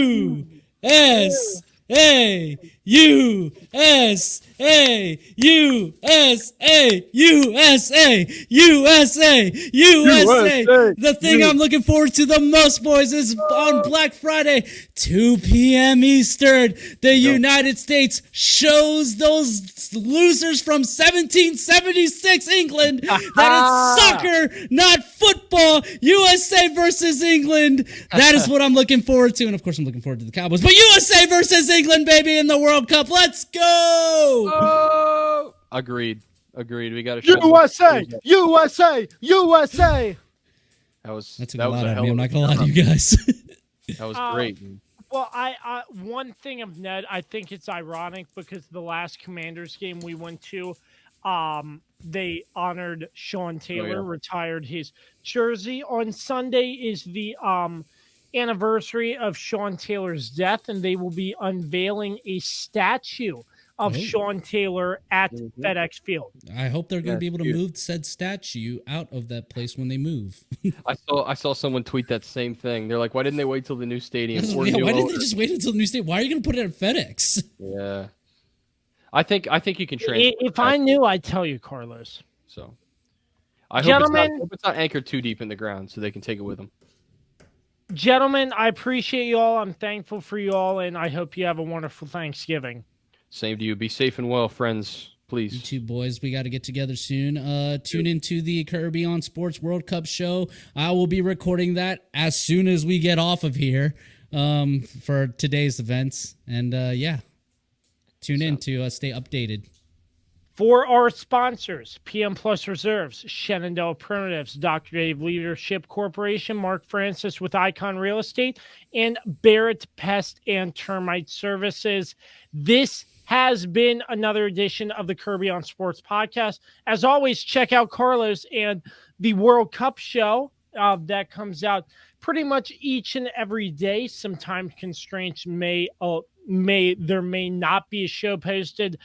Speaker 3: U S A U S A U S A USA USA USA. The thing I'm looking forward to the most, boys, is on Black Friday, 2 p.m. Eastern. The United States shows those losers from 1776 England that it's soccer, not football. USA versus England. That is what I'm looking forward to. And of course, I'm looking forward to the Cowboys. But USA versus England, baby, in the World Cup. Let's go.
Speaker 2: Oh! Agreed. We got to
Speaker 1: USA.
Speaker 3: That took a lot out of me. I'm not gonna lie to you guys.
Speaker 2: That was great.
Speaker 1: Well, I one thing of Ned, I think it's ironic because the last Commanders game we went to, they honored Sean Taylor, retired his jersey. On Sunday is the anniversary of Sean Taylor's death, and they will be unveiling a statue of Sean Taylor at FedEx Field.
Speaker 3: I hope they're going to be able to move said statue out of that place when they move.
Speaker 2: I saw someone tweet that same thing. They're like, why didn't they wait till the new stadium?
Speaker 3: Why didn't they just wait until the new stadium? Why are you going to put it at FedEx?
Speaker 2: Yeah. I think you can train.
Speaker 1: If I knew, I'd tell you, Carlos.
Speaker 2: So I hope it's not anchored too deep in the ground so they can take it with them.
Speaker 1: Gentlemen, I appreciate you all. I'm thankful for you all, and I hope you have a wonderful Thanksgiving.
Speaker 2: Same to you. Be safe and well, friends. Please.
Speaker 3: You two boys, we got to get together soon. Tune into the Kirby on Sports World Cup show. I will be recording that as soon as we get off of here for today's events. And tune in to stay updated.
Speaker 1: For our sponsors, PM Plus Reserves, Shenandoah Primitives, Dr. Dave Leadership Corporation, Mark Francis with Icon Real Estate, and Barrett Pest and Termite Services. This has been another edition of the Kirby on Sports podcast. As always, check out Carlos and the World Cup show that comes out pretty much each and every day. Some time constraints may not be a show posted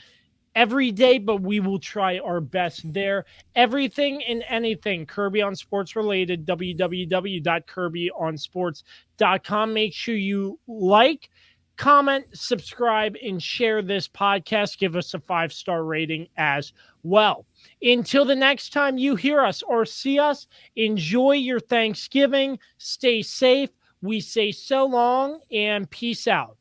Speaker 1: every day, but we will try our best there. Everything and anything Kirby on Sports related, www.kirbyonsports.com. Make sure you like, comment, subscribe, and share this podcast. Give us a 5-star rating as well. Until the next time you hear us or see us, enjoy your Thanksgiving. Stay safe. We say so long and peace out.